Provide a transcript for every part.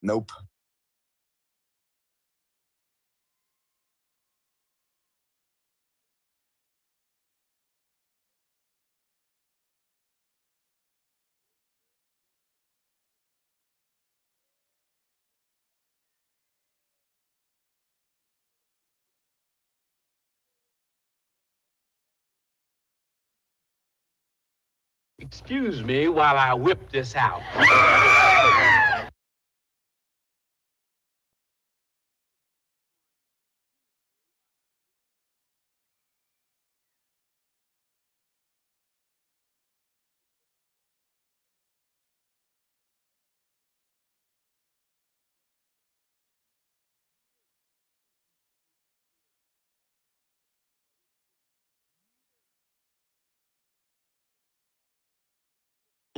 Nope. Excuse me while I whip this out.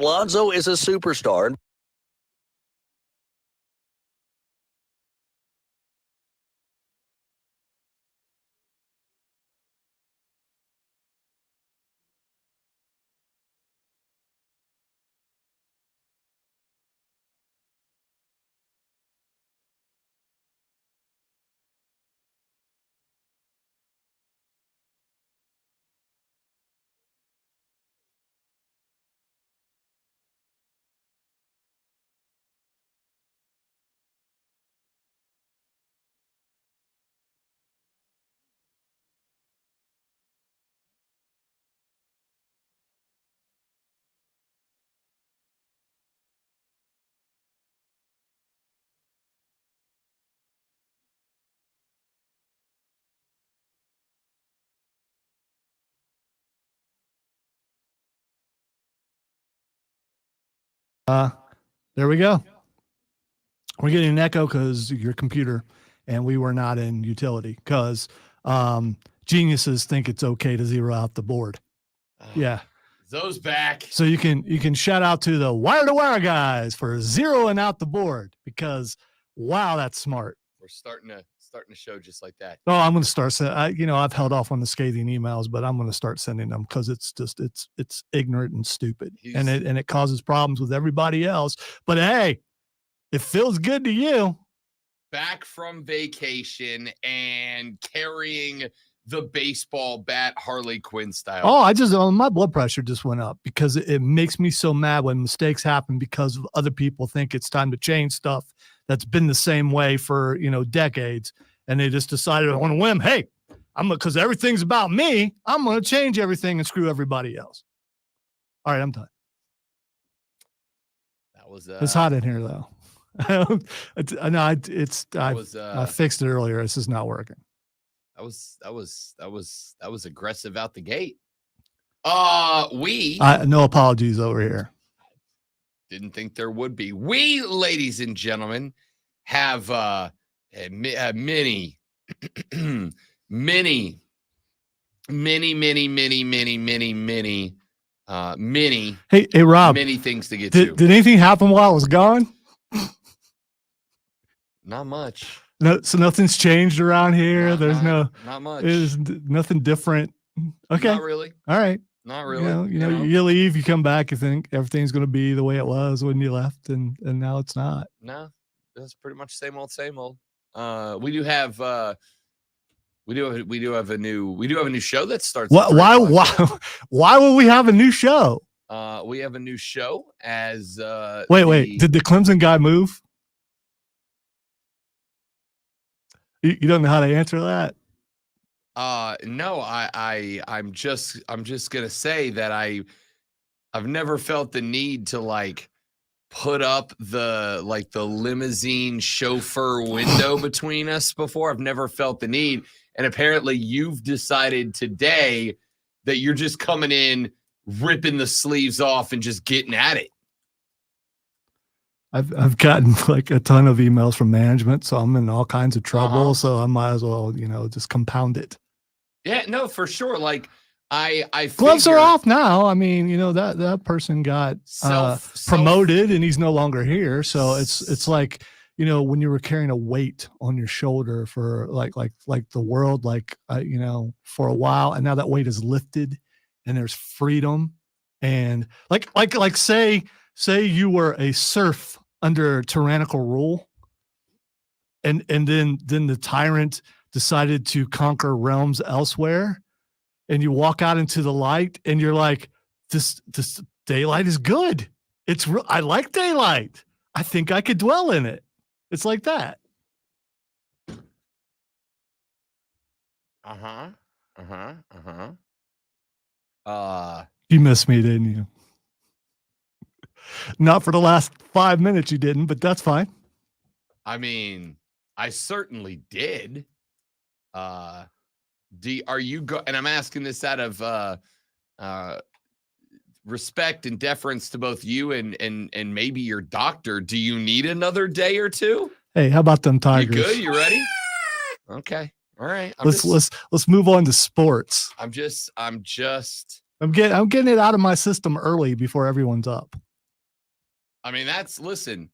Lonzo is a superstar. There we go. We're getting an echo because your computer, and we were not in utility because geniuses think it's okay to zero out the board. Yeah. Zoe's back. So you can shout out to the wire to wire guys for zeroing out the board because wow, that's smart. We're starting to show just like that. Oh, I'm going to start. I've held off on the scathing emails, but I'm going to start sending them because it's just it's ignorant and stupid, and it causes problems with everybody else. But hey, it feels good to you. Back from vacation and carrying the baseball bat Harley Quinn style. Oh, my blood pressure just went up because it makes me so mad when mistakes happen because other people think it's time to change stuff that's been the same way for, decades. And they just decided on a whim, hey, because everything's about me, I'm going to change everything and screw everybody else. All right, I'm done. That was it's hot in here though. I fixed it earlier. This is not working. That was aggressive out the gate. No apologies over here. Didn't think there would be. We, ladies and gentlemen, have many Hey, Rob. Many things to get to. Did anything happen while I was gone? Not much. No, so nothing's changed around here. Not much. There's nothing different. Okay. Not really. All right. Not really. You leave, you come back, you think everything's going to be the way it was when you left, and now it's not. No, that's pretty much same old. We do have a new show that starts. Why would we have a new show? We have a new show as wait. Did the Clemson guy move? You don't know how to answer that? No, I'm just gonna say that I've never felt the need to put up the limousine chauffeur window between us before. I've never felt the need, and apparently you've decided today that you're just coming in, ripping the sleeves off, and just getting at it. I've gotten a ton of emails from management, so I'm in all kinds of trouble. So I might as well, just compound it. Yeah, no, for sure. I gloves are off now. I mean, that person got promoted and he's no longer here. So it's like, when you were carrying a weight on your shoulder for like the world, for a while, and now that weight is lifted and there's freedom. And say you were a serf under tyrannical rule and then the tyrant decided to conquer realms elsewhere, and you walk out into the light and you're like, this daylight is good. I like daylight. I think I could dwell in it. It's like that. You missed me, didn't you? Not for the last 5 minutes you didn't, but that's fine. I mean, I certainly did. Are you and I'm asking this out of respect and deference to both you and maybe your doctor. Do you need another day or two? Hey, how about them Tigers? You good? You ready? Okay. All right. Let's move on to sports. I'm getting it out of my system early before everyone's up. I mean, listen,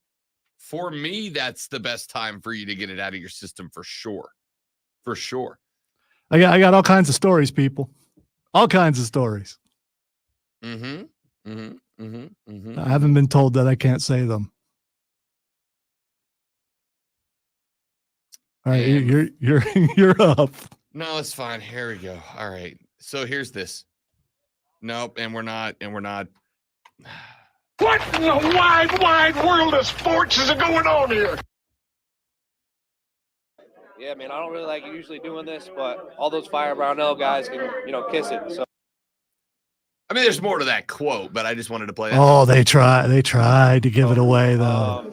for me, that's the best time for you to get it out of your system for sure. For sure. I got all kinds of stories, people. All kinds of stories. I haven't been told that I can't say them. All right, you're up. No, it's fine. Here we go. All right. So here's this. Nope, and we're not. What in the wide world of sports is going on here? Yeah, man, I don't really like usually doing this, but all those Fire Brownell guys can, kiss it. So, I mean, there's more to that quote, but I just wanted to play that. Oh, they tried to give it away, though.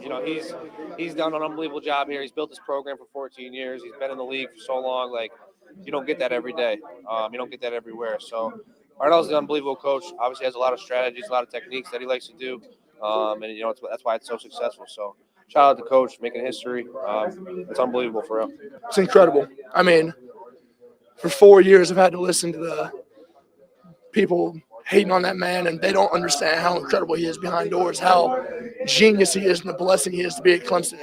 He's done an unbelievable job here. He's built this program for 14 years. He's been in the league for so long. Like, you don't get that every day. You don't get that everywhere. So, Arnell's an unbelievable coach. Obviously has a lot of strategies, a lot of techniques that he likes to do. That's why it's so successful. So, shout out to Coach making history. It's unbelievable for him. It's incredible. I mean, for 4 years, I've had to listen to the people hating on that man, and they don't understand how incredible he is behind doors, how genius he is, and the blessing he is to be at Clemson.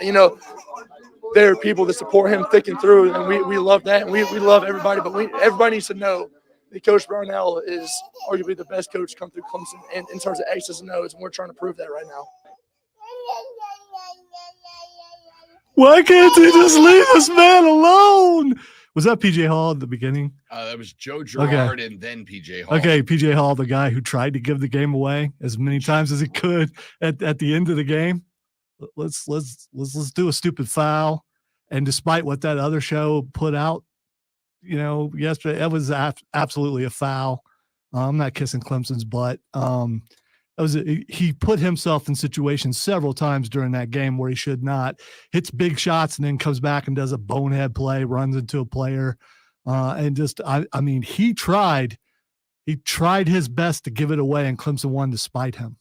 There are people that support him thick and through, and we love that, and we love everybody. But everybody needs to know that Coach Brownell is arguably the best coach to come through Clemson in terms of X's and O's, and we're trying to prove that right now. Why can't they just leave this man alone? Was that PJ Hall at the beginning? That was Joe Girard and then PJ Hall. Okay, PJ Hall, the guy who tried to give the game away as many times as he could at the end of the game. Let's do a stupid foul. And despite what that other show put out, yesterday, that was absolutely a foul. I'm not kissing Clemson's butt. He put himself in situations several times during that game where he should not. Hits big shots and then comes back and does a bonehead play, runs into a player, he tried his best to give it away, and Clemson won despite him.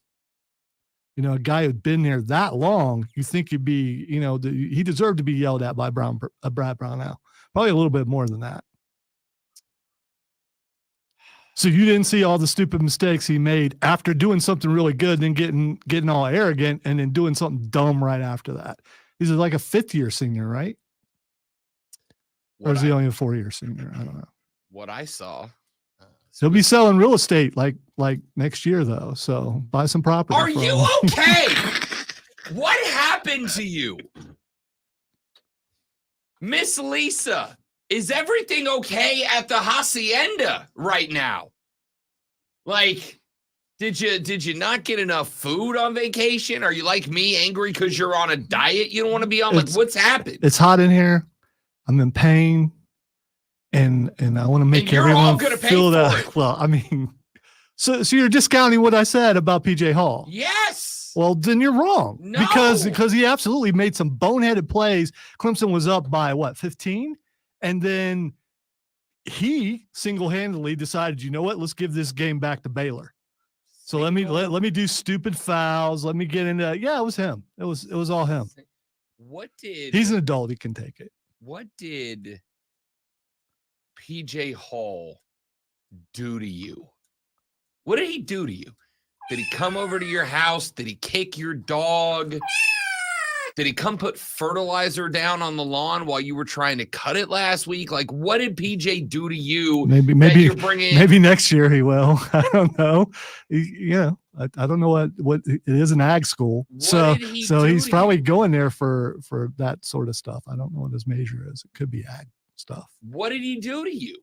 A guy who'd been there that long, you think he'd be, he deserved to be yelled at by Brad Brownell. Probably a little bit more than that. So you didn't see all the stupid mistakes he made after doing something really good, then getting all arrogant, and then doing something dumb right after that. He's like a fifth-year senior, right? Or is he only a 4-year senior? I don't know. What I saw. He'll be selling real estate like next year, though. So buy some property. Are you okay? What happened to you? Miss Lisa, is everything okay at the hacienda right now? Like, did you not get enough food on vacation? Are you like me, angry because you're on a diet you don't want to be on? Like, what's happened? It's hot in here. I'm in pain. And I want to make everyone feel that. Well, I mean, so you're discounting what I said about PJ Hall. Yes. Well, then you're wrong. No. Because he absolutely made some boneheaded plays. Clemson was up by 15? And then he single-handedly decided, you know what? Let's give this game back to Baylor. So let me do stupid fouls. Let me get into it was him. It was all him. He's an adult, he can take it. What did PJ Hall do to you? What did he do to you? Did he come over to your house? Did he kick your dog? Did he come put fertilizer down on the lawn while you were trying to cut it last week? Like, what did PJ do to you? Maybe you're bringing. Maybe next year he will. I don't know. I don't know what it is in ag school. So he's probably going there for that sort of stuff. I don't know what his major is. It could be ag stuff. What did he do to you?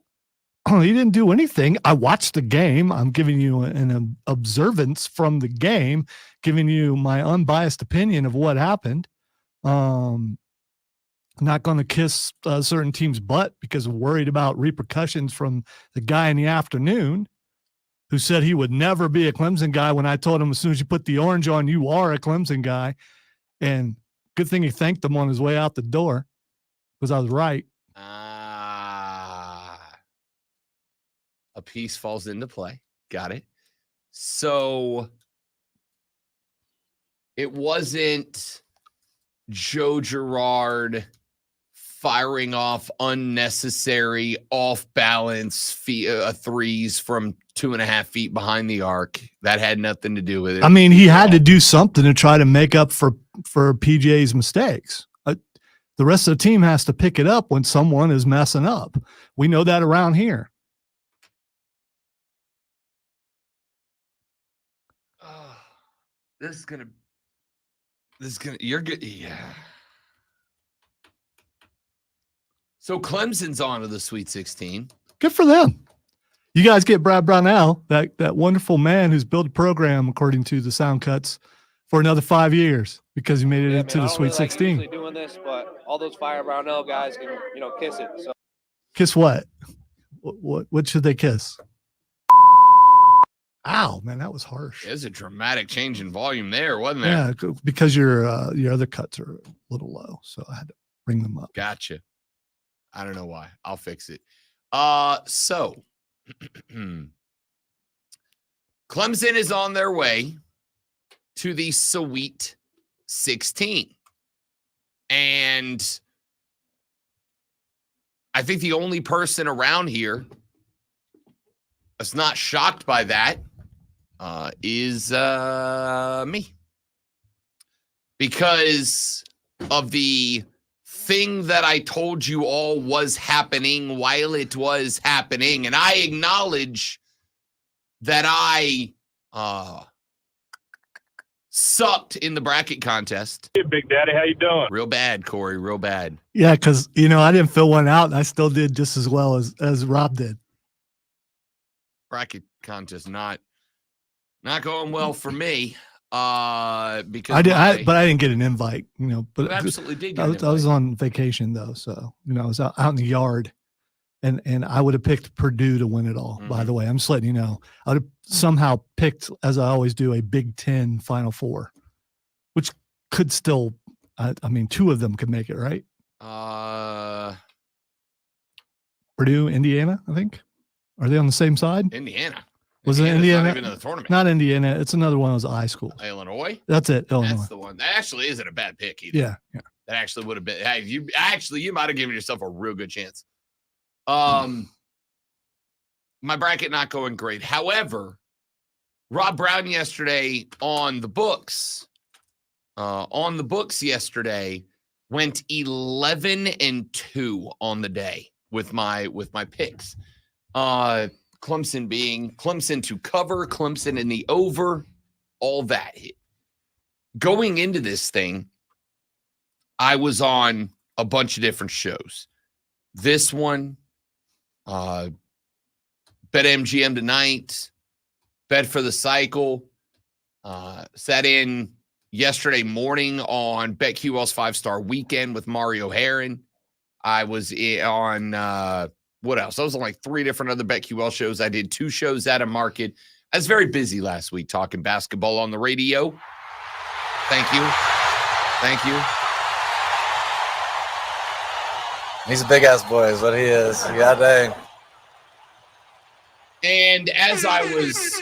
Oh, he didn't do anything. I watched the game. I'm giving you an observance from the game, giving you my unbiased opinion of what happened. I'm not going to kiss a certain team's butt because I'm worried about repercussions from the guy in the afternoon who said he would never be a Clemson guy when I told him as soon as you put the orange on, you are a Clemson guy. And good thing he thanked him on his way out the door because I was right. A piece falls into play. Got it. So it wasn't Joe Girard firing off unnecessary off balance threes from 2.5 feet behind the arc. That had nothing to do with it. I mean, he had to do something to try to make up for PJ's mistakes. The rest of the team has to pick it up when someone is messing up. We know that around here. You're good. Yeah. So Clemson's on to the Sweet 16. Good for them. You guys get Brad Brownell, that wonderful man who's built a program, according to the sound cuts, for another 5 years because he made it into the Sweet 16. Like doing this, but all those Fire Brownell guys can, kiss it. So kiss what? What should they kiss? Ow, man, that was harsh. There's a dramatic change in volume there, wasn't there? Yeah, because your other cuts are a little low, so I had to bring them up. Gotcha. I don't know why. I'll fix it. So Clemson is on their way to the Sweet 16. And I think the only person around here that's not shocked by that is me. Because of the thing that I told you all was happening while it was happening. And I acknowledge that I sucked in the bracket contest. Hey, Big Daddy, how you doing? Real bad, Corey, real bad. Yeah, because, I didn't fill one out, and I still did just as well as Rob did. Bracket contest not going well for me. Because but I didn't get an invite, but you absolutely did. I was on vacation though. So, I was out in the yard and I would have picked Purdue to win it all. Mm-hmm. By the way, I'm just letting you know, I would have somehow picked, as I always do, a Big Ten Final Four, which could still, two of them could make it, right? Purdue, Indiana, I think. Are they on the same side? Indiana. Was it Indiana? Not even in the tournament. Not Indiana. It's another one of those I schools. Illinois? That's it. Illinois. That's the one. That actually isn't a bad pick either. Yeah. That actually would have been. Hey, you might have given yourself a real good chance. My bracket not going great. However, Rob Brown yesterday on the books yesterday went 11-2 on the day with my picks. Clemson to cover, Clemson in the over, all that hit. Going into this thing, I was on a bunch of different shows. This one, BetMGM tonight, Bet for the Cycle, sat in yesterday morning on BetQL's 5-Star Weekend with Mario Herron. I was on what else? I was on like 3 different other BetQL shows. I did 2 shows at a market. I was very busy last week talking basketball on the radio. Thank you. He's a big ass boy, is what he is. God dang. And as I was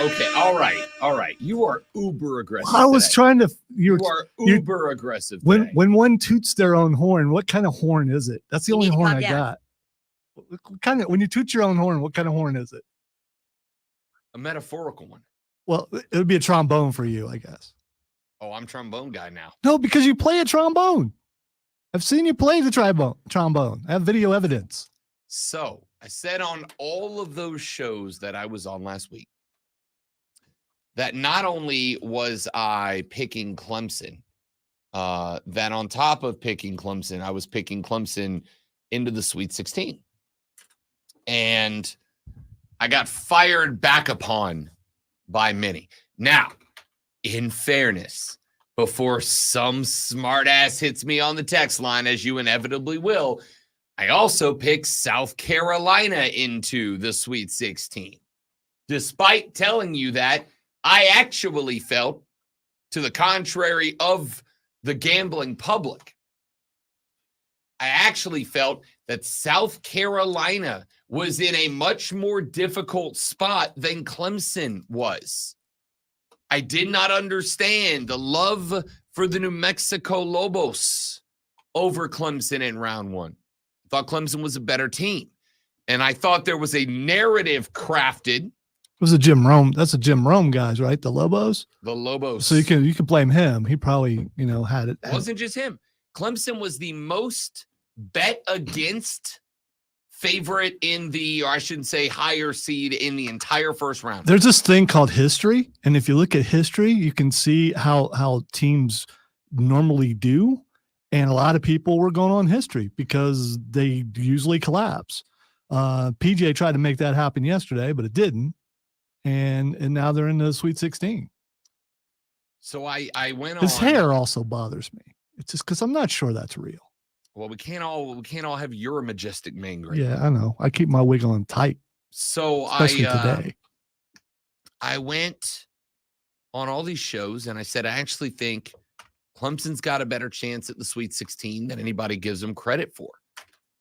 okay, all right. You are uber aggressive. I was trying to. You are uber aggressive. When one toots their own horn, what kind of horn is it? That's the only horn I got. What kind of, when you toot your own horn, what kind of horn is it? A metaphorical one. Well, it would be a trombone for you, I guess. Oh, I'm trombone guy now. No, because you play a trombone. I've seen you play the trombone. I have video evidence. So I said on all of those shows that I was on last week that not only was I picking Clemson, that on top of picking Clemson, I was picking Clemson into the Sweet 16. And I got fired back upon by many. Now, in fairness, before some smartass hits me on the text line, as you inevitably will, I also picked South Carolina into the Sweet 16. Despite telling you that, I actually felt, to the contrary of the gambling public, I actually felt that South Carolina was in a much more difficult spot than Clemson was. I did not understand the love for the New Mexico Lobos over Clemson in round one. I thought Clemson was a better team. And I thought there was a narrative crafted. It was a Jim Rome. That's a Jim Rome guys, right? The Lobos. The Lobos. So you can blame him. He probably, had it. It wasn't just him. Clemson was the most bet against favorite in the, or I shouldn't say higher seed in the entire first round. There's this thing called history. And if you look at history, you can see how teams normally do. And a lot of people were going on history because they usually collapse. PJ tried to make that happen yesterday, but it didn't. And now they're in the Sweet 16. So I went on. His hair also bothers me. It's just because I'm not sure that's real. Well, we can't all have your majestic mane grade. Yeah, I know. I keep my wig on tight. So especially today. I went on all these shows and I said, I actually think Clemson's got a better chance at the Sweet 16 than anybody gives them credit for.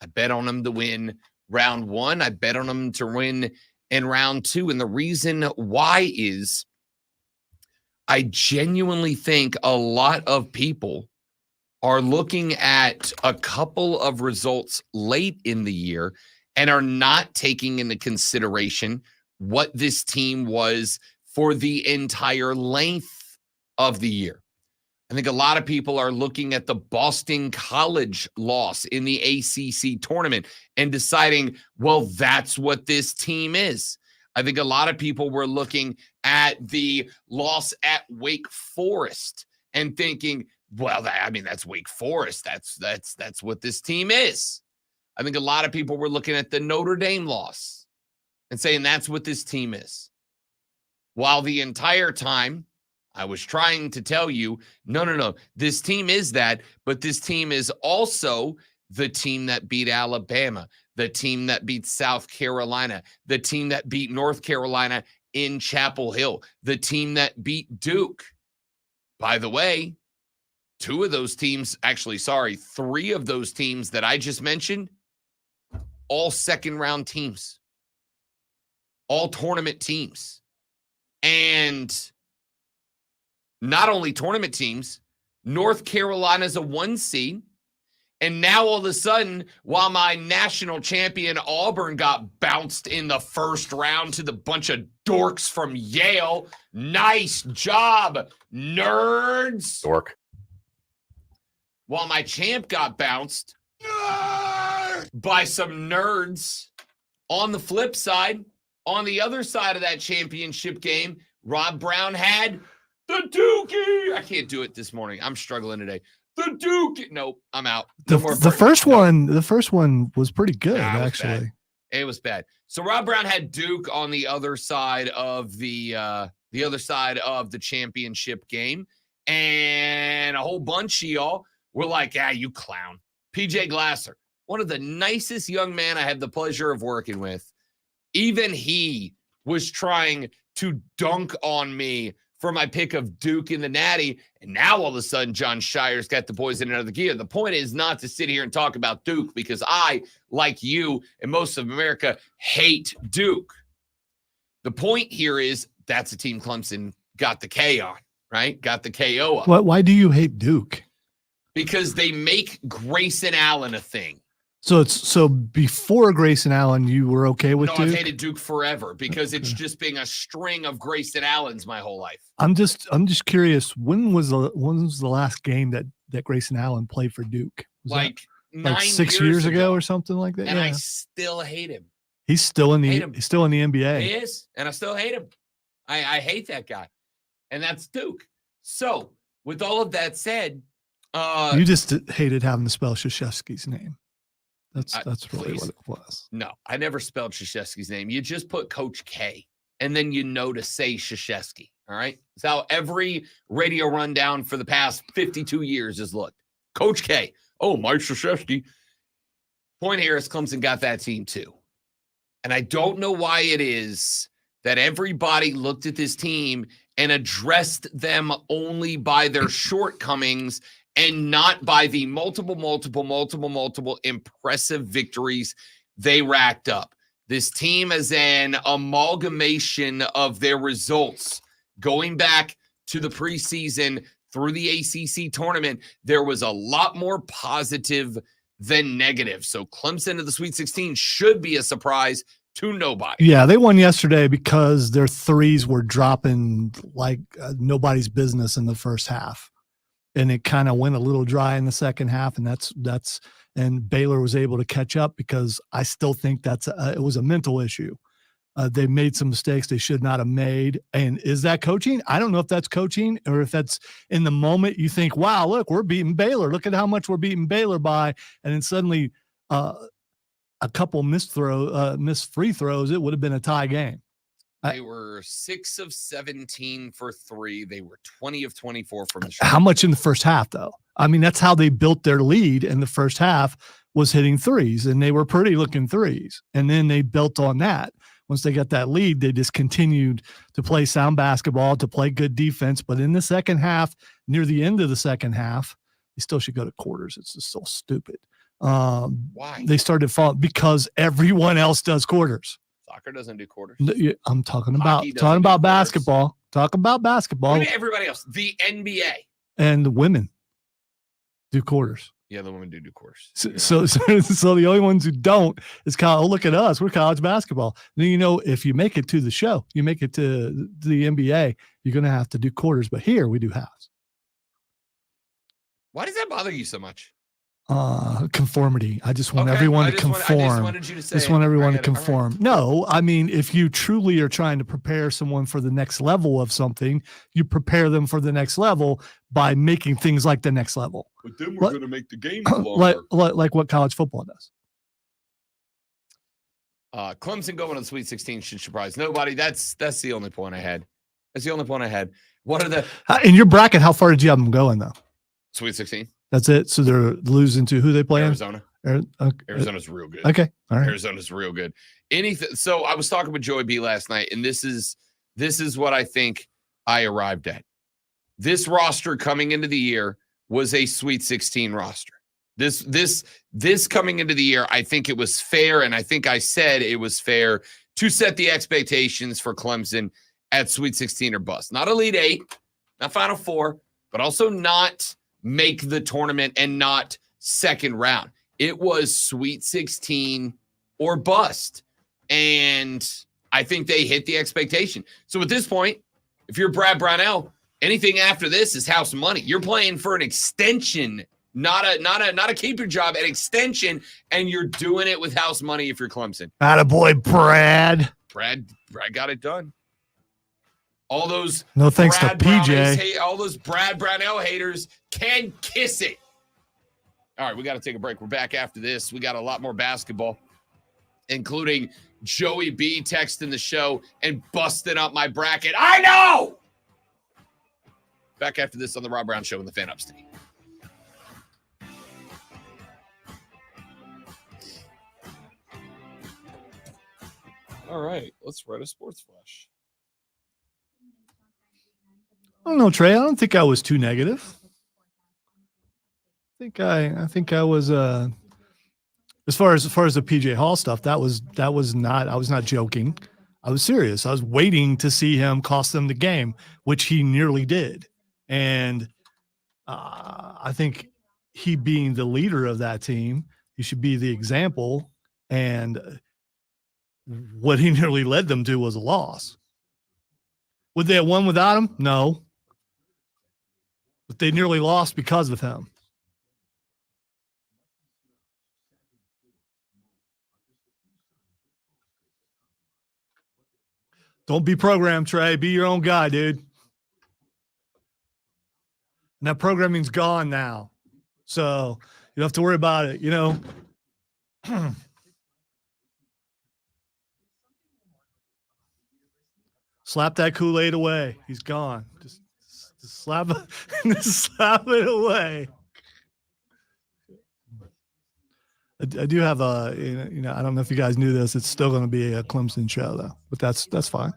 I bet on them to win round one. I bet on them to win in round two. And the reason why is I genuinely think a lot of people are looking at a couple of results late in the year and are not taking into consideration what this team was for the entire length of the year. I think a lot of people are looking at the Boston College loss in the ACC tournament and deciding, well, that's what this team is. I think a lot of people were looking at the loss at Wake Forest and thinking, well, that's Wake Forest. That's what this team is. I think a lot of people were looking at the Notre Dame loss and saying that's what this team is. While the entire time I was trying to tell you, no, this team is that, but this team is also the team that beat Alabama, the team that beat South Carolina, the team that beat North Carolina in Chapel Hill, the team that beat Duke. By the way, three of those teams that I just mentioned, all second-round teams, all tournament teams. And not only tournament teams, North Carolina's a 1 seed. And now all of a sudden, while my national champion Auburn got bounced in the first round to the bunch of dorks from Yale, nice job, nerds. Dork. While my champ got bounced by some nerds, on the flip side, on the other side of that championship game, Rob Brown had the Dookie. I can't do it this morning. I'm struggling today. The Dookie. Nope, I'm out. The first one was pretty good, actually. It was bad. So Rob Brown had Duke on the other side of the championship game, and a whole bunch of y'all were like, you clown. PJ Glasser, one of the nicest young men I had the pleasure of working with, even he was trying to dunk on me for my pick of Duke in the Natty, and now all of a sudden John Shire's got the boys in another gear. The point is not to sit here and talk about Duke because I, like you and most of America, hate Duke. The point here is that's a team Clemson got the K on, right? Got the KO on. Why do you hate Duke? Because they make Grayson Allen a thing. So before Grayson Allen, you were okay with No, Duke? I've hated Duke forever because it's just being a string of Grayson Allens my whole life. I'm just curious. When was the last game that Grayson Allen played for Duke? Was Like that 9 like 6 years ago or something like that? And Yeah, I still hate him. he's still in hate him. the NBA. He is, and I still hate him. I hate that guy, and that's Duke. So, with all of that said, You just hated having to spell Krzyzewski's name. That's really please. what it was. No, I never spelled Krzyzewski's name. You just put Coach K, and then you know to say Krzyzewski. All right, it's how every radio rundown for the past 52 years has looked. Coach K. Oh, Mike Krzyzewski. Point here is Clemson got that team too, and I don't know why it is that everybody looked at this team and addressed them only by their shortcomings and not by the multiple impressive victories they racked up. This team is an amalgamation of their results. Going back to the preseason through the ACC tournament, there was a lot more positive than negative. So Clemson to the Sweet 16 should be a surprise to nobody. Yeah, they won yesterday because their threes were dropping like nobody's business in the first half. And it kind of went a little dry in the second half, and and Baylor was able to catch up because I still think it was a mental issue. They made some mistakes they should not have made. And is that coaching? I don't know if that's coaching or if that's in the moment you think, wow, look, we're beating Baylor. Look at how much we're beating Baylor by. And then suddenly a couple missed free throws, it would have been a tie game. They were 6 of 17 for 3. They were 20 of 24 from the shot. How much in the first half, though? I mean, that's how they built their lead in the first half, was hitting threes, and they were pretty looking threes. And then they built on that. Once they got that lead, they just continued to play sound basketball, to play good defense. But in the second half, near the end of the second half, they still should go to quarters. It's just so stupid. Why? They started falling because everyone else does quarters. Soccer doesn't do quarters. I'm talking about Hockey doesn't do basketball. Talk about basketball. What about everybody else? The NBA. And the women do quarters. Yeah, the women do quarters. So the only ones who don't is college. Oh, look at us. We're college basketball. Then, if you make it to the show, you make it to the NBA, you're going to have to do quarters. But here we do halves. Why does that bother you so much? Conformity. I just want everyone to conform. I just wanted you to say just want everyone to conform. Right. No, I mean, if you truly are trying to prepare someone for the next level of something, you prepare them for the next level by making things like the next level. But then we're going to make the game longer. like what college football does. Clemson going to the Sweet 16 should surprise nobody. That's the only point I had. What are the in your bracket? How far did you have them going though? Sweet 16. That's it. So they're losing to who they play? Arizona. Okay. Arizona's real good. Okay. All right. Arizona's real good. So I was talking with Joey B last night, and this is what I think I arrived at. This roster coming into the year was a Sweet 16 roster. This coming into the year, I think it was fair, and I think I said it was fair to set the expectations for Clemson at Sweet 16 or bust. Not Elite 8, not Final 4, but also not make the tournament and not second round. It was Sweet 16 or bust. And I think they hit the expectation. So at this point, if you're Brad Brownell, anything after this is house money. You're playing for an extension, not a keeper job, an extension, and you're doing it with house money if you're Clemson. Attaboy, Brad. Brad got it done. All those no thanks to PJ. All those Brad Brownell haters can kiss it. All right, we got to take a break. We're back after this. We got a lot more basketball, including Joey B texting the show and busting up my bracket. I know. Back after this on the Rob Brown Show in the Fan Upstate. All right, let's write a sports flash. I don't know, Trey. I don't think I was too negative. I think I was as far as the PJ Hall stuff, that was not, I was not joking. I was serious. I was waiting to see him cost them the game, which he nearly did. And I think he being the leader of that team, He should be the example. And what he nearly led them to was a loss. Would they have won without him? No. But they nearly lost because of him. Don't be programmed, Trey. Be your own guy, dude. And that programming's gone now. So you don't have to worry about it, you know. Slap that Kool-Aid away. He's gone. Just slap it away. I do have a, you know, I don't know if you guys knew this. It's still going to be a Clemson show though, but that's fine.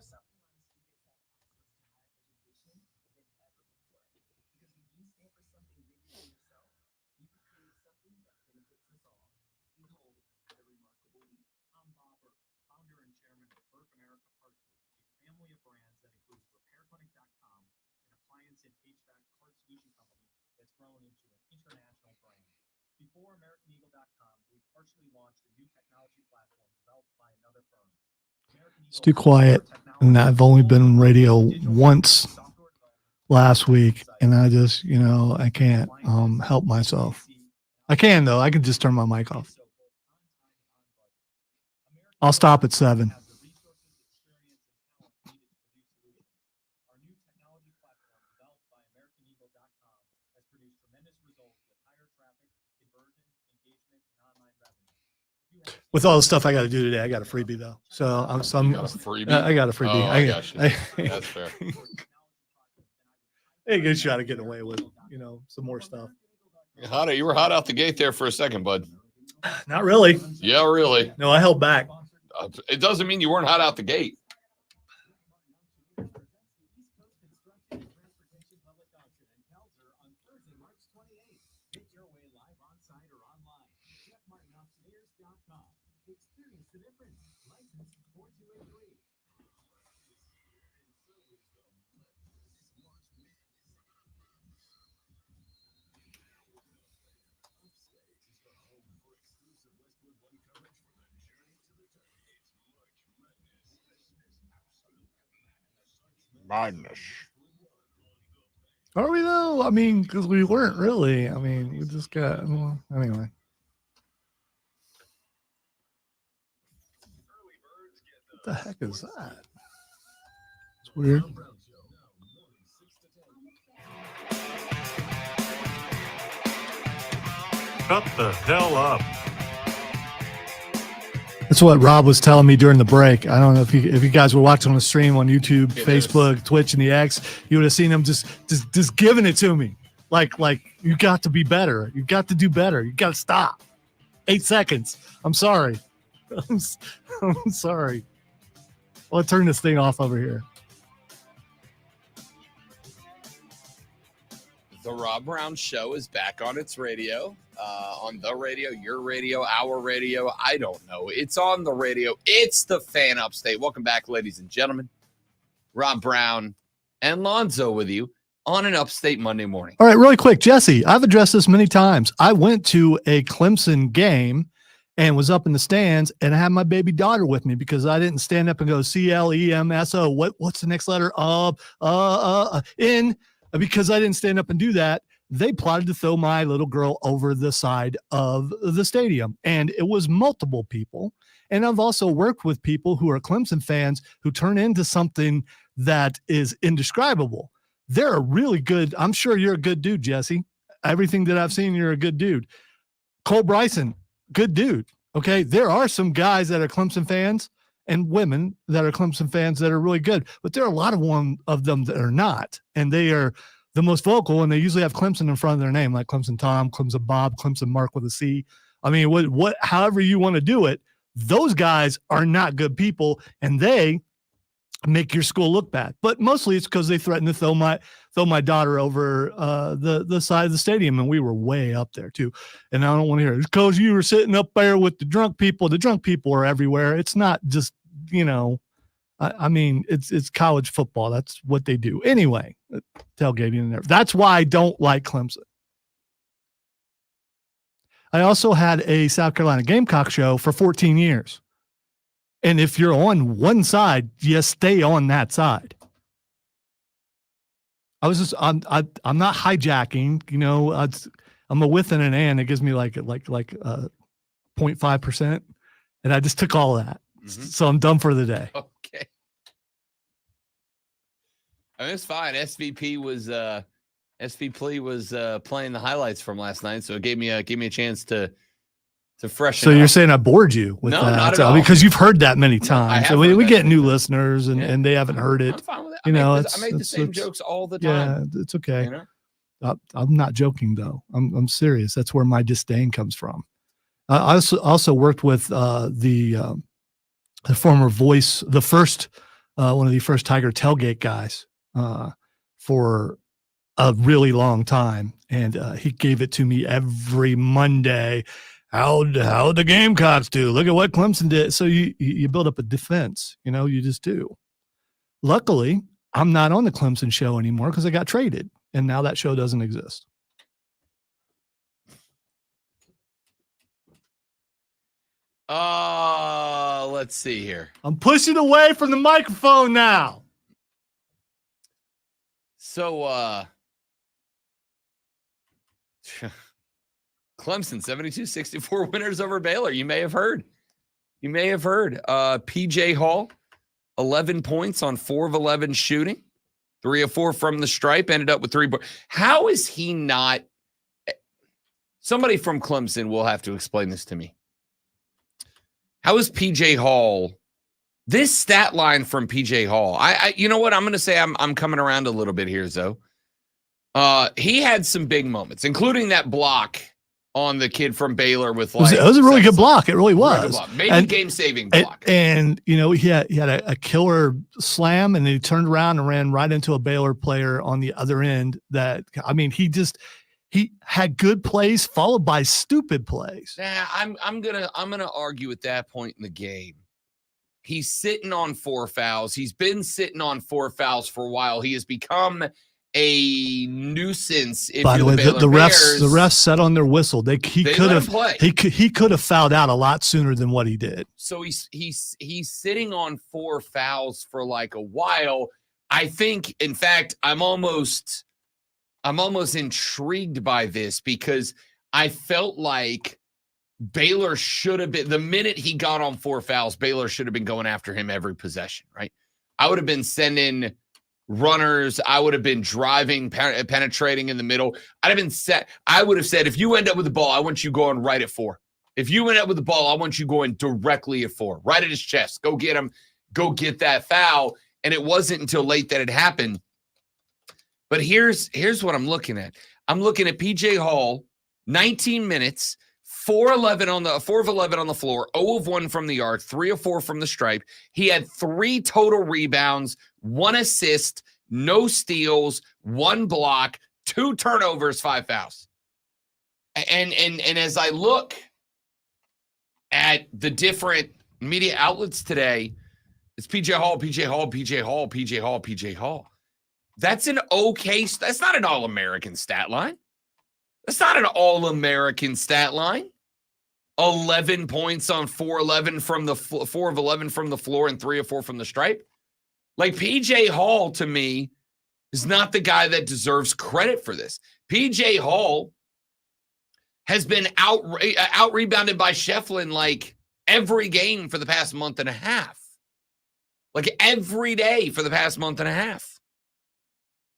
It's too quiet, and I've only been on radio once last week, and I just, you know, I can't help myself. I can though. I can just turn my mic off. I'll stop at 7. With all the stuff I got to do today, I got a freebie though. So I'm freebie? I got a freebie. Oh, I got you. That's fair. Hey, good shot of getting away with, you know, some more stuff. You were hot out the gate there for a second, bud. Not really. Yeah, really. No, I held back. It doesn't mean you weren't hot out the gate. Madness. Are we though? I mean, because we weren't really. I mean, we just got, well, anyway. What the heck is that? It's weird. Shut the hell up. That's what Rob was telling me during the break. I don't know if you guys were watching on the stream on YouTube, Facebook, Twitch, and the X, you would have seen him just giving it to me. Like you got to be better. You got to do better. You got to stop. 8 seconds. I'm sorry. I'm sorry. I'll turn this thing off over here. The Rob Brown Show is back on its radio, on the radio, your radio, our radio. I don't know. It's on the radio. It's the Fan Upstate. Welcome back, ladies and gentlemen. Rob Brown and Lonzo with you on an Upstate Monday morning. All right, really quick, Jesse, I've addressed this many times. I went to a Clemson game and was up in the stands, and I had my baby daughter with me because I didn't stand up and go CLEMSO. What's the next letter? N. Because I didn't stand up and do that, they plotted to throw my little girl over the side of the stadium. And it was multiple people. And I've also worked with people who are Clemson fans who turn into something that is indescribable. They're a really good, I'm sure you're a good dude, Jesse. Everything that I've seen, you're a good dude. Cole Bryson, good dude. Okay. There are some guys that are Clemson fans and women that are Clemson fans that are really good, but there are a lot of them that are not, and they are the most vocal, and they usually have Clemson in front of their name, like Clemson Tom, Clemson Bob, Clemson Mark with a C. I mean, however you want to do it, those guys are not good people, and they make your school look bad. But mostly it's because they threatened to throw my daughter over the side of the stadium, and we were way up there too. And I don't want to hear it. It's because you were sitting up there with the drunk people. The drunk people are everywhere. It's not just, you know, I mean, it's college football. That's what they do. Anyway, tailgating in there. That's why I don't like Clemson. I also had a South Carolina Gamecock show for 14 years. And if you're on one side, you stay on that side. I'm not hijacking, you know, I'm a with and an and. It gives me like 0.5%. And I just took all of that. Mm-hmm. So I'm done for the day. Okay. I mean, it's fine. SVP was playing the highlights from last night, so it gave me a chance to freshen So up. you're saying I bored you with No, that? not at all. Because you've heard that many times. So we get new before. listeners and they haven't heard it. I'm fine with it. You know, I make the same jokes all the time. Yeah, it's okay. You know? I'm not joking though. I'm serious. That's where my disdain comes from. I also worked with the former voice, the first one of the first Tiger tailgate guys for a really long time, and he gave it to me every Monday. How the Gamecocks do? Look at what Clemson did. So you build up a defense. You know, you just do. Luckily, I'm not on the Clemson show anymore because I got traded, and now that show doesn't exist. Let's see here. I'm pushing away from the microphone now. So, Clemson 72-64 winners over Baylor. You may have heard. PJ Hall, 11 points on 4 of 11 shooting, 3 of 4 from the stripe, ended up with 3. How is he not? Somebody from Clemson will have to explain this to me. How is PJ Hall? This stat line from PJ Hall. I you know what? I'm going to say I'm coming around a little bit here, Zoe. He had some big moments, including that block on the kid from Baylor with like. It was a really good block. It really was. Maybe game-saving block. And you know, he had a killer slam, and then he turned around and ran right into a Baylor player on the other end. That, I mean, he had good plays followed by stupid plays. Yeah, I'm gonna argue at that point in the game. He's sitting on 4 fouls. He's been sitting on 4 fouls for a while. He has become a nuisance. By the way, the refs set on their whistle. He could have fouled out a lot sooner than what he did. So he's sitting on 4 fouls for like a while. I think, in fact, I'm almost intrigued by this because I felt like Baylor should have been, the minute he got on 4 fouls, Baylor should have been going after him every possession, right? I would have been sending runners. I would have been driving, penetrating in the middle. I would have said, if you end up with the ball, I want you going right at 4. If you end up with the ball, I want you going directly at 4, right at his chest. Go get him. Go get that foul. And it wasn't until late that it happened. But here's what I'm looking at. I'm looking at PJ Hall, 19 minutes, 4 of 11 on the floor, 0 of 1 from the arc, 3 of 4 from the stripe. He had 3 total rebounds, 1 assist, no steals, 1 block, 2 turnovers, 5 fouls. And as I look at the different media outlets today, it's PJ Hall, PJ Hall, PJ Hall, PJ Hall, PJ Hall. That's that's not an All-American stat line. That's not an All-American stat line. 11 points on 4 of 11 from the floor and 3 of 4 from the stripe. Like, PJ Hall, to me, is not the guy that deserves credit for this. PJ Hall has been out rebounded by Shefflin like every game for the past month and a half. Like every day for the past month and a half.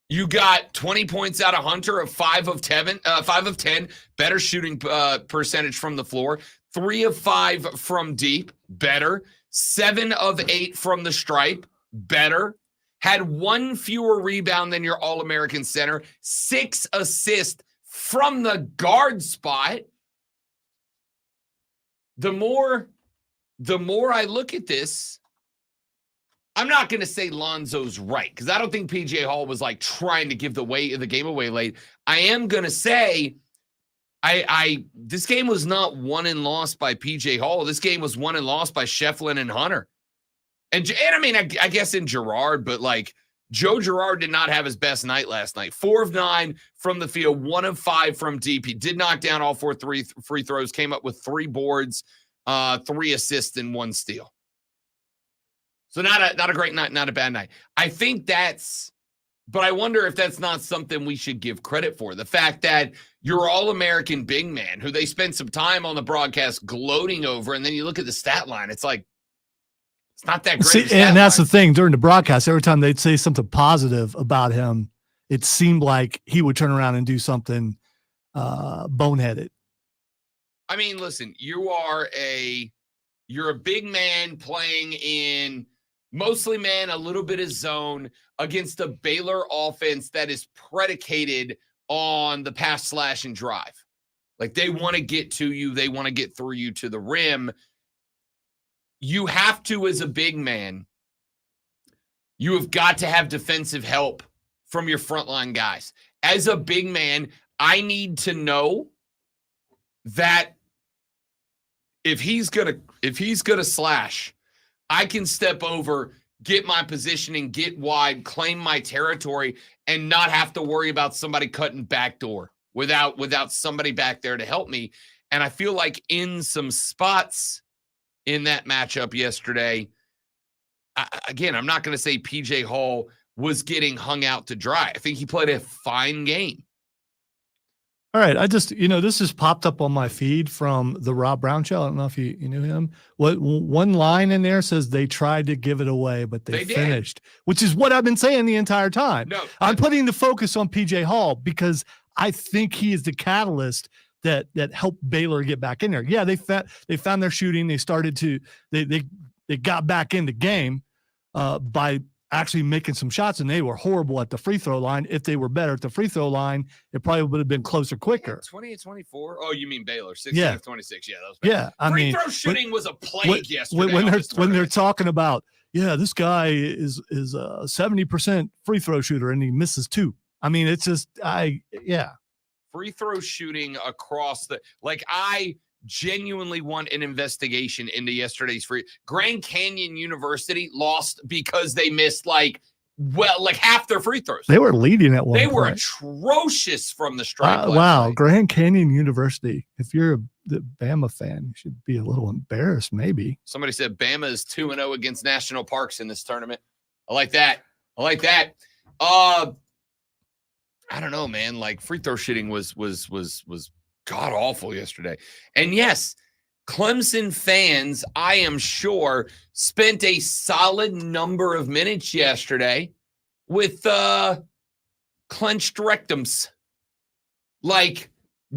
You got 20 points out of Hunter, of 5 of 10, better shooting percentage from the floor, 3 of 5 from deep, better, 7 of 8 from the stripe, better, had 1 fewer rebound than your All-American center, 6 assists from the guard spot. The more I look at this, I'm not going to say Lonzo's right because I don't think PJ Hall was like trying to give the game away late. I am going to say this game was not won and lost by PJ Hall. This game was won and lost by Shefflin and Hunter. And I mean, I guess in Gerard, but like Joe Girard did not have his best night last night. 4 of 9 from the field, 1 of 5 from deep. He did knock down all 4 free throws, came up with 3 boards, 3 assists, and 1 steal. So not a great night, not a bad night. I think but I wonder if that's not something we should give credit for. The fact that your All-American big man, who they spent some time on the broadcast gloating over, and then you look at the stat line, it's like, it's not that great. See, and that's the thing. During the broadcast, every time they'd say something positive about him, it seemed like he would turn around and do something boneheaded. I mean, listen, you're a big man playing in mostly man, a little bit of zone against a Baylor offense that is predicated on the pass, slash, and drive. Like, they want to get to you. They want to get through you to the rim. You have to, as a big man, you have got to have defensive help from your frontline guys. As a big man, I need to know that if he's gonna slash, I can step over, get my positioning, get wide, claim my territory, and not have to worry about somebody cutting backdoor without somebody back there to help me. And I feel like in some spots in that matchup yesterday, again, I'm not going to say PJ Hall was getting hung out to dry. I think he played a fine game. All right. I just, this has popped up on my feed from the Rob Brown show. I don't know if you knew him. One line in there says they tried to give it away, but they finished, which is what I've been saying the entire time. No, I'm putting the focus on PJ Hall because I think he is the catalyst that helped Baylor get back in there. Yeah, they found their shooting. They started to they got back in the game by actually making some shots, and they were horrible at the free throw line. If they were better at the free throw line, it probably would have been closer quicker. 20-24. Oh, you mean Baylor? 16-26. Yeah, that was bad. Yeah, free throw shooting was a plague yesterday. When they're talking about, this guy is a 70% free throw shooter and he misses 2. I mean, it's just free throw shooting across I genuinely want an investigation into yesterday's Grand Canyon University lost because they missed half their free throws. They were leading at one point. They were atrocious from the stripe. Wow. Grand Canyon University. If you're the Bama fan, you should be a little embarrassed, maybe. Somebody said Bama is 2-0 against national parks in this tournament. I like that. I don't know, man. Free throw shooting was god awful yesterday. And yes, Clemson fans, I am sure, spent a solid number of minutes yesterday with clenched rectums, like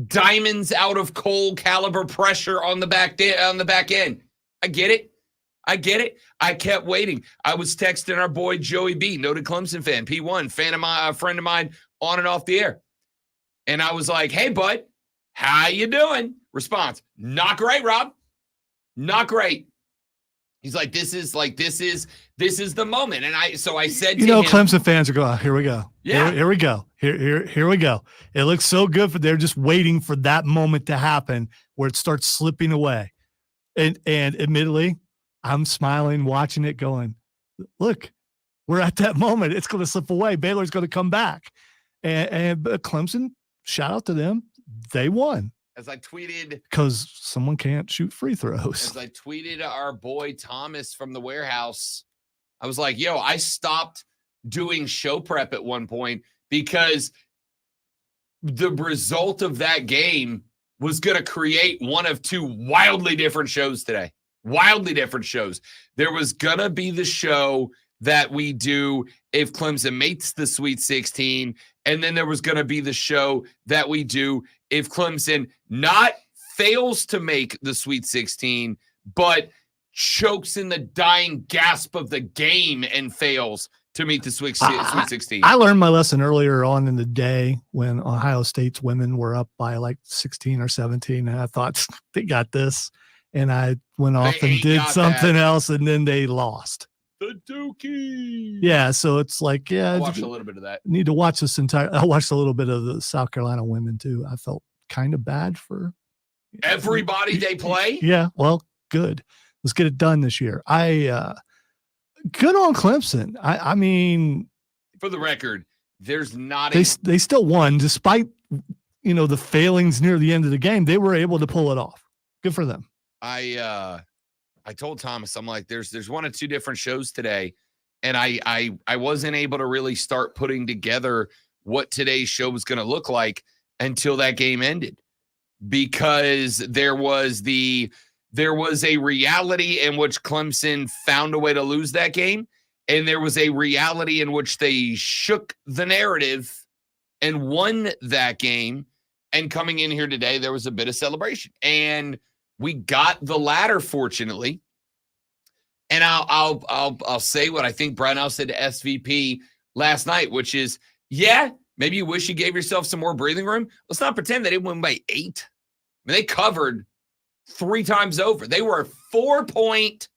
diamonds out of coal caliber pressure on the back end. I get it. I kept waiting. I was texting our boy Joey B, noted Clemson fan, P1, a friend of mine, on and off the air. And I was like, "Hey, bud, how you doing?" Response: "Not great, Rob. Not great." He's like, this is the moment. And I said to him, Clemson fans are going, "Here we go. Yeah. Here we go. Here we go." It looks so good, they're just waiting for that moment to happen where it starts slipping away. And admittedly, I'm smiling, watching it, going, "Look, we're at that moment. It's going to slip away. Baylor's going to come back." And Clemson, shout out to them. They won. As I tweeted, because someone can't shoot free throws. As I tweeted our boy Thomas from the warehouse, I was like, "Yo, I stopped doing show prep at one point because the result of that game was going to create one of 2 wildly different shows today. Wildly different shows. There was going to be the show that we do if Clemson makes the Sweet 16, and then there was going to be the show that we do if Clemson not fails to make the Sweet 16, but chokes in the dying gasp of the game and fails to meet the Sweet 16. I learned my lesson earlier on in the day when Ohio State's women were up by 16 or 17, and I thought, they got this. And I went off and did something else, and then they lost. The Dookie. Yeah, so it's like, I watched a little bit of that. Need to watch this I watched a little bit of the South Carolina women too. I felt kind of bad for everybody they play. Yeah, well, good. Let's get it done this year. Good on Clemson. I mean, For the record, there's not They still won despite the failings near the end of the game. They were able to pull it off. Good for them. I told Thomas, I'm like, there's one or two different shows today, and I wasn't able to really start putting together what today's show was going to look like until that game ended, because there was a reality in which Clemson found a way to lose that game, and there was a reality in which they shook the narrative and won that game. And coming in here today, there was a bit of celebration, and we got the latter, fortunately. And I'll say what I think Brownell said to SVP last night, which is, yeah, maybe you wish you gave yourself some more breathing room. Let's not pretend they didn't win by 8. I mean, they covered 3 times over. They were 4-point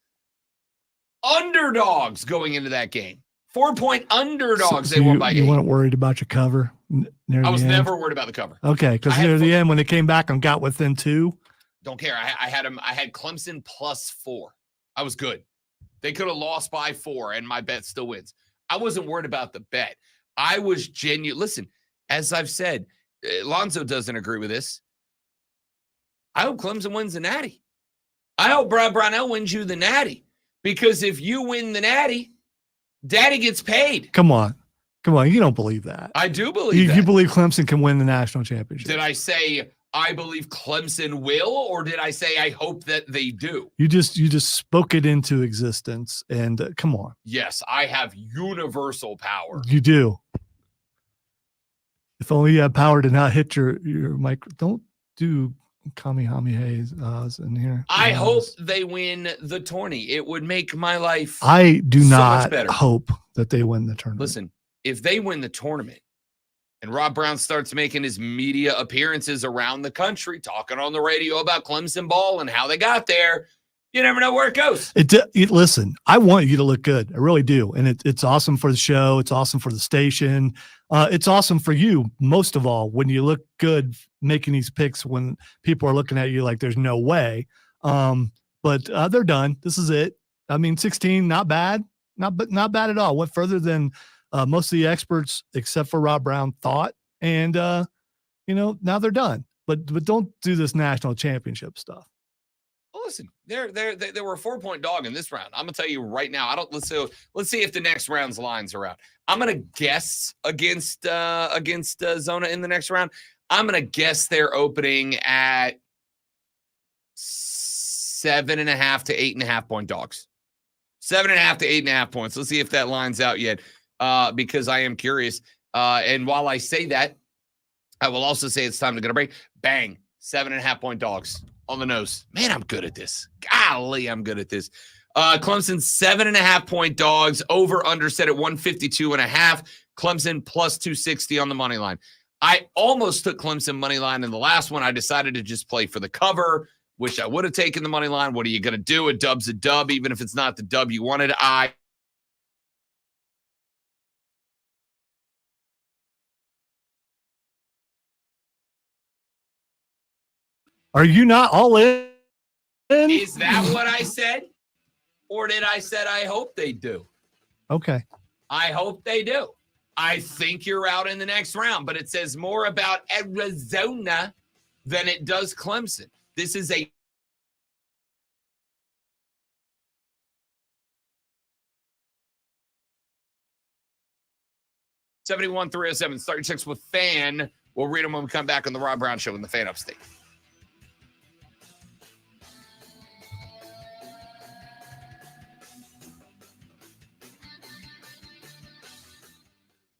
underdogs going into that game. 4-point underdogs. They won by 8. You weren't worried about your cover near I was the end? never worried about the cover. Okay, because near the end when they came back and got within 2. Don't care. I had Clemson +4. I was good. They could have lost by 4, and my bet still wins. I wasn't worried about the bet. I was genuine. Listen, as I've said, Lonzo doesn't agree with this. I hope Clemson wins the Natty. I hope Brownell wins you the Natty, because if you win the Natty, Daddy gets paid. Come on. You don't believe that. I do believe that. You believe Clemson can win the national championship. Did I say I believe Clemson will, or did I say I hope that they do? You just spoke it into existence, and come on. Yes, I have universal power. You do. If only you had power to not hit your mic. Don't do Kamehamehas in here. I hope they win the tourney. It would make my life I do so not much better. hope that they win the tournament. Listen, if they win the tournament and Rob Brown starts making his media appearances around the country, talking on the radio about Clemson ball and how they got there, you never know where it goes. Listen, I want you to look good. I really do. And it's awesome for the show. It's awesome for the station. It's awesome for you, most of all, when you look good making these picks when people are looking at you like there's no way. But they're done. This is it. I mean, 16, not bad. Not bad at all. Went further than most of the experts, except for Rob Brown, thought. And, now they're done. But don't do this national championship stuff. Well, listen, they were a 4-point dog in this round. I'm gonna tell you right now. Let's see if the next round's lines are out. I'm gonna guess against Zona in the next round. I'm gonna guess they're opening at 7.5 to 8.5 point dogs. 7.5 to 8.5 points. Let's see if that lines out yet, because I am curious. And while I say that, I will also say it's time to get a break. Bang, 7.5 point dogs. On the nose. Man, I'm good at this. Golly, I'm good at this. Clemson, 7.5 point dogs. Over under set at 152.5. Clemson plus 260 on the money line. I almost took Clemson money line in the last one. I decided to just play for the cover. Wish I would have taken the money line. What are you going to do? A dub's a dub, even if it's not the dub you wanted. Are you not all in? Is that what I said? Or did I said I hope they do? Okay. I hope they do. I think you're out in the next round, but it says more about Arizona than it does Clemson. This is a $71,307. Start your checks with Fan. We'll read them when we come back on the Rob Brown Show in the Fan Upstate.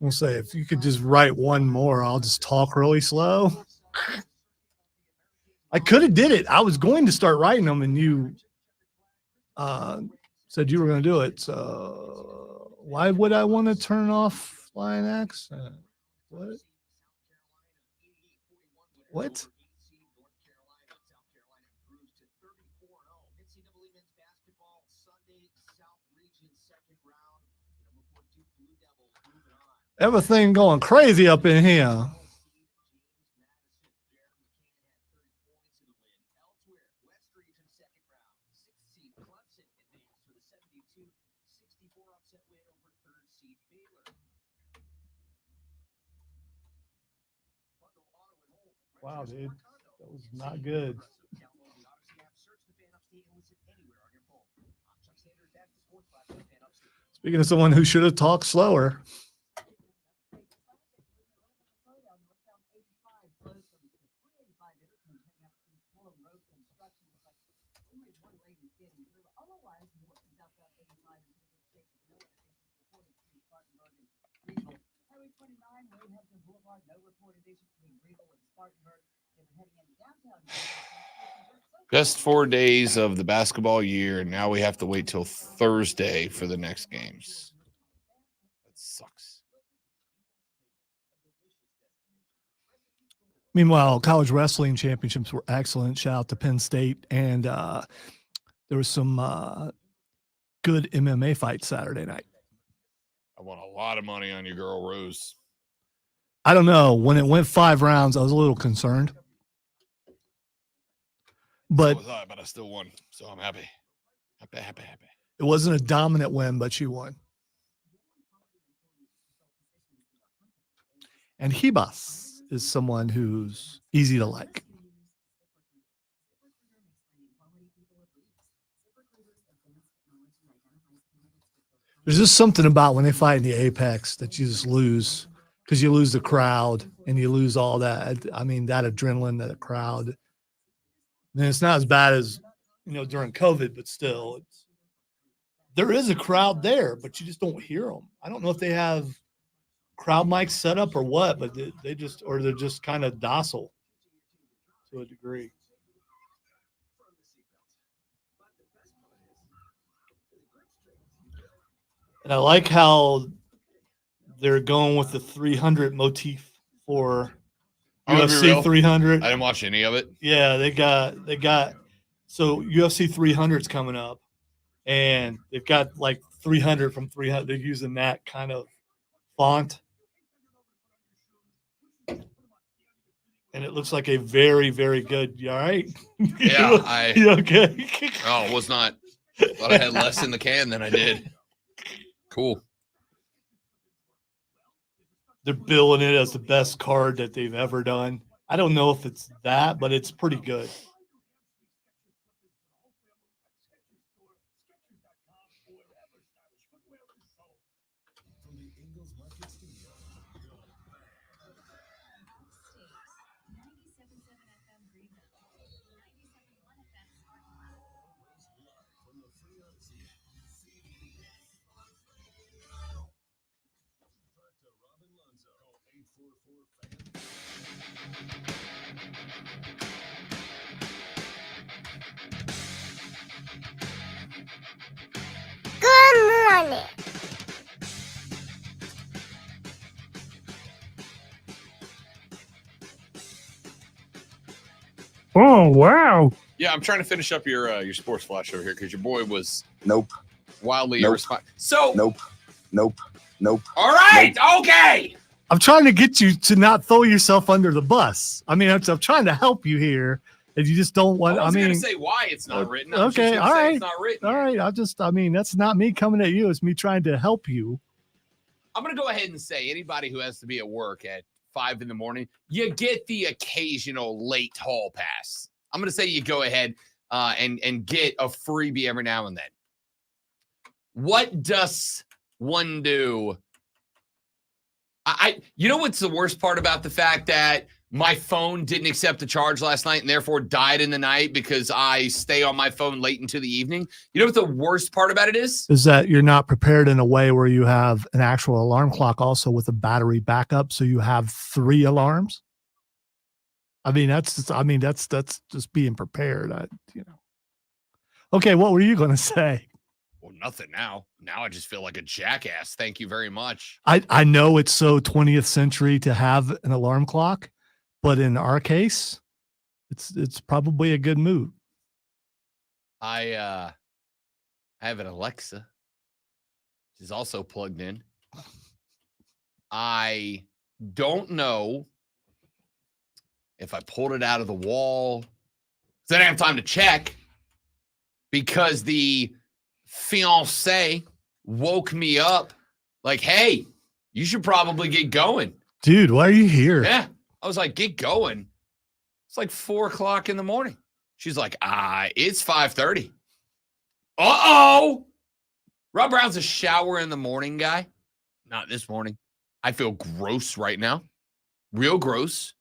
We'll say if you could just write one more, I'll just talk really slow. I could have did it. I was going to start writing them, and you said you were going to do it. So why would I want to turn off Flying X? What? What? Everything going crazy up in here. Wow, dude. That was not good. Speaking of someone who should have talked slower. Best 4 days of the basketball year, and now we have to wait till Thursday for the next games. That sucks. Meanwhile, college wrestling championships were excellent. Shout out to Penn State. And there was some good MMA fights Saturday night. I won a lot of money on your girl, Rose. I don't know. When it went 5 rounds, I was a little concerned. But So was I, but I still won, so I'm happy. Happy. it wasn't a dominant win, but she won. And Hibas is someone who's easy to like. There's just something about when they fight in the Apex that you just lose because you lose the crowd and you lose all that. I mean, that adrenaline, that crowd. And it's not as bad as, during COVID, but still, there is a crowd there, but you just don't hear them. I don't know if they have crowd mics set up or what, but they're just kind of docile to a degree. And I like how they're going with the 300 motif for UFC 300. I didn't watch any of it. Yeah, they got so UFC 300's coming up, and they've got like 300 from 300. They're using that kind of font, and it looks like a very, very good. You all right? Yeah, you okay? Oh, it was not. Thought I had less in the can than I did. Cool. They're billing it as the best card that they've ever done. I don't know if it's that, but it's pretty good. Good morning. Oh, wow. Yeah, I'm trying to finish up your sports flash over here because your boy was Nope. wildly Nope. irresponsible. So, Nope. all right, okay. I'm trying to get you to not throw yourself under the bus. I mean, I'm trying to help you here, and you just don't want. I was I going mean, to say why it's not written. I was okay, just gonna all say right. It's not written. all right. I mean, that's not me coming at you. It's me trying to help you. I'm going to go ahead and say anybody who has to be at work at 5 in the morning, you get the occasional late hall pass. I'm going to say you go ahead and get a freebie every now and then. What does one do? You know what's the worst part about the fact that my phone didn't accept the charge last night and therefore died in the night because I stay on my phone late into the evening? You know what the worst part about it is? Is that you're not prepared in a way where you have an actual alarm clock also with a battery backup, so you have 3 alarms. I mean, that's just being prepared. Okay, what were you going to say? Well, nothing now. Now I just feel like a jackass. Thank you very much. I know it's so 20th century to have an alarm clock, but in our case, it's probably a good move. I have an Alexa. She's also plugged in. I don't know if I pulled it out of the wall. So I didn't have time to check because the fiance woke me up like, hey, you should probably get going. Dude, why are you here? Yeah. I was like, get going. It's like 4:00 in the morning. She's like, it's 5:30. Uh-oh. Rob Brown's a shower in the morning guy. Not this morning. I feel gross right now. Real gross.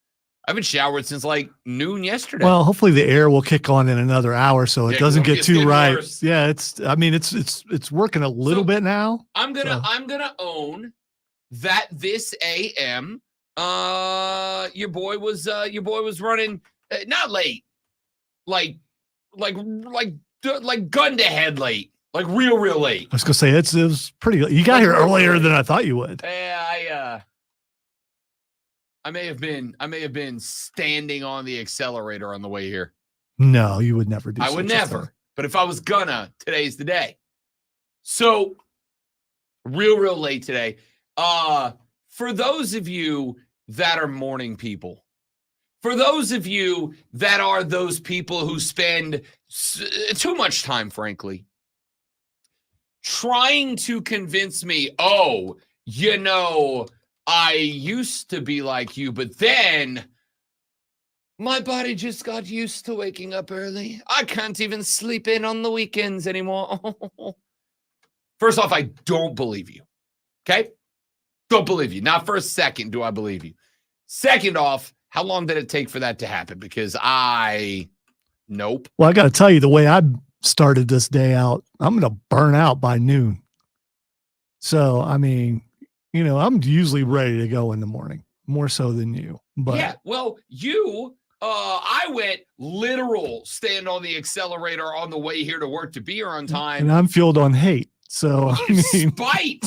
I haven't showered since like noon yesterday. Well, hopefully the air will kick on in another hour so it doesn't get too right. Worse. Yeah, it's working a little bit now. I'm gonna own that this AM your boy was running not late. Like gun to head late. Like real late. I was gonna say it was pretty. You got here earlier than I thought you would. Yeah, I may have been standing on the accelerator on the way here. No, you would never do. I would never. But if I was gonna, today's the day. So real late today. For those of you that are morning people, for those of you that are those people who spend too much time, frankly, trying to convince me, I used to be like you, but then my body just got used to waking up early. I can't even sleep in on the weekends anymore. First off, I don't believe you. Okay? Don't believe you. Not for a second do I believe you. Second off, how long did it take for that to happen? Because nope. Well, I got to tell you, the way I started this day out, I'm going to burn out by noon. So, I mean, I'm usually ready to go in the morning, more so than you. But yeah, well, I went literal stand on the accelerator on the way here to work to be here on time. And I'm fueled on hate. So, spite,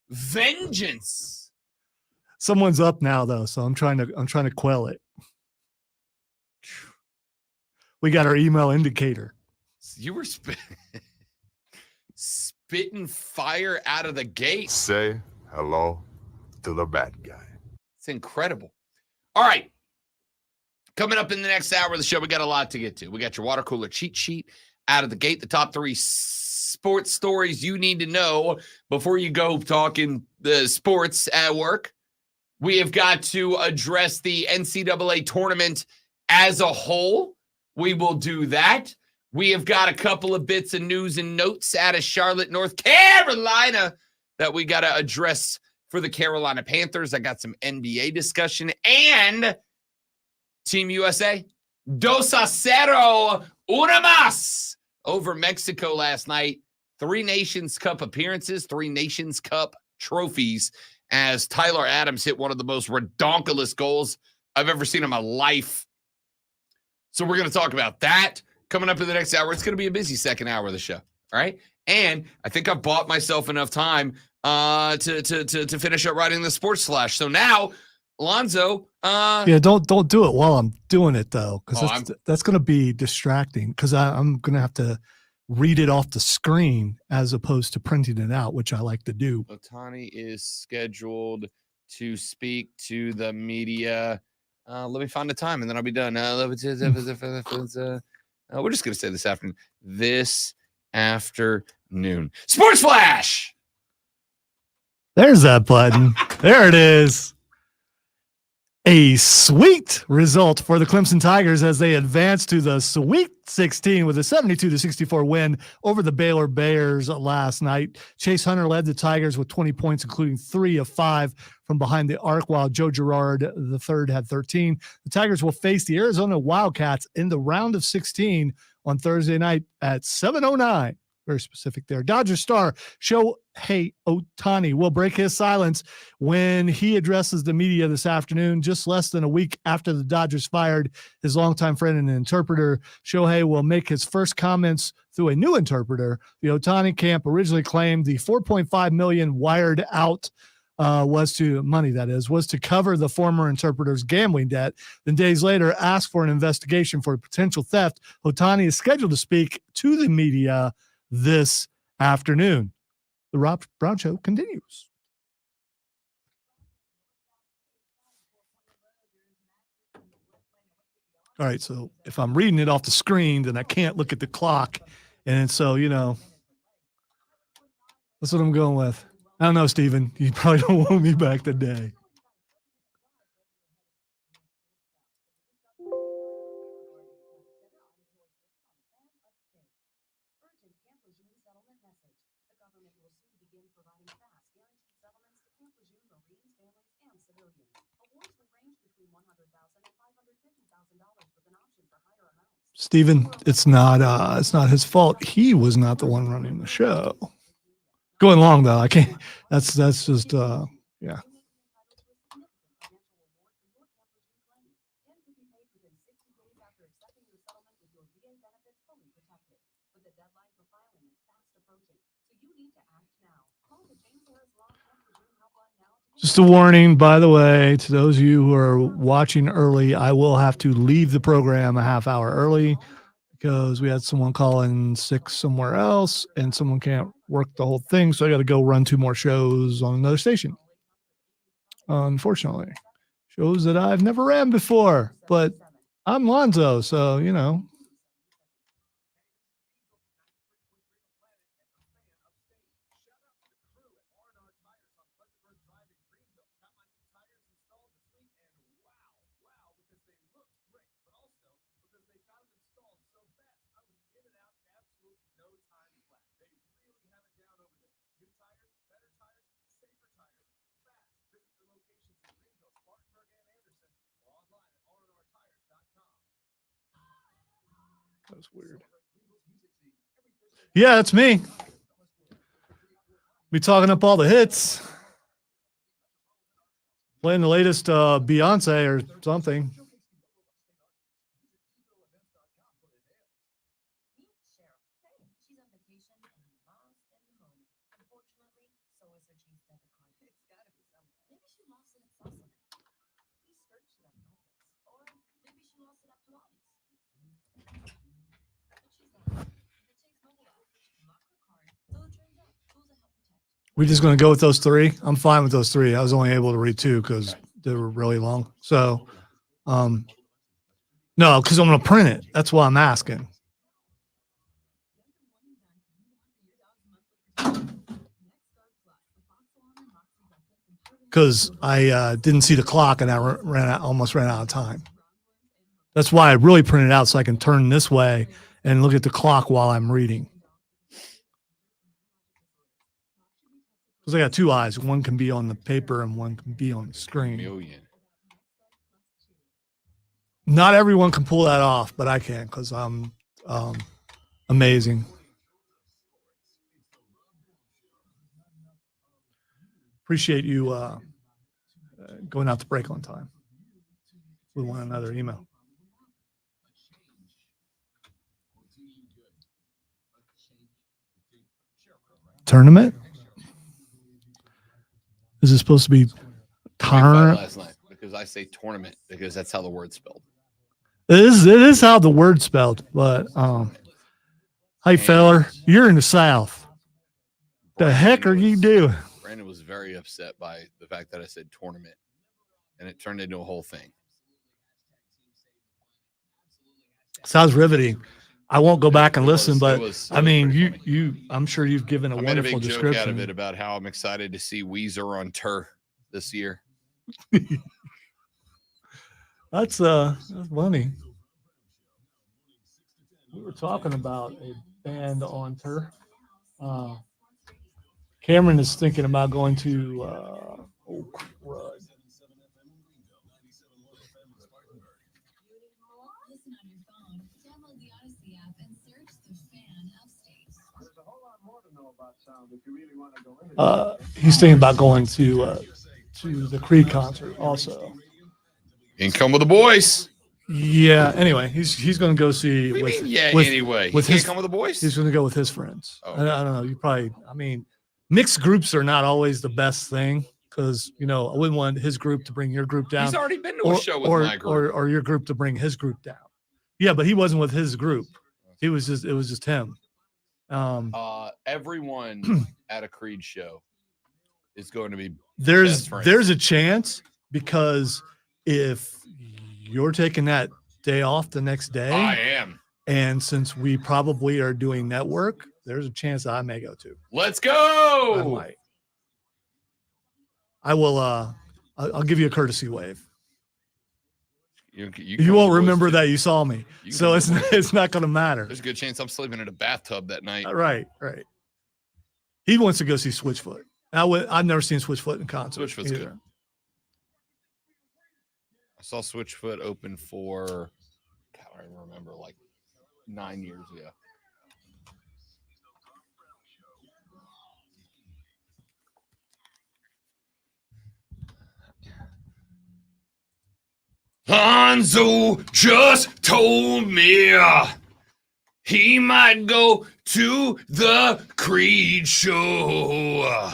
vengeance. Someone's up now though, so I'm trying to quell it. We got our email indicator. You were spitting fire out of the gate. Say hello to the bad guy. It's incredible. All right. Coming up in the next hour of the show, we got a lot to get to. We got your water cooler cheat sheet out of the gate, the top 3 sports stories you need to know before you go talking the sports at work. We have got to address the NCAA tournament as a whole. We will do that. We have got a couple of bits of news and notes out of Charlotte, North Carolina that we got to address for the Carolina Panthers. I got some NBA discussion and Team USA. 2-0 una más over Mexico last night. 3 Nations Cup appearances, 3 Nations Cup trophies as Tyler Adams hit one of the most redonkulous goals I've ever seen in my life. So we're going to talk about that coming up in the next hour. It's going to be a busy second hour of the show. All right. And I think I've bought myself enough time to finish up writing the sports flash. So now, Alonzo. Yeah, don't do it while I'm doing it though, because that's going to be distracting. Because I'm going to have to read it off the screen as opposed to printing it out, which I like to do. Ohtani is scheduled to speak to the media. Let me find the time and then I'll be done. We're just going to say this afternoon. This afternoon. Sports Flash! There's that button. There it is. A sweet result for the Clemson Tigers as they advance to the Sweet 16 with a 72-64 win over the Baylor Bears last night. Chase Hunter led the Tigers with 20 points, including 3 of 5 from behind the arc, while Joe Girard III had 13. The Tigers will face the Arizona Wildcats in the round of 16 on Thursday night at 7:09. Very specific there. Dodgers star Shohei Ohtani will break his silence when he addresses the media this afternoon, just less than a week after the Dodgers fired his longtime friend and interpreter. Shohei will make his first comments through a new interpreter. The Ohtani camp originally claimed the $4.5 million wired out was to cover the former interpreter's gambling debt. Then days later asked for an investigation for potential theft. Ohtani is scheduled to speak to the media this afternoon. The Rob Brown Show continues. All right, so if I'm reading it off the screen, then I can't look at the clock. And so, that's what I'm going with. I don't know, Steven. You probably don't want me back today. Steven, it's not his fault. He was not the one running the show. Going long though, I can't. That's just yeah. Just a warning, by the way, to those of you who are watching early, I will have to leave the program a half hour early because we had someone call in sick somewhere else and someone can't work the whole thing. So I got to go run 2 more shows on another station. Unfortunately, shows that I've never ran before, but I'm Lonzo. So, you know. That was weird. Yeah, that's me. Be talking up all the hits. Playing the latest Beyonce or something. We're just going to go with those 3. I'm fine with those 3. I was only able to read 2 because they were really long. So, no, because I'm going to print it. That's why I'm asking. Because I didn't see the clock and I almost ran out of time. That's why I really printed it out so I can turn this way and look at the clock while I'm reading. Because I got 2 eyes. One can be on the paper and one can be on the screen. Not everyone can pull that off, but I can because I'm amazing. Appreciate you going out to break on time with one another email. Tournament? Is it supposed to be tournament? Last night because I say tournament because that's how the word's spelled. It is how the word's spelled, but hey feller, you're in the South. The heck are you doing? Brandon was very upset by the fact that I said tournament, and it turned into a whole thing. Sounds riveting. I won't go back and listen, but I mean, you. I'm sure you've given a wonderful description. I made a big joke out of it about how I'm excited to see Weezer on tour this year. That's funny. We were talking about a band on tour. Cameron is thinking about going to oh crud. He's thinking about going to the Creed concert also. And come with the boys. Yeah. Anyway, he's going to go see. Anyway, with his, come with the boys. He's going to go with his friends. Oh. I don't know. You probably. I mean, mixed groups are not always the best thing because I wouldn't want his group to bring your group down. He's already been to a show with my group, or your group to bring his group down. Yeah, but he wasn't with his group. It was just him. Everyone at a Creed show is going to be there's a chance because if you're taking that day off the next day, I am, and since we probably are doing network, there's a chance I may go too. Let's go. I might. I will. I'll give you a courtesy wave. You won't remember that you saw me, so it's not going to matter. There's a good chance I'm sleeping in a bathtub that night. Right. He wants to go see Switchfoot. I've never seen Switchfoot in concert. Switchfoot's either. good. I saw Switchfoot open for, God, I don't remember, like 9 years ago. Lonzo just told me he might go to the Creed show.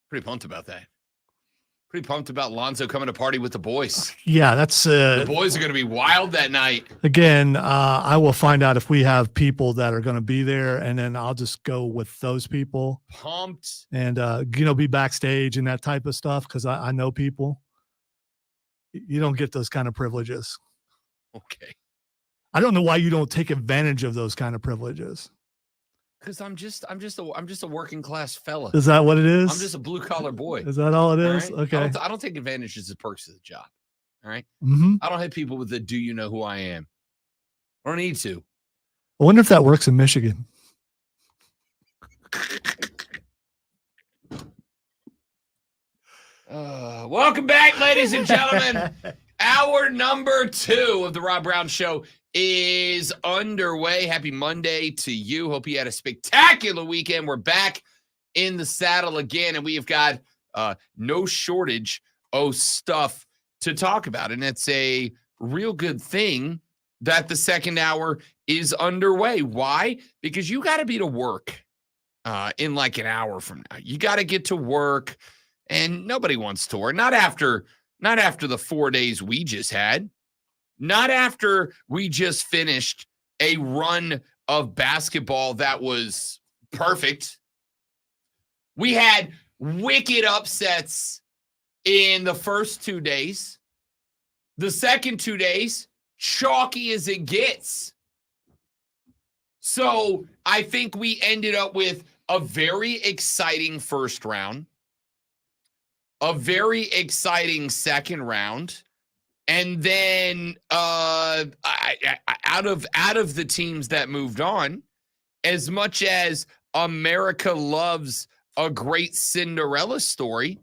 Pretty pumped about that. Pretty pumped about Lonzo coming to party with the boys. Yeah, that's The boys are going to be wild that night. again. I will find out if we have people that are going to be there, and then I'll just go with those people Pumped. and be backstage and that type of stuff because I know people. You don't get those kind of privileges. Okay. I don't know why you don't take advantage of those kind of privileges. Because I'm just a working class fella. Is that what it is? I'm just a blue collar boy. Is that all it All is? right? Okay. I don't take advantage of the perks of the job. All right. Mm-hmm. I don't hit people with the "Do you know who I am?" I don't need to. I wonder if that works in Michigan. Welcome back, ladies and gentlemen. Hour number 2 of the Rob Brown Show is underway. Happy Monday to you. Hope you had a spectacular weekend. We're back in the saddle again, and we have got no shortage of stuff to talk about. And it's a real good thing that the second hour is underway. Why? Because you got to be to work in like an hour from now. You got to get to work, and nobody wants tour. Not after the 4 days we just had. Not after we just finished a run of basketball that was perfect. We had wicked upsets in the first 2 days. The second 2 days, chalky as it gets. So I think we ended up with a very exciting first round, a very exciting second round, and then out of the teams that moved on, as much as America loves a great Cinderella story,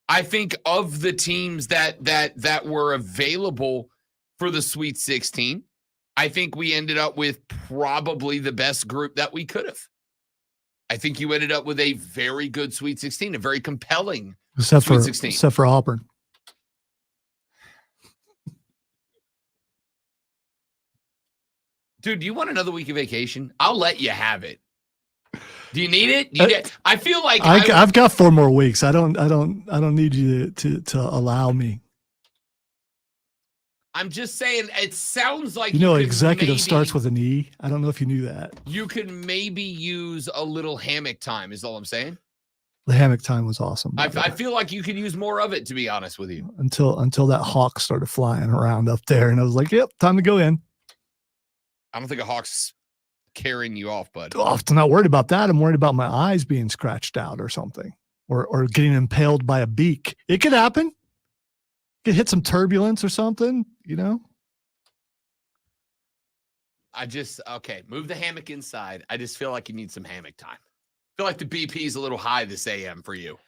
I think of the teams that were available for the Sweet 16, I think we ended up with probably the best group that we could have. I think you ended up with a very good Sweet 16, a very compelling Sweet 16. Except for Auburn. Dude, do you want another week of vacation? I'll let you have it. Do you need it? I feel like I've got 4 more weeks. I don't need you to allow me. I'm just saying, it sounds like executive starts with an E. I don't know if you knew that. You could maybe use a little hammock time, is all I'm saying. The hammock time was awesome. I feel like you could use more of it, to be honest with you. Until that hawk started flying around up there, and I was like, "Yep, time to go in." I don't think a hawk's carrying you off, bud. Oh, I'm not worried about that. I'm worried about my eyes being scratched out or something, or getting impaled by a beak. It could happen. Could hit some turbulence or something, Okay, move the hammock inside. I just feel like you need some hammock time. I feel like the BP is a little high this AM for you.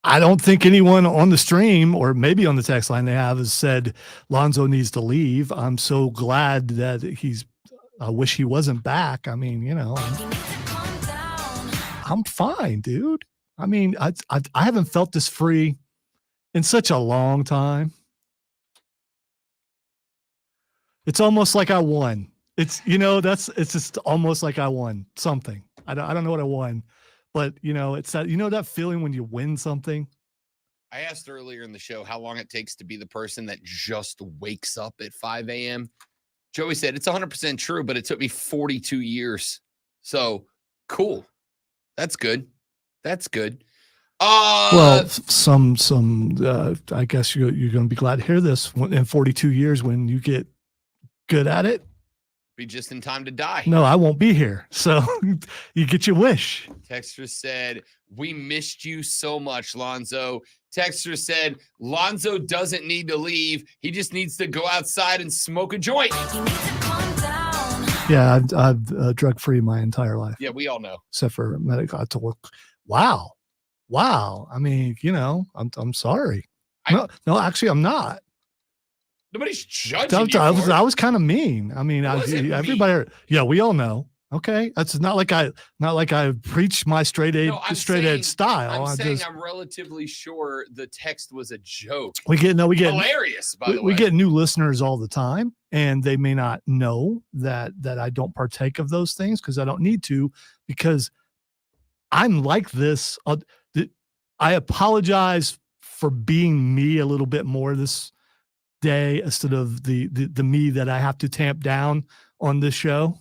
I don't think anyone on the stream or maybe on the text line has said Lonzo needs to leave. I'm so glad that I wish he wasn't back. I mean, I'm fine, dude. I mean, I haven't felt this free in such a long time. It's almost like I won. It's just almost like I won something. I don't know what I won, but it's that, that feeling when you win something. I asked earlier in the show how long it takes to be the person that just wakes up at 5 a.m. Joey said it's 100% true, but it took me 42 years. So cool. That's good. That's good. Well, I guess you're going to be glad to hear this in 42 years when you get good at it. Be just in time to die. No, I won't be here. So you get your wish. Texter said, we missed you so much, Lonzo. Texter said, Lonzo doesn't need to leave. He just needs to go outside and smoke a joint. Yeah, I've drug free my entire life. Yeah, we all know. Except for medical. Wow. I mean, I'm sorry. No, actually, I'm not. Nobody's judging you. I was kind of mean. I mean, everybody. Yeah, we all know. Okay, that's not like I preach my straight edge style. I'm relatively sure the text was a joke. We get hilarious. By the way, we get new listeners all the time, and they may not know that I don't partake of those things because I don't need to, because I'm like this. I apologize for being me a little bit more this day instead of the me that I have to tamp down on this show.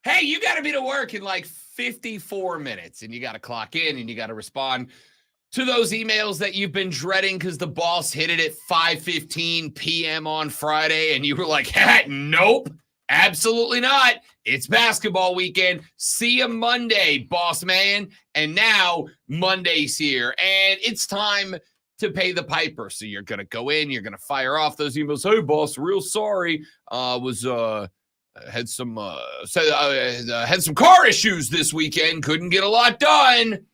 Hey, you got to be to work in like 54 minutes, and you got to clock in, and you got to respond to those emails that you've been dreading because the boss hit it at 5:15 p.m. on Friday, and you were like, nope, absolutely not. It's basketball weekend. See you Monday, boss man. And now Monday's here, and it's time to pay the piper. So you're going to go in, you're going to fire off those emails. Hey, boss, real sorry. Had some car issues this weekend. Couldn't get a lot done.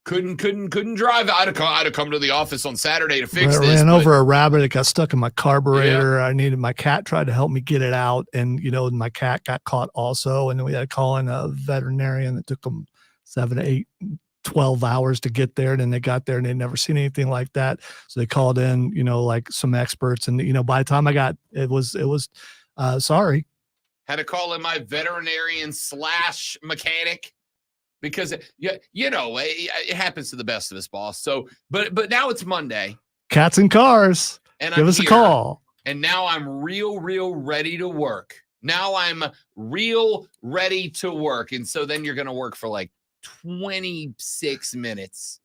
Couldn't drive. I'd have come to the office on Saturday to fix this. Ran over a rabbit. It got stuck in my carburetor. Yeah. I needed my cat tried to help me get it out, and my cat got caught also. And then we had to call in a veterinarian. That took them 7 to 8, 12 hours to get there. And then they got there and they'd never seen anything like that. So they called in, like some experts, and by the time I got it was. Sorry. Had to call in my veterinarian / mechanic because it happens to the best of us, boss. So, but now it's Monday. Cats and cars. And give us a call. And now I'm real ready to work. Now I'm real ready to work. And so then you're going to work for like 26 minutes.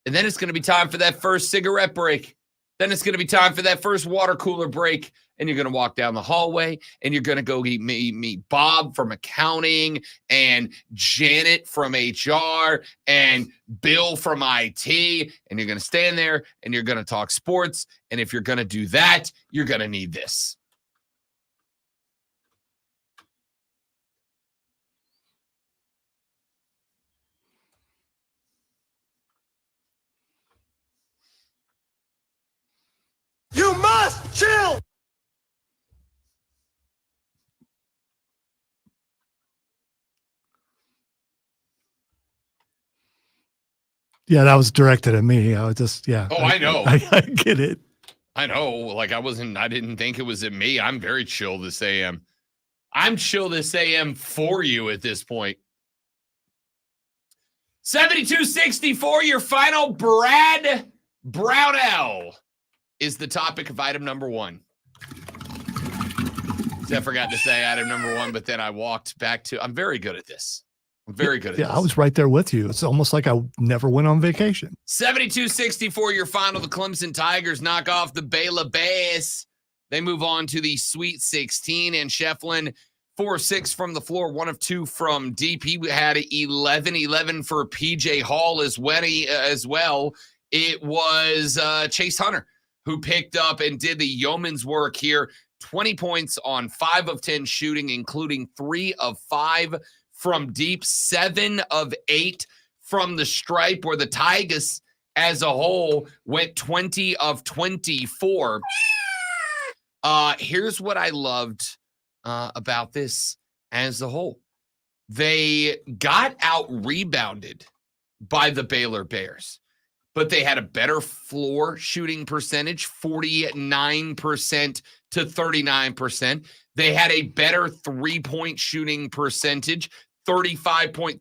And then it's going to be time for that first cigarette break. Then it's going to be time for that first water cooler break. And you're going to walk down the hallway, and you're going to go meet Bob from accounting, and Janet from HR, and Bill from IT. And you're going to stand there, and you're going to talk sports. And if you're going to do that, you're going to need this. You must chill. Yeah, that was directed at me. I was just, yeah. Oh, I know. I get it. I know. Like I didn't think it was at me. I'm very chill this AM. I'm chill this AM for you at this point. 7264, your final Brad Brownell is the topic of item number 1. I forgot to say item number 1, but then I walked back to, I'm very good at this. I'm very good at this. Yeah, I was right there with you. It's almost like I never went on vacation. 7264, your final. The Clemson Tigers knock off the Baylor Bears. They move on to the Sweet 16, and Shefflin 4-6 from the floor, 1 of 2 from deep. He had 11 for PJ Hall as well. It was Chase Hunter who picked up and did the yeoman's work here. 20 points on 5 of 10 shooting, including 3 of 5 from deep, 7 of 8 from the stripe, where the Tigers as a whole went 20 of 24. Here's what I loved about this as a whole. They got out-rebounded by the Baylor Bears, but they had a better floor shooting percentage, 49% to 39%. They had a better three-point shooting percentage, 35.3%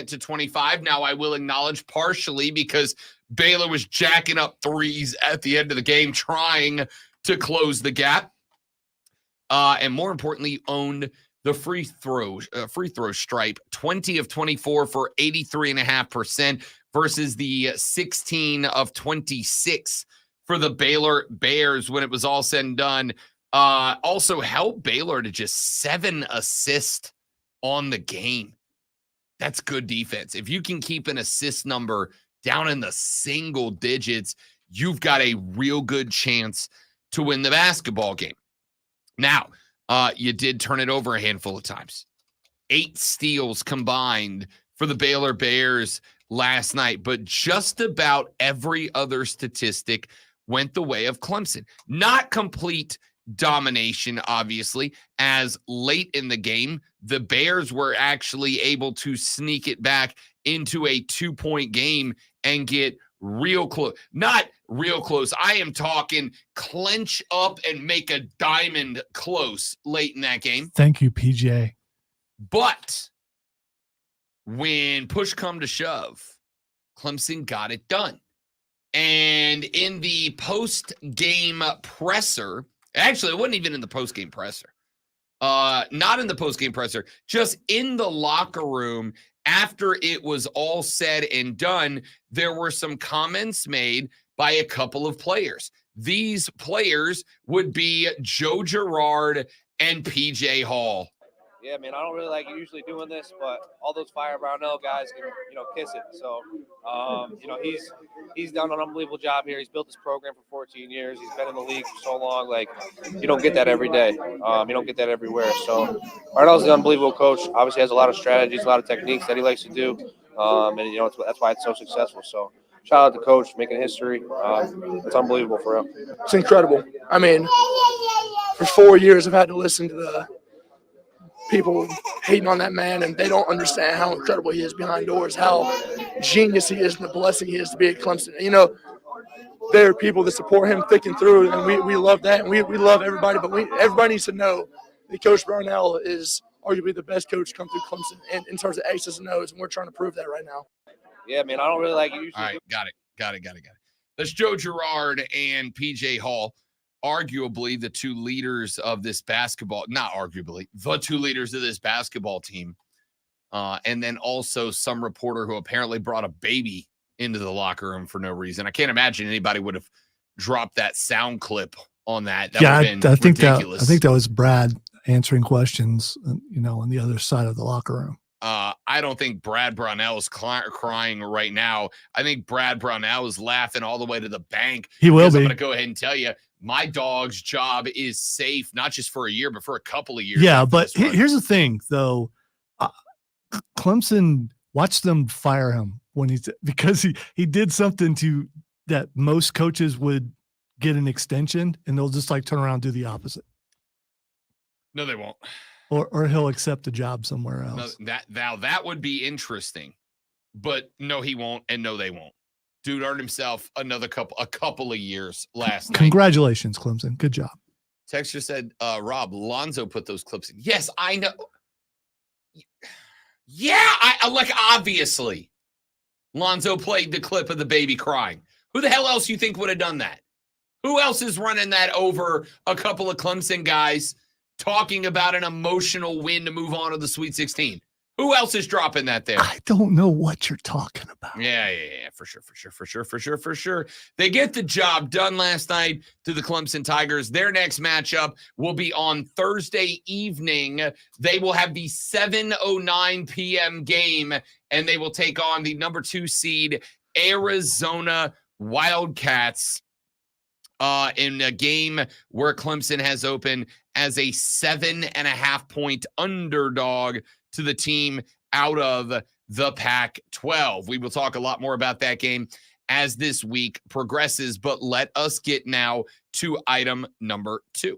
to 25%. Now, I will acknowledge partially because Baylor was jacking up threes at the end of the game, trying to close the gap. And more importantly, owned the free throw stripe, 20 of 24 for 83.5% versus the 16 of 26 for the Baylor Bears when it was all said and done. Also helped Baylor to just 7 assists on the game. That's good defense. If you can keep an assist number down in the single digits, you've got a real good chance to win the basketball game. Now, you did turn it over a handful of times. 8 steals combined for the Baylor Bears last night, but just about every other statistic went the way of Clemson. Not complete domination, obviously, as late in the game, the Bears were actually able to sneak it back into a 2-point game and get real close. Not real close. I am talking clench up and make a diamond close late in that game. Thank you, PJ. But when push come to shove, Clemson got it done. And in the post-game presser, actually, it wasn't even in the post-game presser. Not in the post-game presser, just in the locker room after it was all said and done, there were some comments made by a couple of players. These players would be Joe Girard and PJ Hall. Yeah, man, I don't really like usually doing this, but all those Fire Brownell guys can, kiss it. So, he's done an unbelievable job here. He's built this program for 14 years. He's been in the league for so long. Like, you don't get that every day. You don't get that everywhere. So, Arnell's an unbelievable coach. Obviously has a lot of strategies, a lot of techniques that he likes to do. That's why it's so successful. So, shout out to Coach making history. It's unbelievable for him. It's incredible. I mean, for 4 years I've had to listen to the people hating on that man, and they don't understand how incredible he is behind doors, how genius he is, and the blessing he is to be at Clemson. There are people that support him thick and through, and we love that, and we love everybody, but everybody needs to know that Coach Brownell is arguably the best coach to come through Clemson in terms of X's and O's, and we're trying to prove that right now. Yeah, man, I don't really like usually. All right, got it. That's Joe Girard and PJ Hall. Arguably the two leaders of this basketball, not arguably, the two leaders of this basketball team. And then also some reporter who apparently brought a baby into the locker room for no reason. I can't imagine anybody would have dropped that sound clip on that. I think that was Brad answering questions, on the other side of the locker room. I don't think Brad Brownell is crying right now. I think Brad Brownell is laughing all the way to the bank. He will be. I'm going to go aahead and tell you, my dog's job is safe, not just for a year, but for a couple of years. Yeah, but here's the thing, though. Clemson, watch them fire him because he did something that most coaches would get an extension, and they'll just turn around and do the opposite. No, they won't. Or he'll accept a job somewhere else. No, that would be interesting, but no, he won't, and no, they won't. Dude earned himself a couple of years last night. Congratulations, Clemson. Good job. Texture said, Rob, Lonzo put those clips in. Yes, I know. Yeah, obviously. Lonzo played the clip of the baby crying. Who the hell else you think would have done that? Who else is running that over a couple of Clemson guys talking about an emotional win to move on to the Sweet 16? Who else is dropping that there? I don't know what you're talking about. Yeah, for sure. They get the job done last night to the Clemson Tigers. Their next matchup will be on Thursday evening. They will have the 7:09 p.m. game, and they will take on the number 2 seed Arizona Wildcats in a game where Clemson has opened as a 7.5-point underdog to the team out of the Pac-12. We will talk a lot more about that game as this week progresses, but let us get now to item number 2.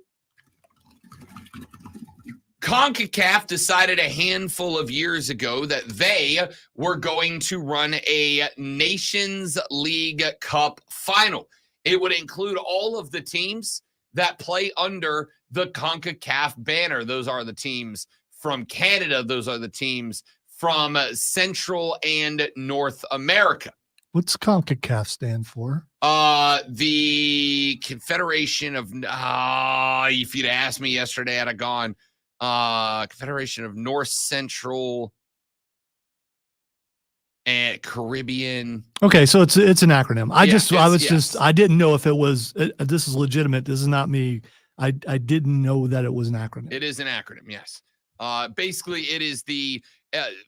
CONCACAF decided a handful of years ago that they were going to run a Nations League Cup final. It would include all of the teams that play under the CONCACAF banner. Those are the teams from Canada. Those are the teams from Central and North America. What's CONCACAF stand for? The Confederation of, if you'd asked me yesterday, I'd have gone, Confederation of North Central and Caribbean. Okay, so it's an acronym. I didn't know if it was, this is legitimate. This is not me. I didn't know that it was an acronym. It is an acronym, yes. Basically, it is the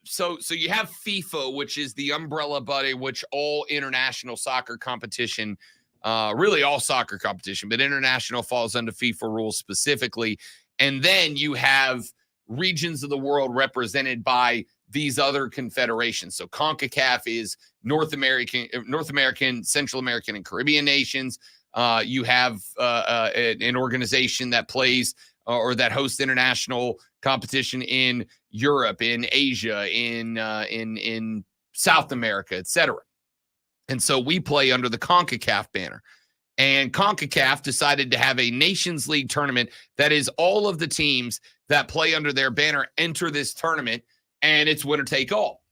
so you have FIFA, which is the umbrella body which all international soccer competition really all soccer competition, but international falls under FIFA rules specifically. And then you have regions of the world represented by these other confederations. So CONCACAF is North American, Central American, and Caribbean nations. You have an organization that plays or that hosts international competition in Europe, in Asia, in South America, etc. And so we play under the CONCACAF banner. And CONCACAF decided to have a Nations League tournament that is all of the teams that play under their banner enter this tournament, and it's winner take all.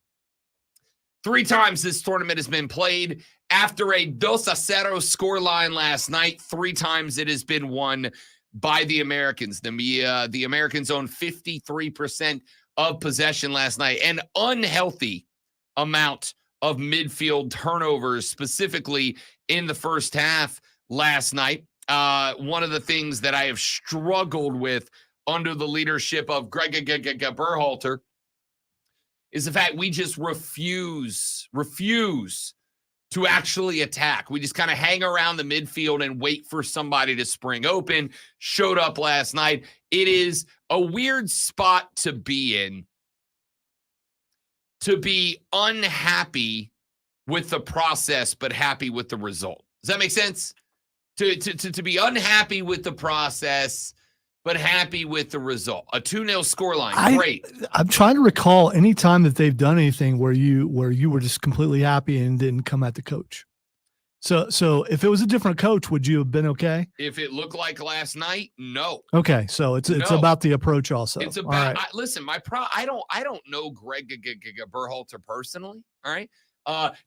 3 times this tournament has been played. After a 2-0 scoreline last night, 3 times it has been won by the Americans. The Americans own 53% of possession last night, an unhealthy amount of midfield turnovers, specifically in the first half last night. One of the things that I have struggled with under the leadership of Greg Berhalter is the fact we just refuse to actually attack. We just kind of hang around the midfield and wait for somebody to spring open. Showed up last night. It is a weird spot to be in, to be unhappy with the process but happy with the result. Does that make sense? To be unhappy with the process but happy with the result. A 2-0 scoreline, great. I'm trying to recall any time that they've done anything where you were just completely happy and didn't come at the coach. So if it was a different coach, would you have been okay? If it looked like last night, no. Okay, so it's about the approach also. It's about listen. I don't know Greg Berhalter personally. All right.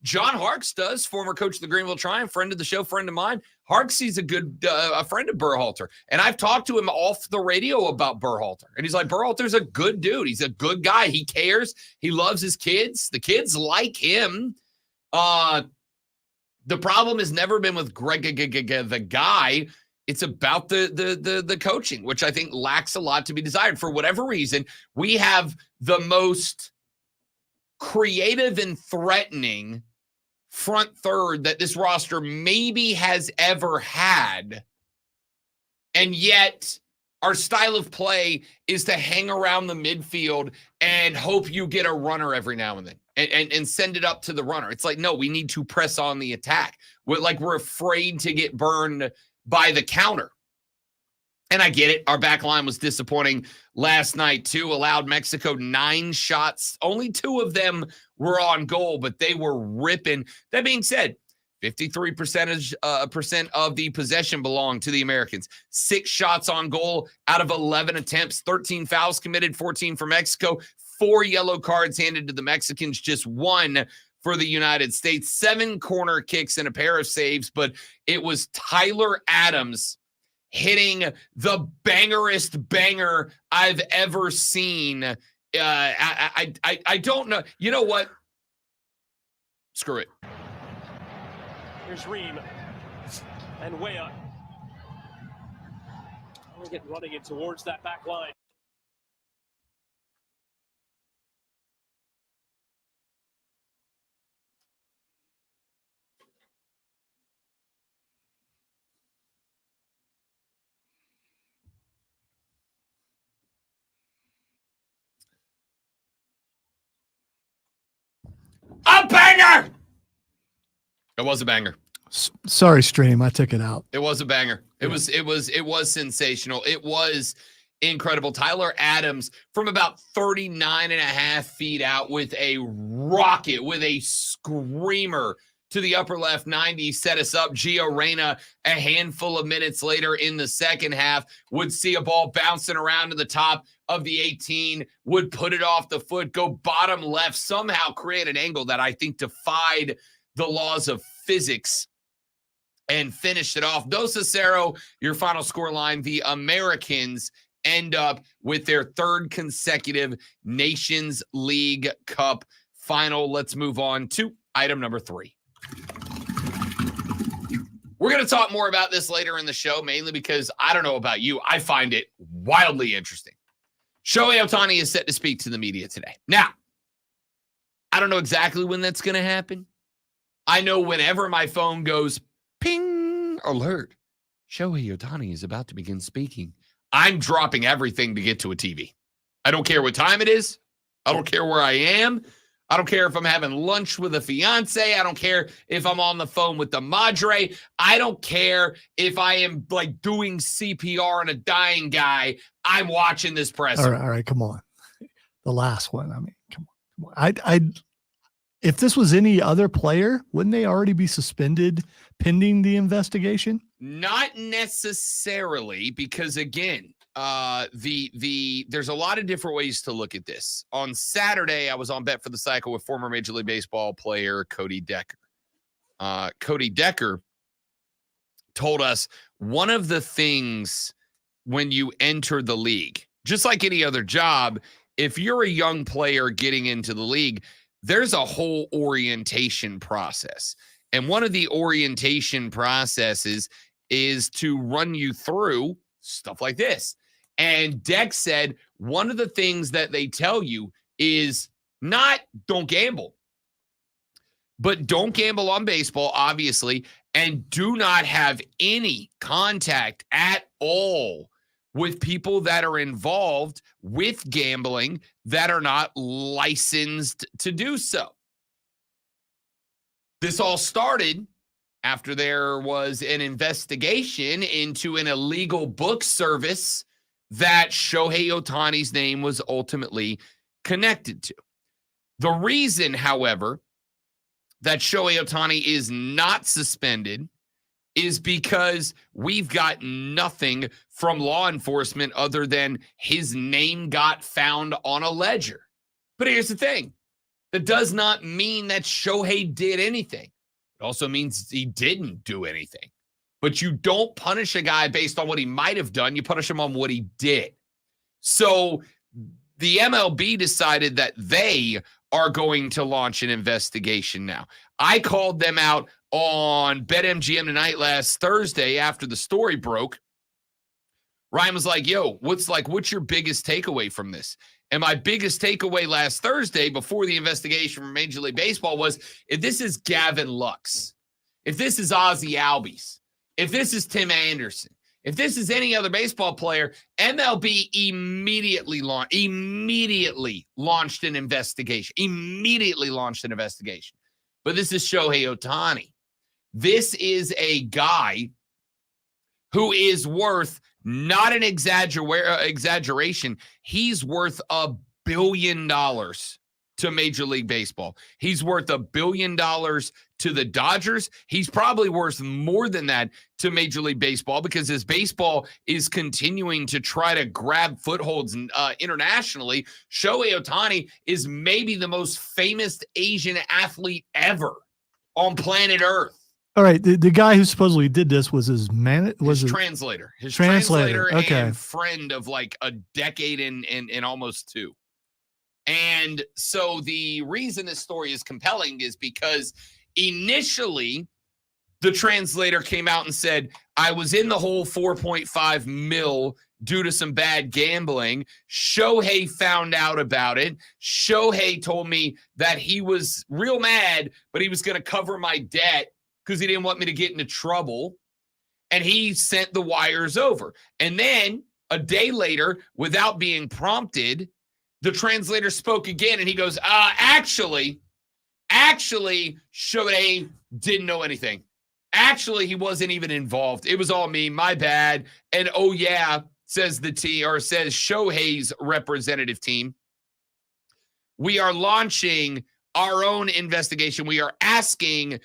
John Harkes does, former coach of the Greenville Triumph, friend of the show, friend of mine. Harkes, he's a good a friend of Berhalter. And I've talked to him off the radio about Berhalter. And he's like, Berhalter's a good dude. He's a good guy. He cares. He loves his kids. The kids like him. The problem has never been with Greg the guy. It's about the coaching, which I think lacks a lot to be desired. For whatever reason, we have the most creative and threatening front third that this roster maybe has ever had. And yet our style of play is to hang around the midfield and hope you get a runner every now and then and send it up to the runner. It's like, no, we need to press on the attack. We're afraid to get burned by the counter. And I get it. Our back line was disappointing last night, too. Allowed Mexico 9 shots. Only 2 of them were on goal, but they were ripping. That being said, 53% of the possession belonged to the Americans. 6 shots on goal out of 11 attempts. 13 fouls committed, 14 for Mexico. 4 yellow cards handed to the Mexicans, just 1 for the United States. 7 corner kicks and a pair of saves, but it was Tyler Adams hitting the bangerest banger I've ever seen. I don't know. You know what? Screw it. Here's Reem and Weah. We'll get running in towards that back line. A banger! It was a banger. Sorry, stream. I took it out. It was a banger. It was sensational. It was incredible. Tyler Adams from about 39 and a half feet out with a rocket, with a screamer to the upper left 90, set us up. Gio Reyna, a handful of minutes later in the second half, would see a ball bouncing around to the top of the 18, would put it off the foot, go bottom left, somehow create an angle that I think defied the laws of physics and finished it off. 2-0, your final score line. The Americans end up with their 3rd consecutive Nations League Cup final. Let's move on to item number 3. We're going to talk more about this later in the show, mainly because I don't know about you. I find it wildly interesting. Shohei Ohtani is set to speak to the media today. Now, I don't know exactly when that's going to happen. I know whenever my phone goes ping, alert. Shohei Ohtani is about to begin speaking. I'm dropping everything to get to a TV. I don't care what time it is. I don't care where I am. I don't care if I'm having lunch with a fiance. I don't care if I'm on the phone with the madre. I don't care if I am like doing CPR on a dying guy. I'm watching this presser. All right, come on. The last one. I mean, come on. I if this was any other player, wouldn't they already be suspended pending the investigation? Not necessarily, because again, there's a lot of different ways to look at this. On Saturday, I was on Bet for the Cycle with former Major League Baseball player Cody Decker. Cody Decker told us one of the things when you enter the league, just like any other job, if you're a young player getting into the league, there's a whole orientation process. And one of the orientation processes is to run you through stuff like this. And Deck said one of the things that they tell you is not don't gamble, but don't gamble on baseball, obviously, and do not have any contact at all with people that are involved with gambling that are not licensed to do so. This all started after there was an investigation into an illegal book service that Shohei Ohtani's name was ultimately connected to. The reason, however, that Shohei Ohtani is not suspended is because we've got nothing from law enforcement other than his name got found on a ledger. But here's the thing. That does not mean that Shohei did anything. It also means he didn't do anything. But you don't punish a guy based on what he might have done. You punish him on what he did. So the MLB decided that they are going to launch an investigation now. I called them out on BetMGM Tonight last Thursday after the story broke. Ryan was like, yo, what's your biggest takeaway from this? And my biggest takeaway last Thursday before the investigation from Major League Baseball was, if this is Gavin Lux, if this is Ozzie Albies, if this is Tim Anderson, if this is any other baseball player, MLB immediately launched an investigation. But this is Shohei Ohtani. This is a guy who is worth, not an exaggeration, he's worth $1 billion to Major League Baseball. He's worth $1 billion to the Dodgers. He's probably worth more than that to Major League Baseball because as baseball is continuing to try to grab footholds internationally, Shohei Ohtani is maybe the most famous Asian athlete ever on planet Earth. All right, the guy who supposedly did this was his translator. His translator, okay. And friend of like a decade and almost two. And so the reason this story is compelling is because initially the translator came out and said, I was in the hole 4.5 mil due to some bad gambling. Shohei found out about it. Shohei told me that he was real mad, but he was going to cover my debt because he didn't want me to get into trouble. And he sent the wires over. And then a day later, without being prompted, the translator spoke again, and he goes, actually, Shohei didn't know anything. Actually, he wasn't even involved. It was all me, my bad. And oh yeah, says Shohei's representative team, we are launching our own investigation. We are asking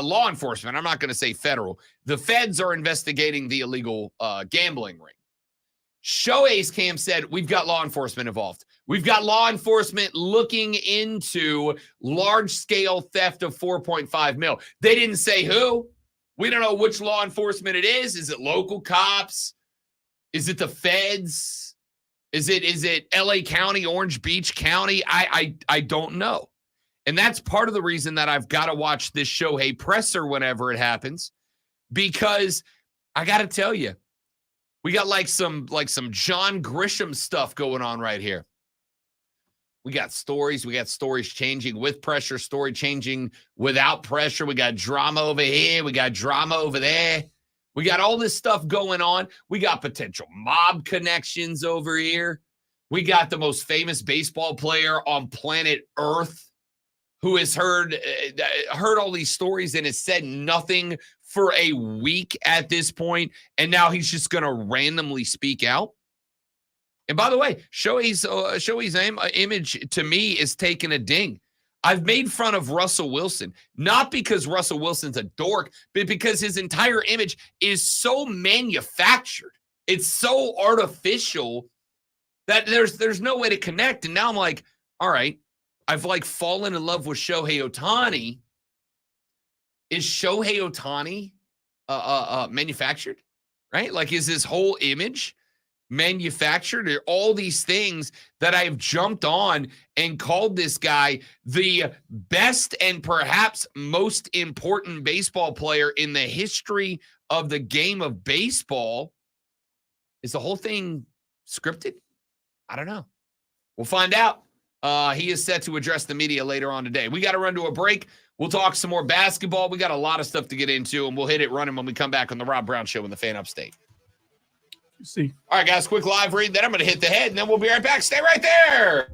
law enforcement. I'm not going to say federal. The feds are investigating the illegal gambling ring. Shohei's camp said, we've got law enforcement involved. We've got law enforcement looking into large-scale theft of 4.5 mil. They didn't say who. We don't know which law enforcement it is. Is it local cops? Is it the feds? Is it LA County, Orange Beach County? I don't know. And that's part of the reason that I've got to watch this Shohei presser whenever it happens, because I got to tell you, we got like some John Grisham stuff going on right here. We got stories. We got stories changing with pressure, story changing without pressure. We got drama over here. We got drama over there. We got all this stuff going on. We got potential mob connections over here. We got the most famous baseball player on planet Earth who has heard all these stories and has said nothing for a week at this point, and now he's just going to randomly speak out. And by the way, Shoei's image to me is taking a ding. I've made fun of Russell Wilson, not because Russell Wilson's a dork, but because his entire image is so manufactured. It's so artificial that there's no way to connect. And now I'm like, all right, I've like fallen in love with Shohei Ohtani. Is Shohei Ohtani manufactured? Right? Like, is his whole image manufactured? Or all these things that I've jumped on and called this guy the best and perhaps most important baseball player in the history of the game of baseball. Is the whole thing scripted? I don't know. We'll find out. He is set to address the media later on today. We got to run to a break. We'll talk some more basketball. We got a lot of stuff to get into, and we'll hit it running when we come back on the Rob Brown Show in the Fan Upstate. See. All right, guys, quick live read. Then I'm going to hit the head, and then we'll be right back. Stay right there.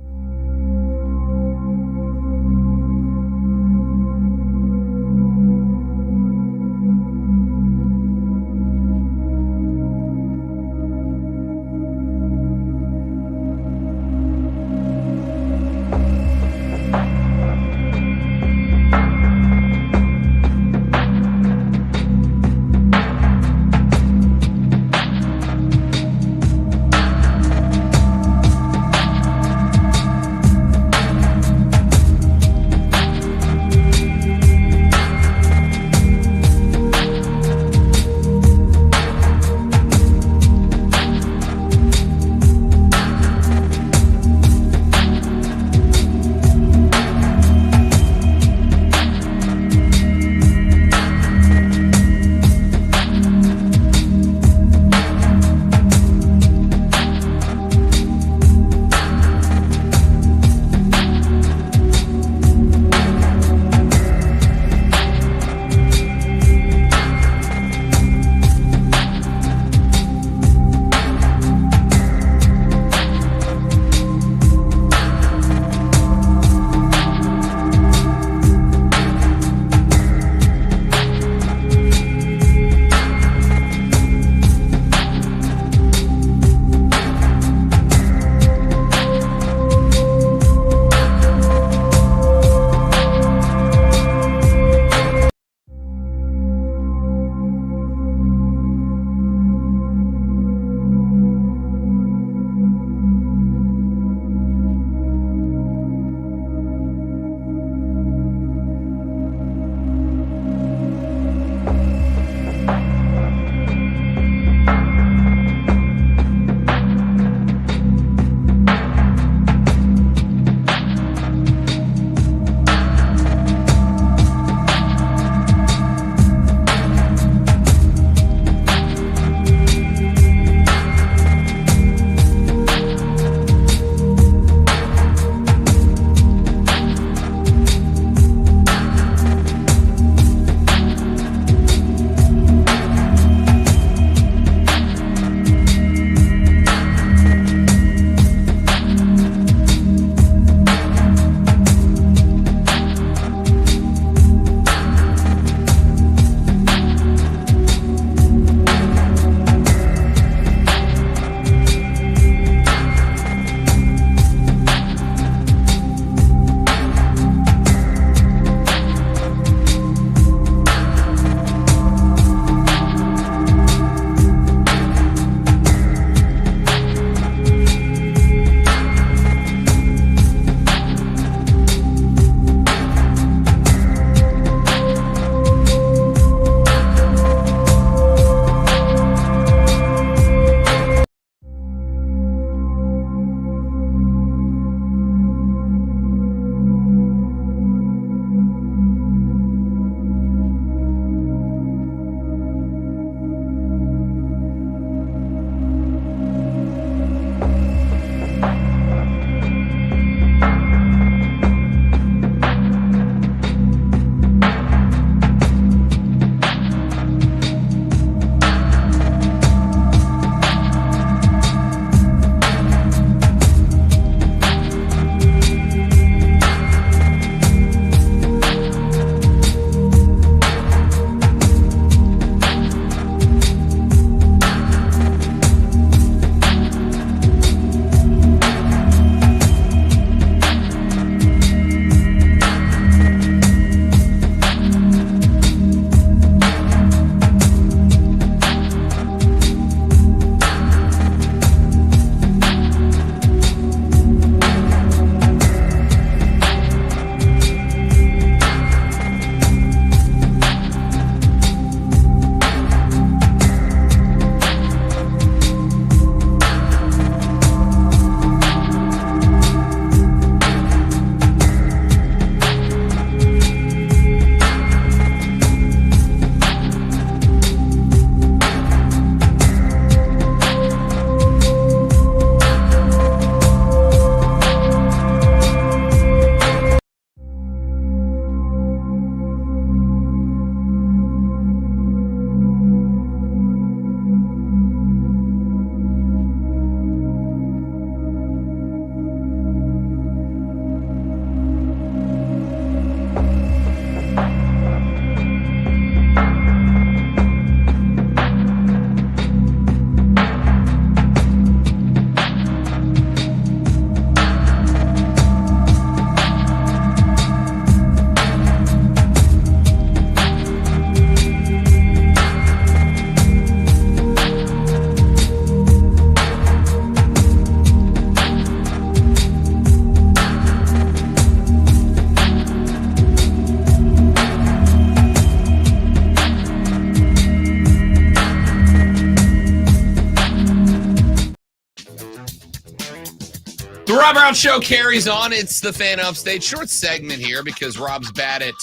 The Rob Brown Show carries on. It's the Fan Upstate. Short segment here because Rob's bad at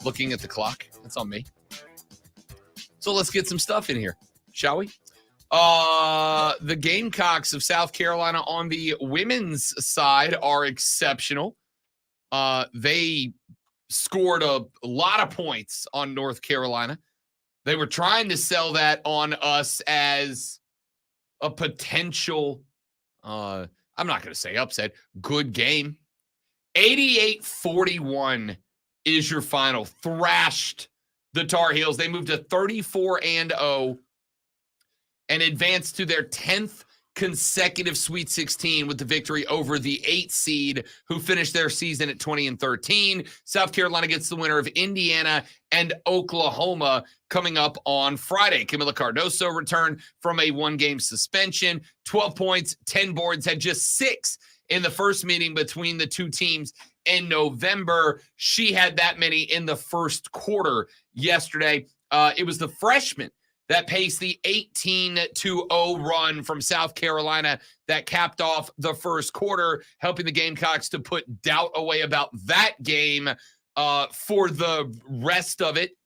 looking at the clock. That's on me. So let's get some stuff in here, shall we? The Gamecocks of South Carolina on the women's side are exceptional. They scored a lot of points on North Carolina. They were trying to sell that on us as a potential I'm not going to say upset. Good game. 88-41 is your final. Thrashed the Tar Heels. They moved to 34-0 and advanced to their 10th consecutive Sweet 16 with the victory over the 8 seed who finished their season at 20-13. South Carolina gets the winner of Indiana and Oklahoma coming up on Friday. Camila Cardoso returned from a 1-game suspension, 12 points, 10 boards, had just 6 in the first meeting between the two teams in November. She had that many in the first quarter yesterday. It was the freshman that paced the 18-0 run from South Carolina that capped off the first quarter, helping the Gamecocks to put doubt away about that game for the rest of it.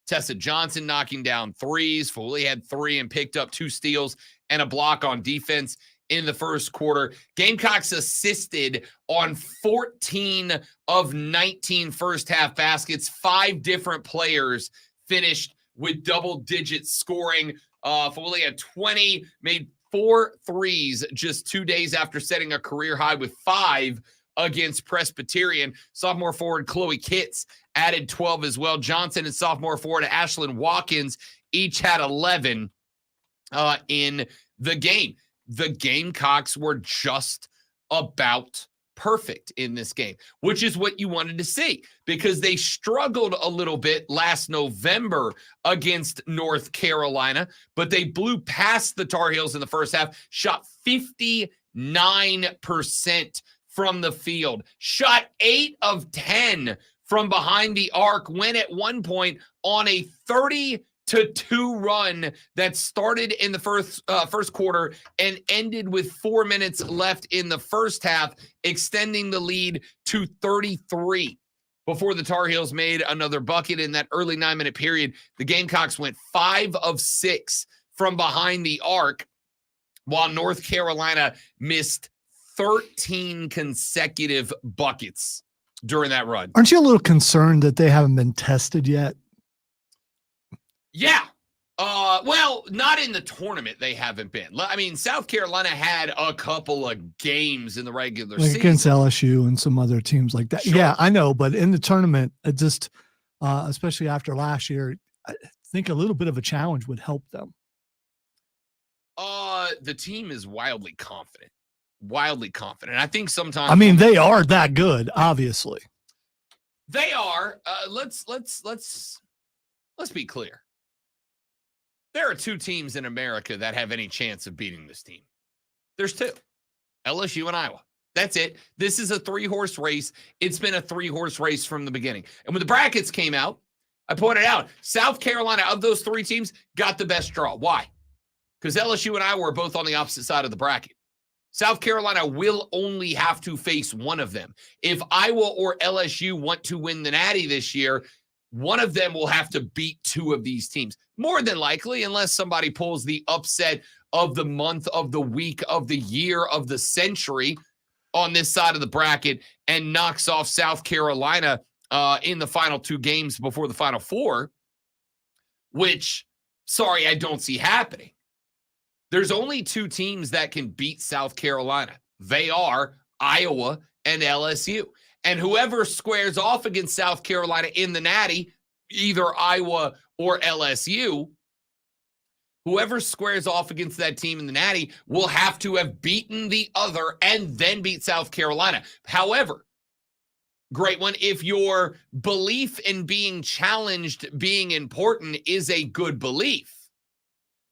Tessa Johnson knocking down threes. Foley had 3 and picked up 2 steals and a block on defense in the first quarter. Gamecocks assisted on 14 of 19 first-half baskets. 5 different players finished with double-digit scoring. Foley had 20, made 4 threes just 2 days after setting a career high with 5 against Presbyterian. Sophomore forward Chloe Kitts added 12 as well. Johnson and sophomore forward Ashlyn Watkins each had 11 in the game. The Gamecocks were just about perfect in this game, which is what you wanted to see because they struggled a little bit last November against North Carolina, but they blew past the Tar Heels in the first half, shot 59% from the field, shot 8 of 10 from behind the arc, went at one point on a 30-2 run that started in the first quarter and ended with 4 minutes left in the first half, extending the lead to 33 before the Tar Heels made another bucket in that early 9-minute period. The Gamecocks went 5 of 6 from behind the arc, while North Carolina missed 13 consecutive buckets during that run. Aren't you a little concerned that they haven't been tested yet? Yeah. Well, not in the tournament. They haven't been. I mean, South Carolina had a couple of games in the regular season against LSU and some other teams like that. Sure. Yeah, I know. But in the tournament, it just, especially after last year, I think a little bit of a challenge would help them. The team is wildly confident. I think sometimes. I mean, they are that good, obviously. They are. Let's be clear. There are 2 teams in America that have any chance of beating this team. There's 2. LSU and Iowa. That's it. This is a 3-horse race. It's been a 3-horse race from the beginning. And when the brackets came out, I pointed out South Carolina, of those 3 teams, got the best draw. Why? Because LSU and Iowa are both on the opposite side of the bracket. South Carolina will only have to face one of them. If Iowa or LSU want to win the Natty this year, one of them will have to beat 2 of these teams. More than likely, unless somebody pulls the upset of the month, of the week, of the year, of the century on this side of the bracket and knocks off South Carolina in the final 2 games before the Final Four, which, sorry, I don't see happening. There's only 2 teams that can beat South Carolina. They are Iowa and LSU. And whoever squares off against South Carolina in the Natty, either Iowa or LSU, whoever squares off against that team in the Natty will have to have beaten the other and then beat South Carolina. However, great one, if your belief in being challenged, being important is a good belief,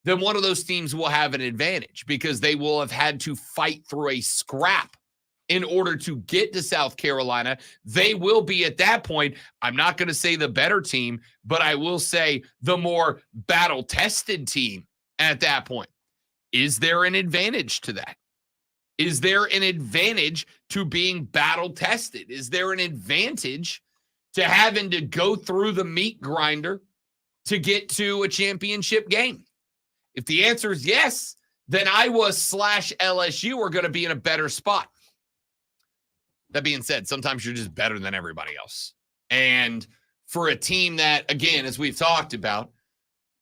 then one of those teams will have an advantage because they will have had to fight through a scrap in order to get to South Carolina. They will be at that point, I'm not going to say the better team, but I will say the more battle-tested team at that point. Is there an advantage to that? Is there an advantage to being battle tested? Is there an advantage to having to go through the meat grinder to get to a championship game? If the answer is yes, then Iowa/LSU are going to be in a better spot. That being said, sometimes you're just better than everybody else. And for a team that, again, as we've talked about,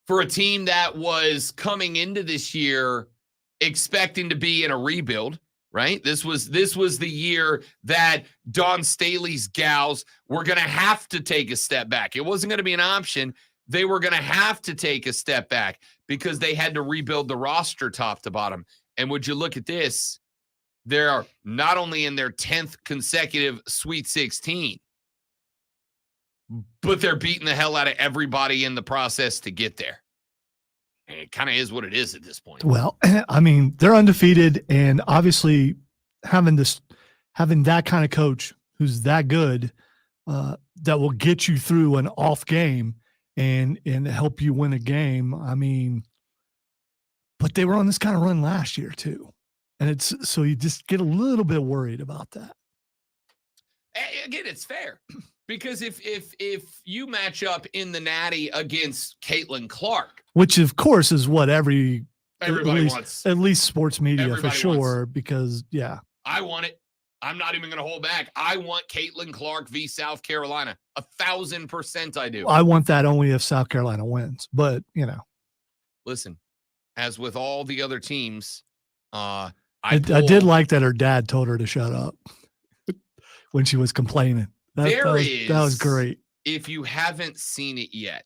for a team that was coming into this year expecting to be in a rebuild, right? This was the year that Dawn Staley's gals were going to have to take a step back. It wasn't going to be an option. They were going to have to take a step back because they had to rebuild the roster top to bottom. And would you look at this? They're not only in their 10th consecutive Sweet 16, but they're beating the hell out of everybody in the process to get there. And it kind of is what it is at this point. Well, I mean, they're undefeated, and obviously having that kind of coach who's that good, that will get you through an off game and help you win a game. I mean, but they were on this kind of run last year too. And it's so you just get a little bit worried about that. Again, it's fair because if you match up in the Natty against Caitlin Clark, which of course is what everybody wants, at least sports media everybody for sure, wants. Because I want it. I'm not even going to hold back. I want Caitlin Clark v. South Carolina. 1,000% I do. I want that only if South Carolina wins. But listen, as with all the other teams, I did like that her dad told her to shut up when she was complaining. That was great. If you haven't seen it yet,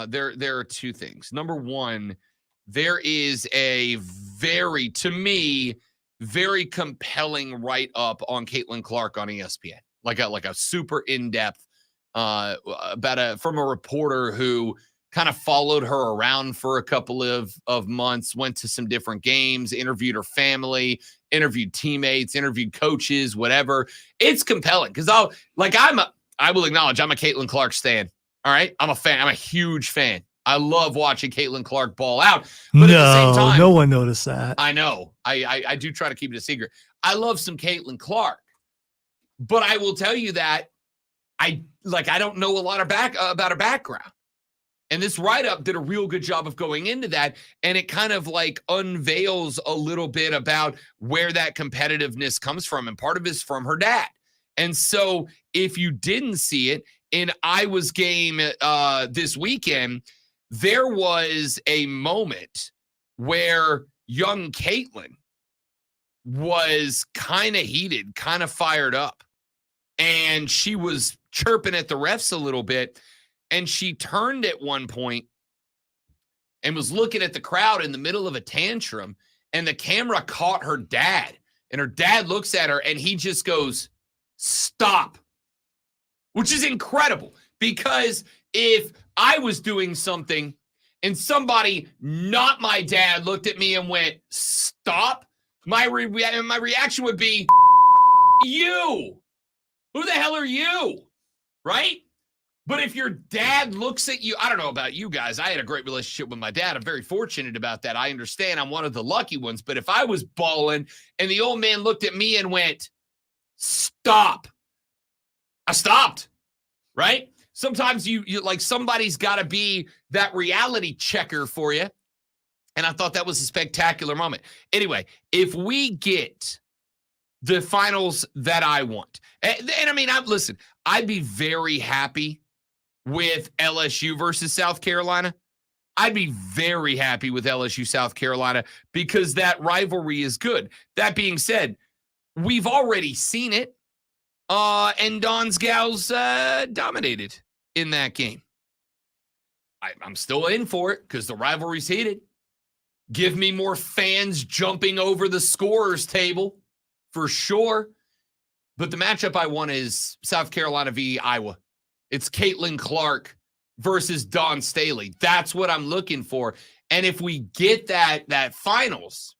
there are two things. Number one, there is a to me, very compelling write-up on Caitlin Clark on ESPN, like a super in-depth from a reporter who kind of followed her around for a couple of months, went to some different games, interviewed her family, interviewed teammates, interviewed coaches, whatever. It's compelling because I will acknowledge I'm a Caitlin Clark stan. All right. I'm a fan. I'm a huge fan. I love watching Caitlin Clark ball out. But at the same time, no one noticed that. I know. I do try to keep it a secret. I love some Caitlin Clark, but I will tell you that I don't know a lot about her background. And this write-up did a real good job of going into that, and it kind of unveils a little bit about where that competitiveness comes from, and part of it is from her dad. And so if you didn't see it, in Iowa's game this weekend, there was a moment where young Caitlin was kind of heated, kind of fired up, and she was chirping at the refs a little bit. And she turned at one point and was looking at the crowd in the middle of a tantrum, and the camera caught her dad. And her dad looks at her, and he just goes, "Stop," which is incredible. Because if I was doing something and somebody, not my dad, looked at me and went, "Stop," my reaction would be, "You. Who the hell are you?" Right? But if your dad looks at you, I don't know about you guys. I had a great relationship with my dad. I'm very fortunate about that. I understand I'm one of the lucky ones. But if I was balling and the old man looked at me and went, "Stop," I stopped, right? Sometimes you somebody's got to be that reality checker for you. And I thought that was a spectacular moment. Anyway, if we get the finals that I want, and I mean, listen, I'd be very happy with LSU versus South Carolina. I'd be very happy with LSU South Carolina because that rivalry is good. That being said, we've already seen it, and Dawn's gals dominated in that game. I'm still in for it because the rivalry's heated. Give me more fans jumping over the scorer's table for sure. But the matchup I want is South Carolina v. Iowa. It's Caitlin Clark versus Dawn Staley. That's what I'm looking for. And if we get that finals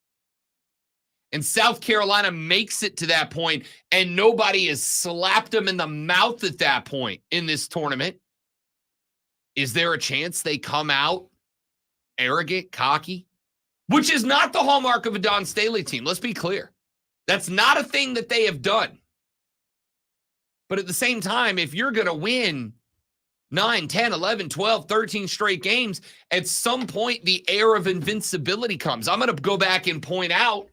and South Carolina makes it to that point and nobody has slapped them in the mouth at that point in this tournament, is there a chance they come out arrogant, cocky? Which is not the hallmark of a Dawn Staley team. Let's be clear. That's not a thing that they have done. But at the same time, if you're going to win 9, 10, 11, 12, 13 straight games, at some point the air of invincibility comes. I'm going to go back and point out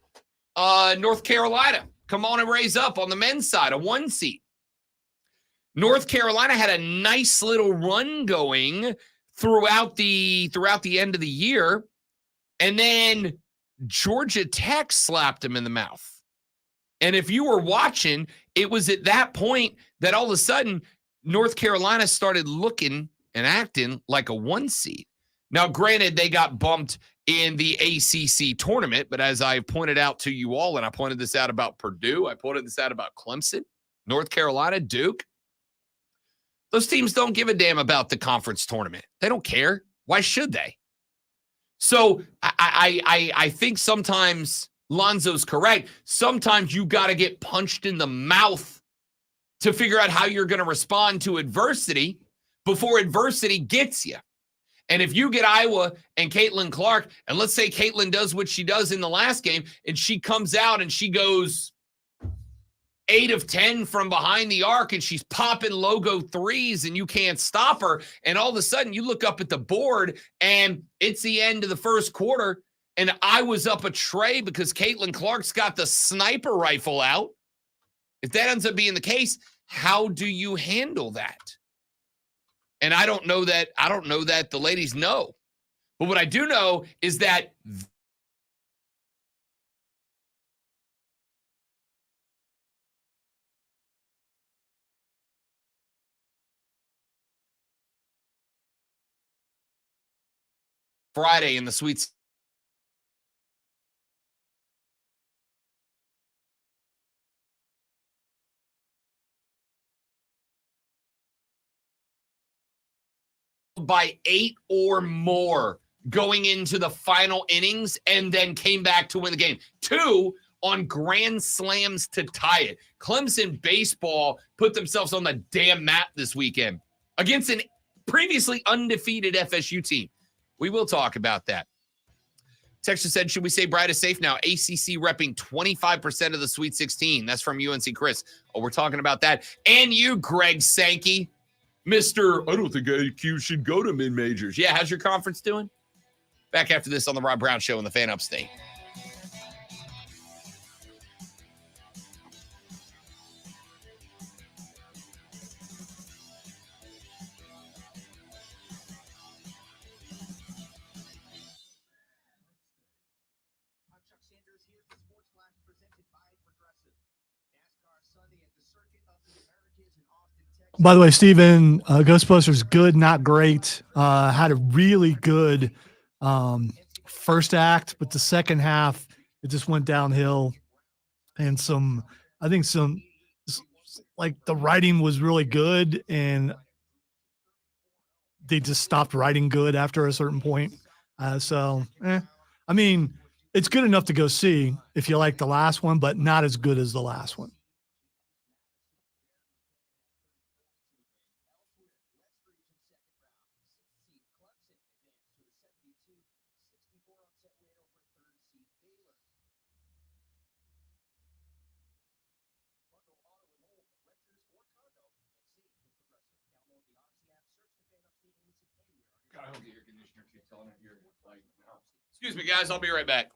North Carolina. Come on and raise up on the men's side, a 1 seed. North Carolina had a nice little run going throughout the end of the year, and then Georgia Tech slapped them in the mouth. And if you were watching, it was at that point that all of a sudden North Carolina started looking and acting like a 1 seed. Now, granted, they got bumped in the ACC tournament, but as I pointed out to you all, and I pointed this out about Purdue, I pointed this out about Clemson, North Carolina, Duke, those teams don't give a damn about the conference tournament. They don't care. Why should they? So I think sometimes Lonzo's correct. Sometimes you got to get punched in the mouth to figure out how you're going to respond to adversity before adversity gets you. And if you get Iowa and Caitlin Clark, and let's say Caitlin does what she does in the last game, and she comes out and she goes 8 of 10 from behind the arc, and she's popping logo threes, and you can't stop her. And all of a sudden, you look up at the board, and it's the end of the first quarter, and I was up a tray because Caitlin Clark's got the sniper rifle out. If that ends up being the case, how do you handle that? And I don't know that the ladies know. But what I do know is that Friday in the Sweet by 8 or more going into the final innings and then came back to win the game. 2 on grand slams to tie it. Clemson baseball put themselves on the damn map this weekend against an previously undefeated FSU team. We will talk about that. Texture said, should we say Brad is safe now? ACC repping 25% of the Sweet 16. That's from UNC Chris. Oh, we're talking about that. And you, Greg Sankey. Mr. I don't think IQ should go to mid-majors. Yeah, how's your conference doing? Back after this on the Rob Brown Show in the Fan Upstate. By the way, Steven, Ghostbusters, good, not great. Had a really good first act, but the second half, it just went downhill. And I think like the writing was really good, and they just stopped writing good after a certain point. I mean, it's good enough to go see if you like the last one, but not as good as the last one. Excuse me, guys. I'll be right back.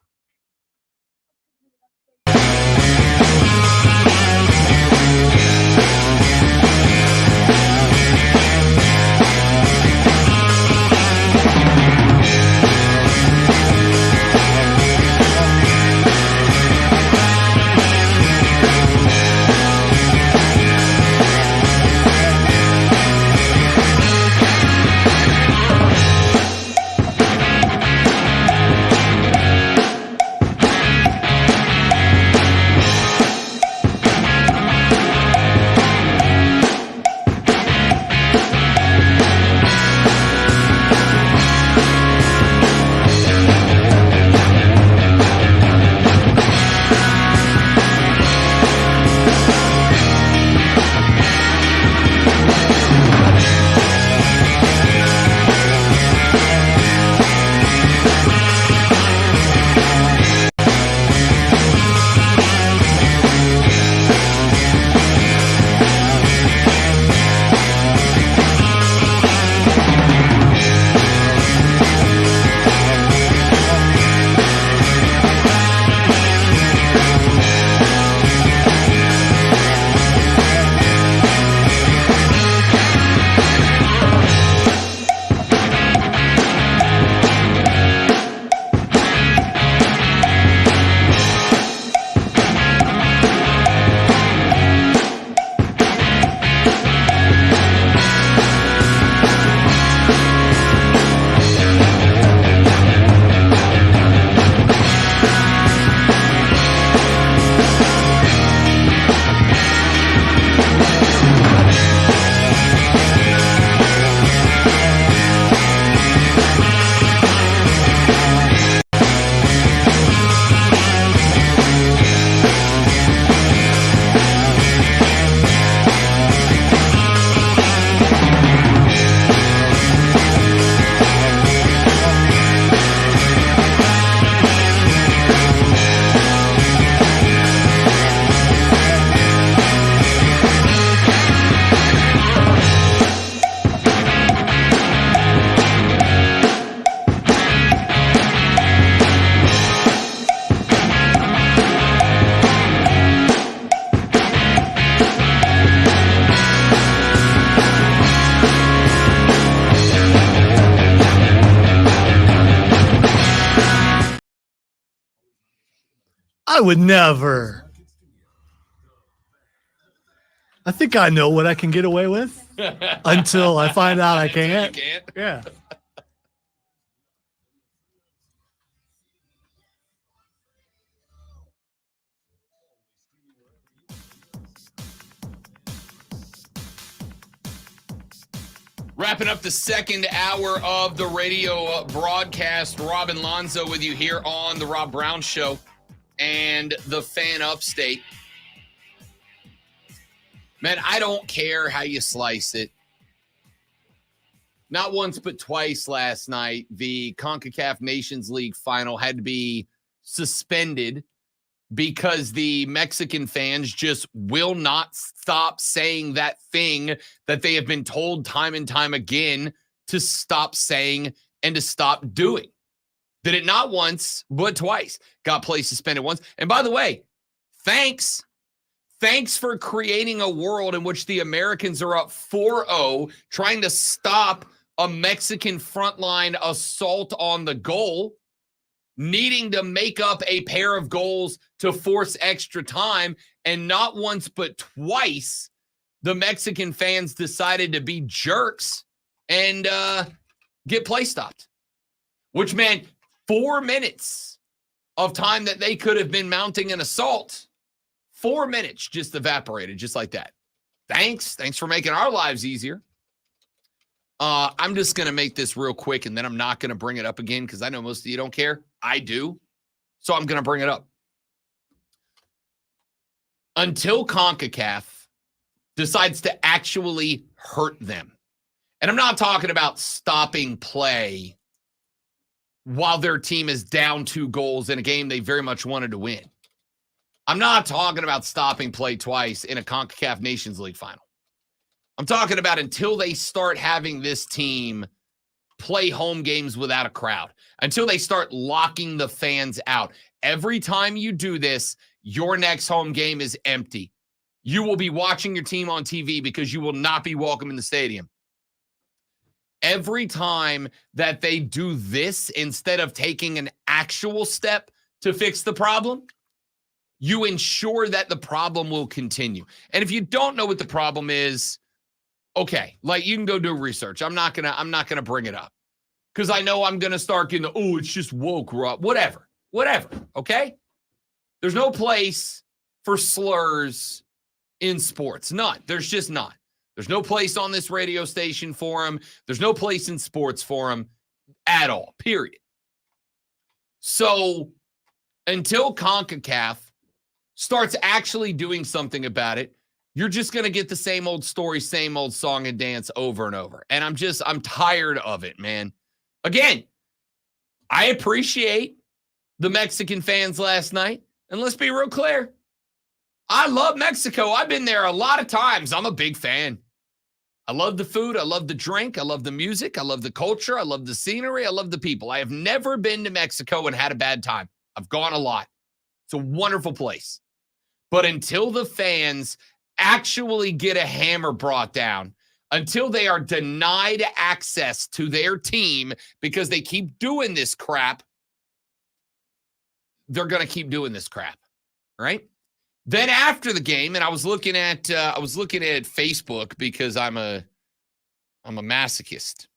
I would never. I think I know what I can get away with until I find out I can't. You can't. Yeah. Wrapping up the second hour of the radio broadcast, Rob and Lonzo with you here on the Rob Brown Show and the Fan Upstate. Man, I don't care how you slice it. Not once but twice last night, the CONCACAF Nations League final had to be suspended because the Mexican fans just will not stop saying that thing that they have been told time and time again to stop saying and to stop doing. Did it not once, but twice. Got play suspended once. And by the way, thanks for creating a world in which the Americans are up 4-0, trying to stop a Mexican frontline assault on the goal, needing to make up a pair of goals to force extra time, and not once but twice, the Mexican fans decided to be jerks and get play stopped. Which meant 4 minutes of time that they could have been mounting an assault. 4 minutes just evaporated, just like that. Thanks for making our lives easier. I'm just going to make this real quick, and then I'm not going to bring it up again because I know most of you don't care. I do. So I'm going to bring it up. Until CONCACAF decides to actually hurt them. And I'm not talking about stopping play while their team is down 2 goals in a game they very much wanted to win. I'm not talking about stopping play twice in a CONCACAF Nations League final. I'm talking about until they start having this team play home games without a crowd, until they start locking the fans out. Every time you do this, your next home game is empty. You will be watching your team on TV because you will not be welcome in the stadium. Every time that they do this, instead of taking an actual step to fix the problem, you ensure that the problem will continue. And if you don't know what the problem is, okay, like you can go do research. I'm not gonna bring it up because I know I'm gonna start getting it's just woke, Rob. Whatever. Okay, there's no place for slurs in sports. None. There's just not. There's no place on this radio station for them. There's no place in sports for them at all. Period. So until CONCACAF starts actually doing something about it, you're just going to get the same old story, same old song and dance over and over. And I'm tired of it, man. Again, I appreciate the Mexican fans last night. And let's be real clear. I love Mexico. I've been there a lot of times. I'm a big fan. I love the food. I love the drink. I love the music. I love the culture. I love the scenery. I love the people. I have never been to Mexico and had a bad time. I've gone a lot. It's a wonderful place. But until the fans actually get a hammer brought down, until they are denied access to their team because they keep doing this crap, they're going to keep doing this crap, right? Then after the game, and I was looking at Facebook because I'm a masochist,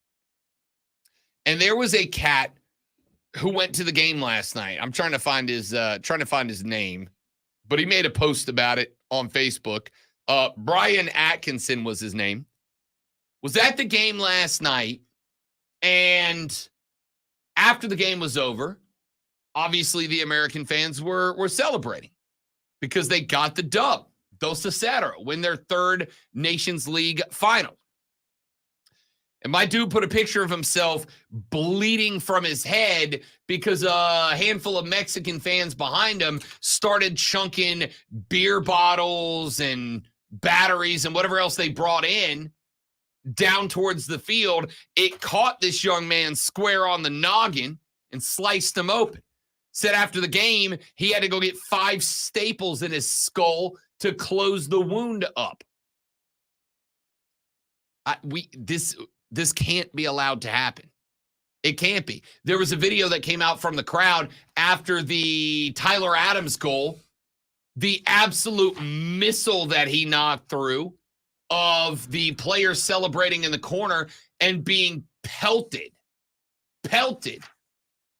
and there was a cat who went to the game last night. I'm trying to find his name, but he made a post about it on Facebook. Brian Atkinson was his name. Was at the game last night, and after the game was over, obviously the American fans were celebrating because they got the dub. 2-0, win their 3rd Nations League final. And my dude put a picture of himself bleeding from his head because a handful of Mexican fans behind him started chunking beer bottles and batteries and whatever else they brought in down towards the field. It caught this young man square on the noggin and sliced him open. Said after the game, he had to go get 5 staples in his skull to close the wound up. This can't be allowed to happen. It can't be. There was a video that came out from the crowd after the Tyler Adams goal, the absolute missile that he knocked through of the players celebrating in the corner and being pelted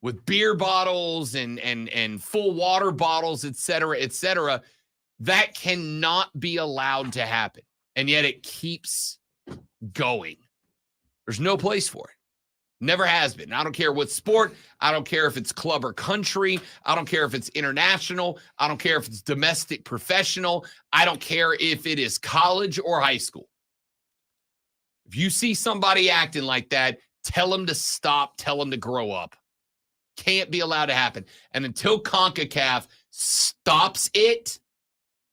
with beer bottles and full water bottles, et cetera, et cetera. That cannot be allowed to happen. And yet it keeps going. There's no place for it. Never has been. I don't care what sport. I don't care if it's club or country. I don't care if it's international. I don't care if it's domestic, professional. I don't care if it is college or high school. If you see somebody acting like that, tell them to stop. Tell them to grow up. Can't be allowed to happen. And until CONCACAF stops it,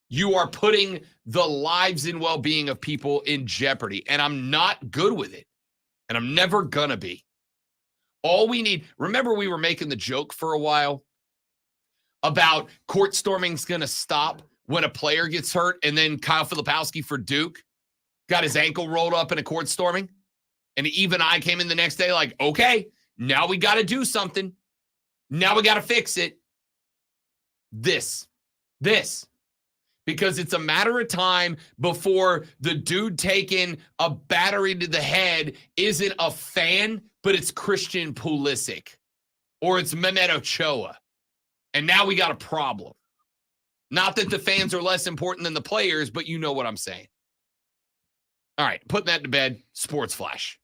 you are putting the lives and well-being of people in jeopardy. And I'm not good with it. And I'm never gonna be. All we need, remember we were making the joke for a while about court storming's gonna stop when a player gets hurt, and then Kyle Filipowski for Duke got his ankle rolled up in a court storming. And even I came in the next day like, okay, now we got to do something. Now we got to fix it. This. Because it's a matter of time before the dude taking a battery to the head isn't a fan, but it's Christian Pulisic or it's Mehmet Ochoa. And now we got a problem. Not that the fans are less important than the players, but you know what I'm saying. All right, putting that to bed, Sports Flash.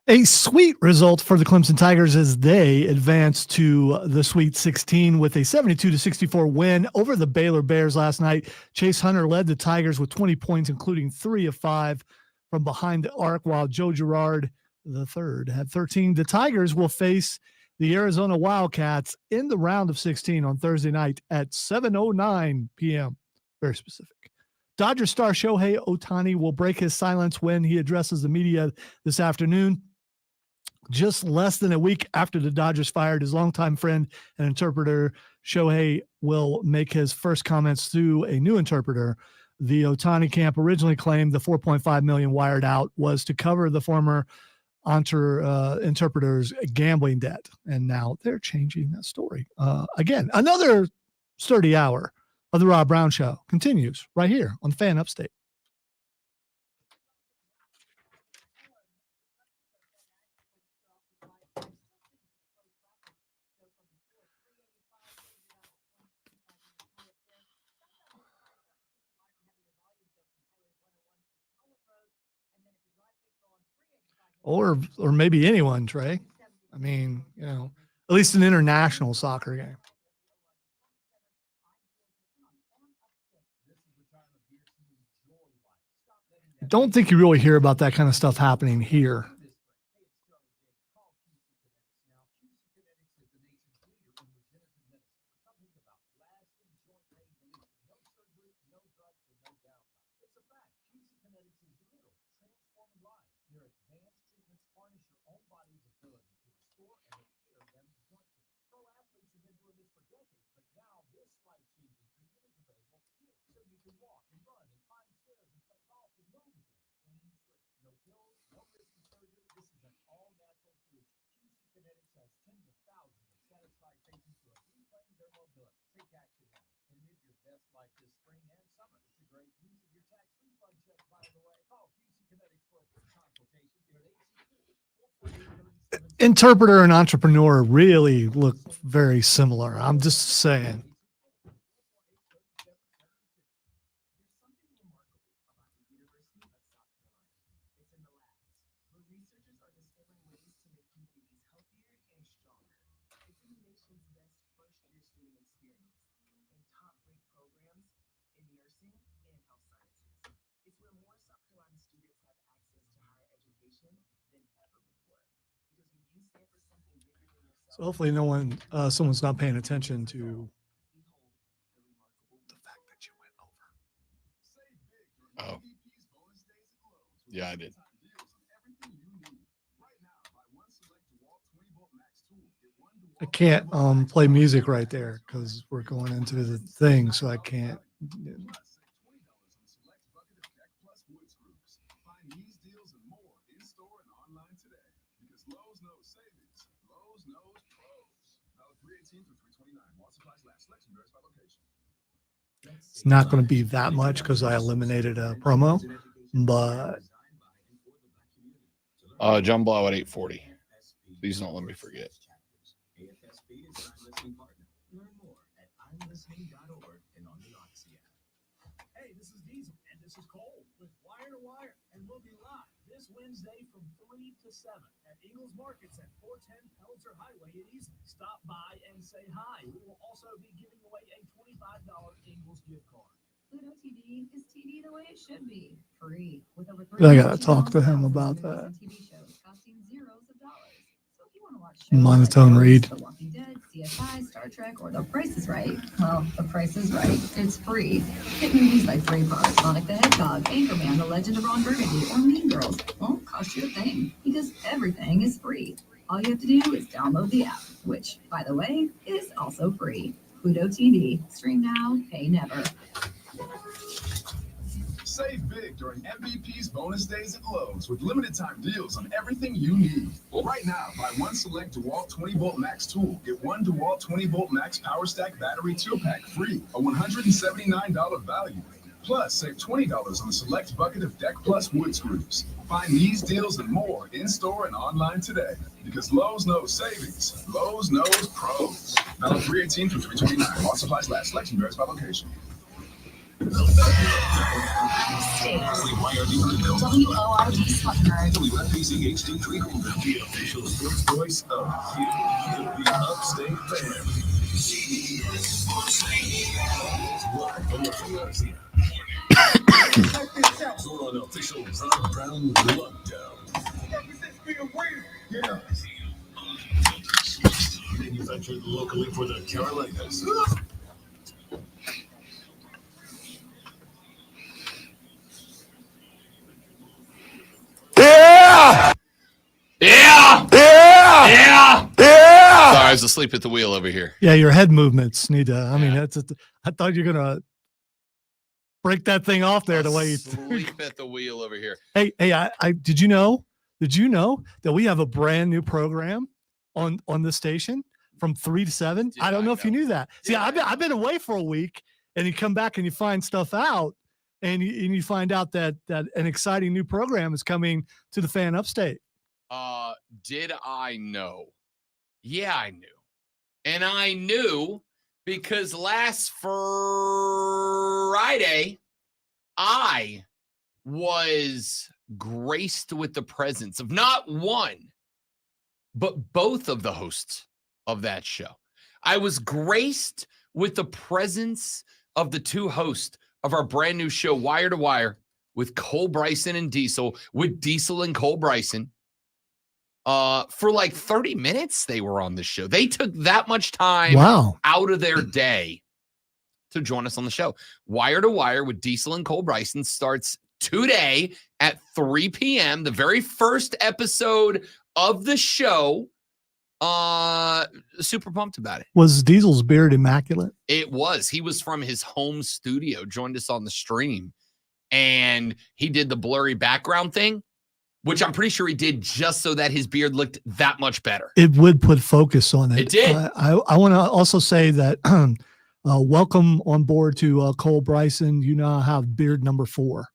A sweet result for the Clemson Tigers as they advanced to the Sweet 16 with a 72-64 win over the Baylor Bears last night. Chase Hunter led the Tigers with 20 points, including 3 of 5 from behind the arc, while Joe Girard III had 13. The Tigers will face the Arizona Wildcats in the round of 16 on Thursday night at 7:09 p.m. Very specific. Dodger star Shohei Ohtani will break his silence when he addresses the media this afternoon. Just less than a week after the Dodgers fired his longtime friend and interpreter, Shohei will make his first comments through a new interpreter. The Ohtani camp originally claimed the $4.5 million wired out was to cover the former interpreter's gambling debt, and now they're changing that story. Again, another sturdy hour of the Rob Brown Show continues right here on Fan Upstate. Or maybe anyone, Trey. I mean, you know, at least an international soccer game. Don't think you really hear about that kind of stuff happening here. Interpreter and entrepreneur really look very similar. I'm just saying. So hopefully someone's not paying attention to the fact that you went over. Oh. Yeah, I did. I can't play music right there because we're going into the thing, so I can't. It's not going to be that much because I eliminated a promo, but John Blau at 8:40. Please don't let me forget. Hey, this is Diesel, and this is Cole with Wire to Wire, and we'll be live this Wednesday from 3 to 7 at Eagles Markets at 410 Pelzer Highway in Easton. Stop by and say hi. We will also be giving away a $25 Eagles gift card. Pluto TV is TV the way it should be, free with over I gotta talk to him about that. TV shows costing zeros of dollars. So if you want to watch shows Monotone like read. The Walking Dead, CSI, Star Trek, or The Price is Right, well, The Price is Right. It's free. Hit movies like Braveheart, Sonic the Hedgehog, Anchorman, The Legend of Ron Burgundy, or Mean Girls won't cost you a thing because everything is free. All you have to do is download the app, which, by the way, is also free. Pluto TV. Stream now, pay never. Save big during MVP's bonus days at Lowe's with limited time deals on everything you need. Right now, buy one select DeWalt 20-volt max tool. Get one DeWalt 20-volt max power stack battery 2-pack free, a $179 value. Plus, save $20 on a select bucket of Deck Plus wood screws. Find these deals and more in-store and online today. Because Lowe's knows savings. Lowe's knows pros. Valid 3/18 through 3/29. While supplies last. Selection varies by location. WORD Smuckner. WFPC HD3 the official sports voice of the Upstate family. Live from the Philadelphia. On official Ron Brown lockdown. Yeah. Manufactured locally for the Carolinas. Yeah! Yeah! Yeah! Yeah! Yeah! Sorry, I was asleep at the wheel over here. Yeah, your head movements need to. I mean, I thought you're gonna break that thing off there the way you sleep at the wheel over here. Hey, I did you know that we have a brand new program on the station from 3 to 7? I don't know if you knew that. See, I've been away for a week, and you come back and you find stuff out, and you find out that an exciting new program is coming to the Fan Upstate. Did I know? Yeah, I knew. And I knew because last Friday, I was graced with the presence of not one, but both of the hosts of that show. I was graced with the presence of the two hosts of our brand new show, Wire to Wire, with Cole Bryson and Diesel, with Diesel and Cole Bryson. For like 30 minutes, they were on the show. They took that much time out of their day to join us on the show. Wire to Wire with Diesel and Cole Bryson starts today at 3 p.m. The very first episode of the show. Super pumped about it. Was Diesel's beard immaculate? It was. He was from his home studio, joined us on the stream, and he did the blurry background thing, which I'm pretty sure he did just so that his beard looked that much better. It would put focus on it. It did. I want to also say that welcome on board to Cole Bryson. You now have beard number 4.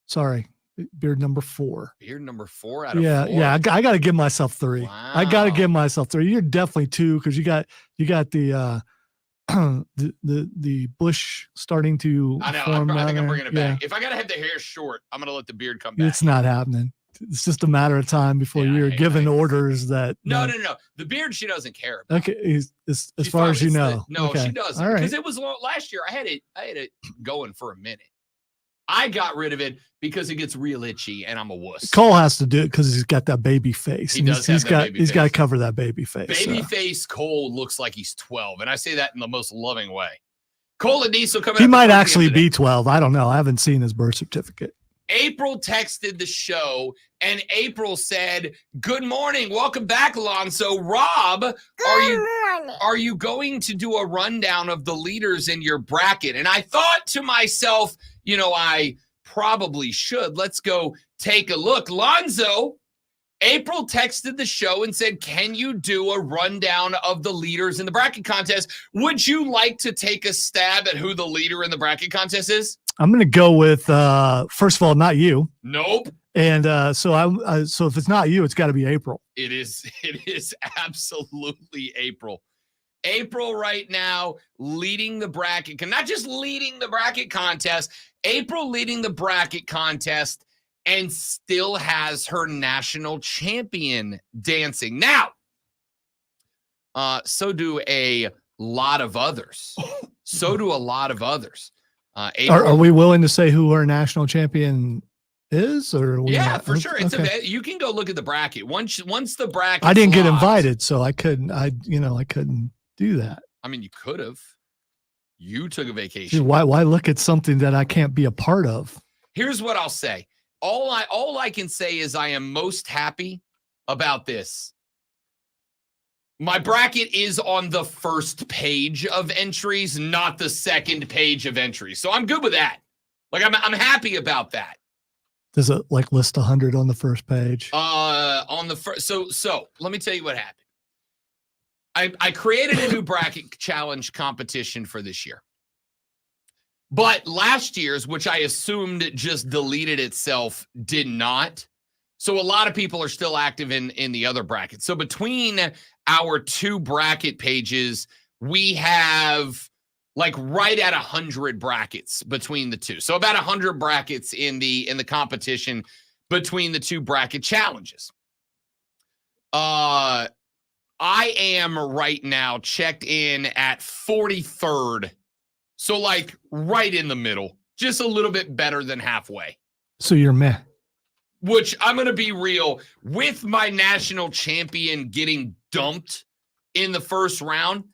Sorry, beard number 4. Beard number 4 out of 4? Yeah. I got to give myself 3. Wow. I got to give myself 3. You're definitely 2 because you got the the bush starting to. I know. form I think I'm down bringing it there. back. If I gotta have the hair short, I'm gonna let the beard come back. It's not happening. It's just a matter of time before you're given orders that. No. The beard she doesn't care about. Okay, as far as you know. No, Okay. she doesn't. All right. Because it was last year. I had it going for a minute. I got rid of it because it gets real itchy and I'm a wuss. Cole has to do it because he's got that baby face. He does have that baby He's got to face. cover that baby face. Babyface Cole looks like he's 12, and I say that in the most loving way. Cole and Diesel coming. He up might before the actually end of the be 12. I don't know. I haven't seen his birth certificate. April texted the show, and April said, "Good morning, welcome back, Alonso. Rob, are you going to do a rundown of the leaders in your bracket?" And I thought to myself, I probably should. Let's go take a look. Lonzo, April texted the show and said, "Can you do a rundown of the leaders in the bracket contest? Would you like to take a stab at who the leader in the bracket contest is?" I'm going to go with, first of all, not you. Nope. And so if it's not you, it's got to be April. It is absolutely April. April right now leading the bracket, not just leading the bracket contest, April leading the bracket contest and still has her national champion dancing. Now, so do a lot of others. April, Are we willing to say who our national champion is? Or yeah, for sure. It's okay. you can go look at the bracket. Once the bracket, I didn't get locked, invited, so I couldn't do that. I mean, you could have. You took a Dude, vacation. why look at something that I can't be a part of? Here's what I'll say. All I can say is I am most happy about this. My bracket is on the first page of entries, not the second page of entries. So I'm good with that. Like I'm happy about that. Does it like list 100 on the first page? On the first, so let me tell you what happened. I created a new bracket challenge competition for this year. But last year's, which I assumed just deleted itself, did not. So a lot of people are still active in the other brackets. So between our two bracket pages, we have like right at 100 brackets between the two. So about 100 brackets in the competition between the two bracket challenges. I am right now checked in at 43rd. So like right in the middle, just a little bit better than halfway. So you're meh. Which I'm going to be real, with my national champion getting dumped in the first round,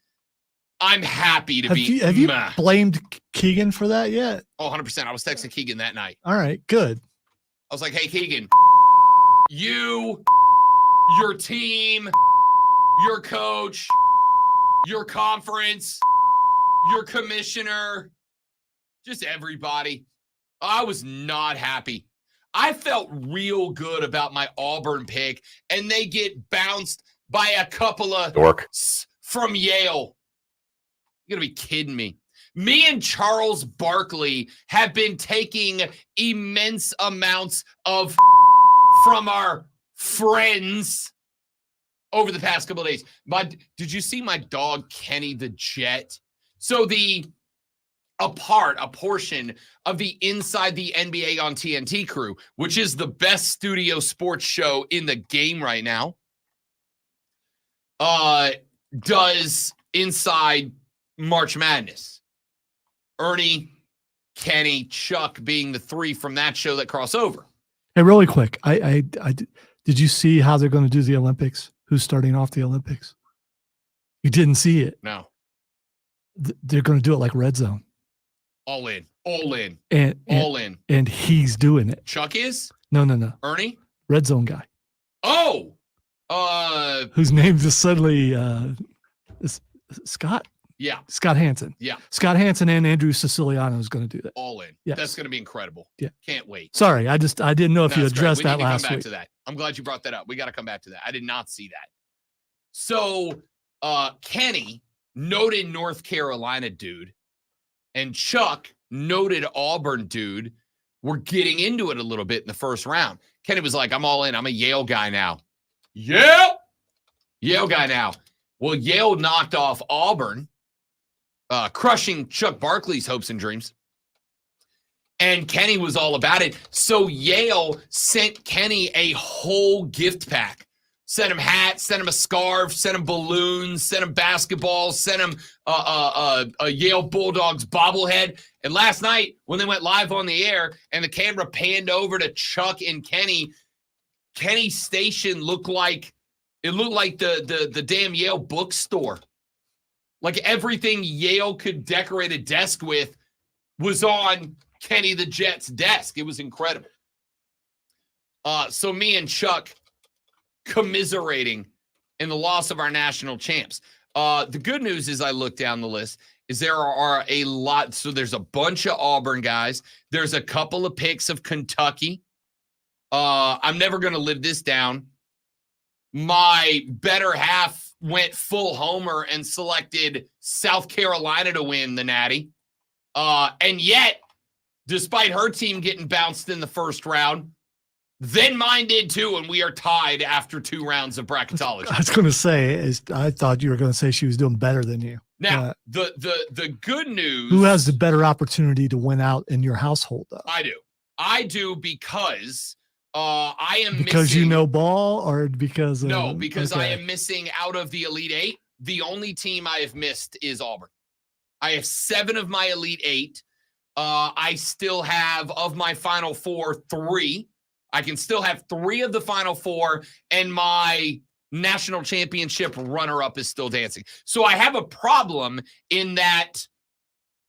I'm happy to Have you meh. blamed Keegan for that yet? Oh, 100%. I was texting Keegan that night. All right, good. I was like, hey, Keegan, you, your team, your coach, your conference, your commissioner, just everybody. I was not happy. I felt real good about my Auburn pick, and they get bounced by a couple of dorks from Yale. You're going to be kidding me. Me and Charles Barkley have been taking immense amounts of from our friends over the past couple of days. Did you see my dog, Kenny the Jet? So a portion of the Inside the NBA on TNT crew, which is the best studio sports show in the game right now, does Inside March Madness. Ernie, Kenny, Chuck being the three from that show that cross over. Hey, really quick. I did you see how they're going to do the Olympics? Who's starting off the Olympics? You didn't see it. No. They're going to do it like Red Zone. All in. And he's doing it. Chuck is? No. Ernie? Red Zone guy. Oh! Whose name just suddenly is Scott? Yeah. Scott Hansen. Yeah. Scott Hansen and Andrew Siciliano is going to do that. All in. Yes. That's going to be incredible. Yeah. Can't wait. Sorry, I didn't know if you addressed that last week. We need to come back week. to that. I'm glad you brought that up. We got to come back to that. I did not see that. So, Kenny, noted North Carolina dude, and Chuck, noted Auburn dude, were getting into it a little bit in the first round. Kenny was like, I'm all in. I'm a Yale guy now. Yale guy now. Well, Yale knocked off Auburn, crushing Chuck Barkley's hopes and dreams. And Kenny was all about it. So Yale sent Kenny a whole gift pack. Sent him hats, sent him a scarf, sent him balloons, sent him basketballs, sent him a Yale Bulldogs bobblehead. And last night, when they went live on the air and the camera panned over to Chuck and Kenny, Kenny's station looked like the damn Yale bookstore. Like everything Yale could decorate a desk with was on Kenny the Jet's desk. It was incredible. So me and Chuck commiserating in the loss of our national champs. The good news is I looked down the list is there are a lot. So there's a bunch of Auburn guys. There's a couple of picks of Kentucky. I'm never going to live this down. My better half went full homer and selected South Carolina to win the Natty. And yet, despite her team getting bounced in the first round, then mine did too, and we are tied after 2 rounds of bracketology. I was going to say, I thought you were going to say she was doing better than you. Now, the good news. Who has the better opportunity to win out in your household, though? I do because I am because missing, you know ball, or because no, because okay. I am missing out of the Elite 8. The only team I have missed is Auburn. I have 7 of my Elite 8. I still have, of my Final 4, 3. I can still have 3 of the Final 4, and my national championship runner-up is still dancing. So I have a problem in that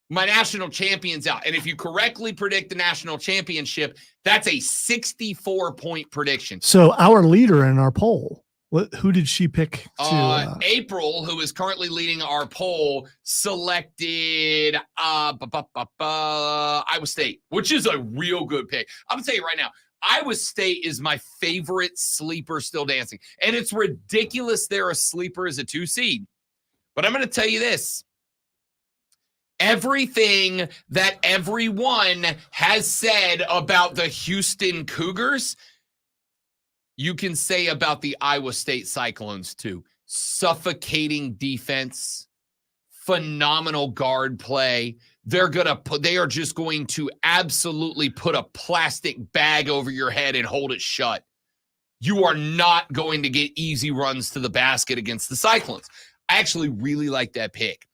my national champion's out. And if you correctly predict the national championship, that's a 64-point prediction. So our leader in our poll, who did she pick to? April, who is currently leading our poll, selected Iowa State, which is a real good pick. I'm going to tell you right now, Iowa State is my favorite sleeper still dancing. And it's ridiculous they're a sleeper as a 2 seed. But I'm going to tell you this. Everything that everyone has said about the Houston Cougars, you can say about the Iowa State Cyclones too. Suffocating defense, phenomenal guard play. They are just going to absolutely put a plastic bag over your head and hold it shut. You are not going to get easy runs to the basket against the Cyclones. I actually really like that pick.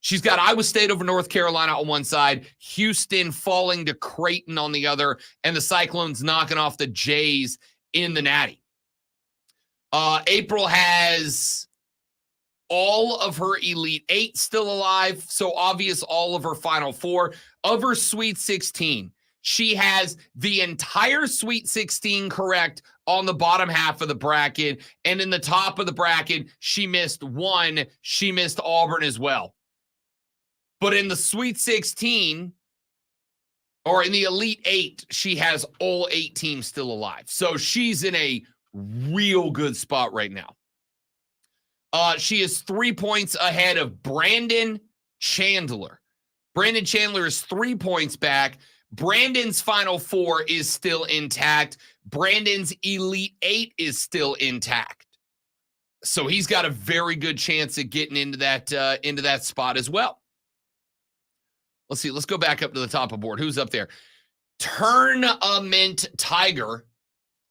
She's got Iowa State over North Carolina on one side, Houston falling to Creighton on the other, and the Cyclones knocking off the Jays in the Natty. April has all of her Elite 8 still alive, so obvious all of her Final 4. Of her Sweet 16, she has the entire Sweet 16 correct on the bottom half of the bracket, and in the top of the bracket, she missed 1. She missed Auburn as well. But in the Sweet 16, or in the Elite 8, she has all 8 teams still alive. So she's in a real good spot right now. She is 3 points ahead of Brandon Chandler. Brandon Chandler is 3 points back. Brandon's Final 4 is still intact. Brandon's Elite 8 is still intact. So he's got a very good chance at getting into that spot as well. Let's see. Let's go back up to the top of board. Who's up there? Tournament Tiger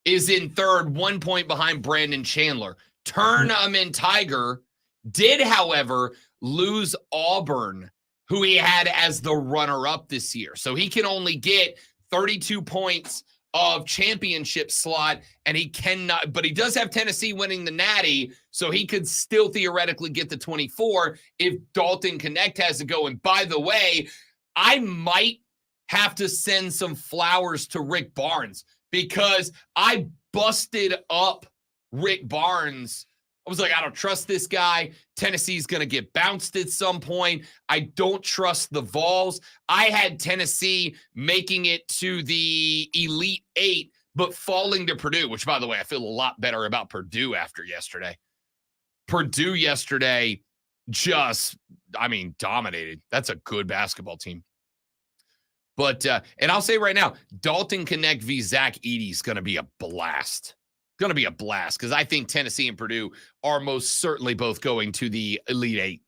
is in third, 1 point behind Brandon Chandler. Tournament Tiger did, however, lose Auburn, who he had as the runner-up this year. So he can only get 32 points of championship slot, and he cannot, but he does have Tennessee winning the Natty, so he could still theoretically get the 24 if Dalton Connect has to go. And by the way, I might have to send some flowers to Rick Barnes because I busted up Rick Barnes. I was like, I don't trust this guy. Tennessee's going to get bounced at some point. I don't trust the Vols. I had Tennessee making it to the Elite 8, but falling to Purdue, which, by the way, I feel a lot better about Purdue after yesterday. Purdue yesterday just, dominated. That's a good basketball team. But, and I'll say right now, Dalton Connect v. Zach Edey is going to be a blast. Going to be a blast because I think Tennessee and Purdue are most certainly both going to the Elite 8.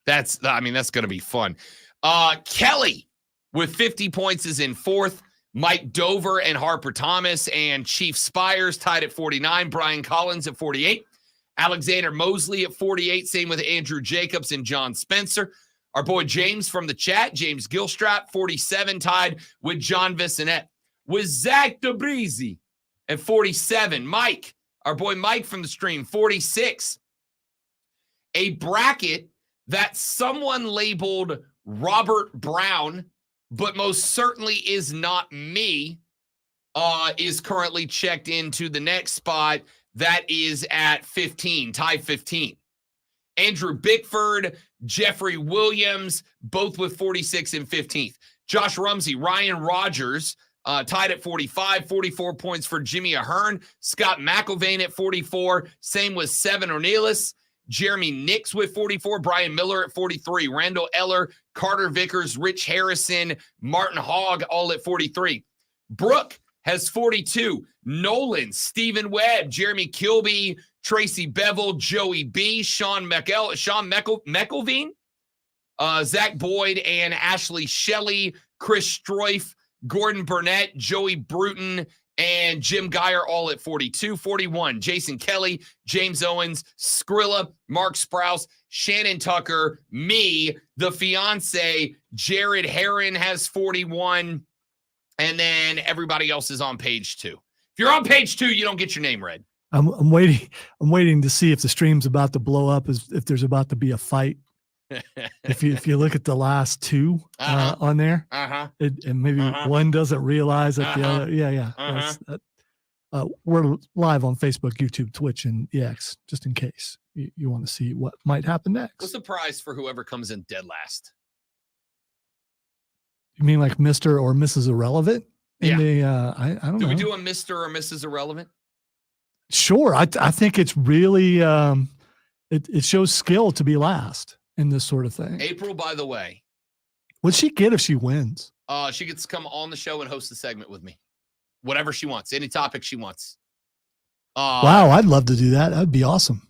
That's going to be fun. Kelly with 50 points is in fourth. Mike Dover and Harper Thomas and Chief Spires tied at 49. Brian Collins at 48. Alexander Mosley at 48. Same with Andrew Jacobs and John Spencer. Our boy James from the chat, James Gilstrap, 47, tied with John Bissonette. With Zach DeBreezy at 47. Mike, our boy Mike from the stream, 46. A bracket that someone labeled Robert Brown, but most certainly is not me, is currently checked into the next spot. That is at 15, tie 15. Andrew Bickford, Jeffrey Williams, both with 46 and 15th. Josh Rumsey, Ryan Rogers, tied at 45, 44 points for Jimmy Ahern. Scott McIlvain at 44. Same with Seven Ornelas. Jeremy Nix with 44. Brian Miller at 43. Randall Eller, Carter Vickers, Rich Harrison, Martin Hogg, all at 43. Brooke has 42. Nolan, Stephen Webb, Jeremy Kilby, Tracy Bevel, Joey B, Sean McElveen, Zach Boyd, and Ashley Shelley, Chris Stroif, Gordon Burnett, Joey Bruton, and Jim Geyer, all at 42. 41, Jason Kelly, James Owens, Skrilla, Mark Sprouse, Shannon Tucker, me, the fiance, Jared Herron has 41, and then everybody else is on page 2. If you're on page 2, you don't get your name read. I'm waiting. I'm waiting to see if the stream's about to blow up, if there's about to be a fight. if you look at the last two on there, and maybe one doesn't realize that the other, we're live on Facebook, YouTube, Twitch, and X, just in case you want to see what might happen next. What's the prize for whoever comes in dead last? You mean like Mr. or Mrs. Irrelevant? I don't know. Do we do a Mr. or Mrs. Irrelevant? Sure. I think it's really it shows skill to be last in this sort of thing. April, by the way. What'd she get if she wins? She gets to come on the show and host a segment with me. Whatever she wants. Any topic she wants. Wow, I'd love to do that. That'd be awesome.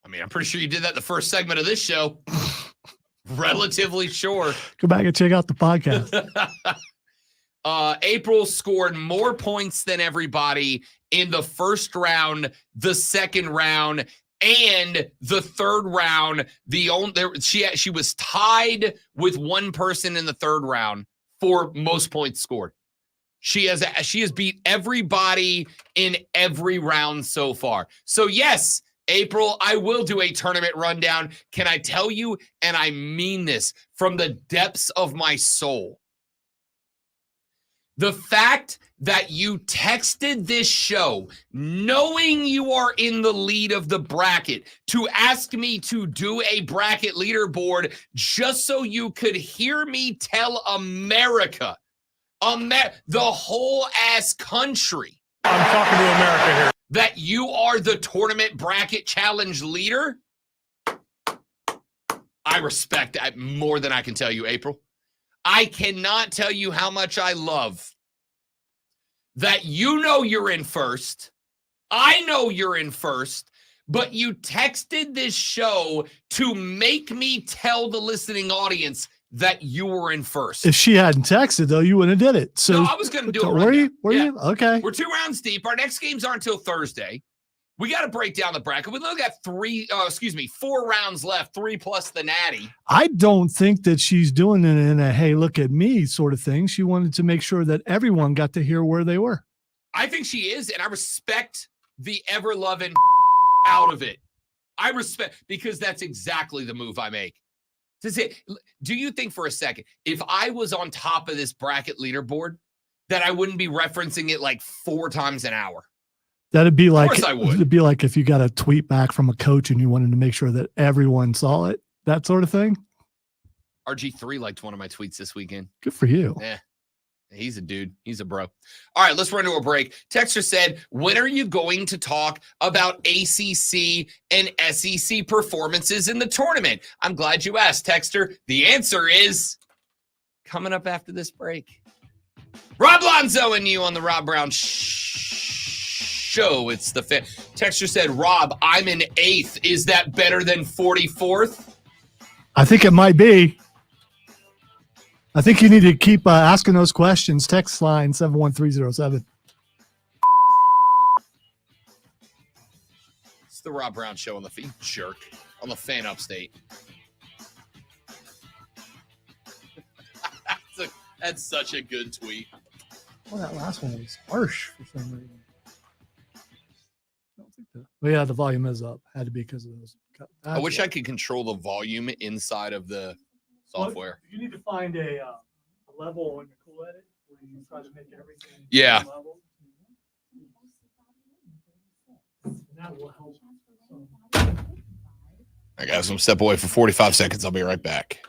I mean, I'm pretty sure you did that the first segment of this show. Relatively sure. Go back and check out the podcast. April scored more points than everybody in the first round, the second round, and the third round. She was tied with one person in the third round for most points scored. She has beat everybody in every round so far. So yes, April, I will do a tournament rundown. Can I tell you, and I mean this from the depths of my soul, the fact that you texted this show knowing you are in the lead of the bracket to ask me to do a bracket leaderboard just so you could hear me tell America, the whole ass country, I'm talking to America here, that you are the tournament bracket challenge leader. I respect that more than I can tell you, April. I cannot tell you how much I love that you know you're in first. I know you're in first, but you texted this show to make me tell the listening audience that you were in first. If she hadn't texted, though, you wouldn't have did it. So no, I was going to do it. Were you? Okay. We're 2 rounds deep. Our next games aren't until Thursday. We got to break down the bracket. We only got 4 rounds left, 3 plus the natty. I don't think that she's doing it in a, hey, look at me sort of thing. She wanted to make sure that everyone got to hear where they were. I think she is, and I respect the ever-loving out of it. I respect, because that's exactly the move I make. Do you think for a second, if I was on top of this bracket leaderboard, that I wouldn't be referencing it like 4 times an hour? That'd be like, of course I would. It'd be like if you got a tweet back from a coach and you wanted to make sure that everyone saw it, that sort of thing. RG3 liked one of my tweets this weekend. Good for you. Yeah. He's a dude. He's a bro. All right, let's run to a break. Texter said, when are you going to talk about ACC and SEC performances in the tournament? I'm glad you asked, Texter. The answer is coming up after this break. Rob Lonzo and you on the Rob Brown Show. It's the Texter said, Rob, I'm in 8th. Is that better than 44th? I think it might be. I think you need to keep asking those questions. Text line 71307. It's the Rob Brown Show on the feed, jerk, on the Fan Upstate. That's such a good tweet. Well, that last one was harsh for some reason. Well, yeah, the volume is up. Had to be because of those. I wish I could control the volume inside of the software. You need to find a level in the cool edit where you try to make everything. Yeah. Level. That will help. All right, guys, I'm gonna step away for 45 seconds. I'll be right back.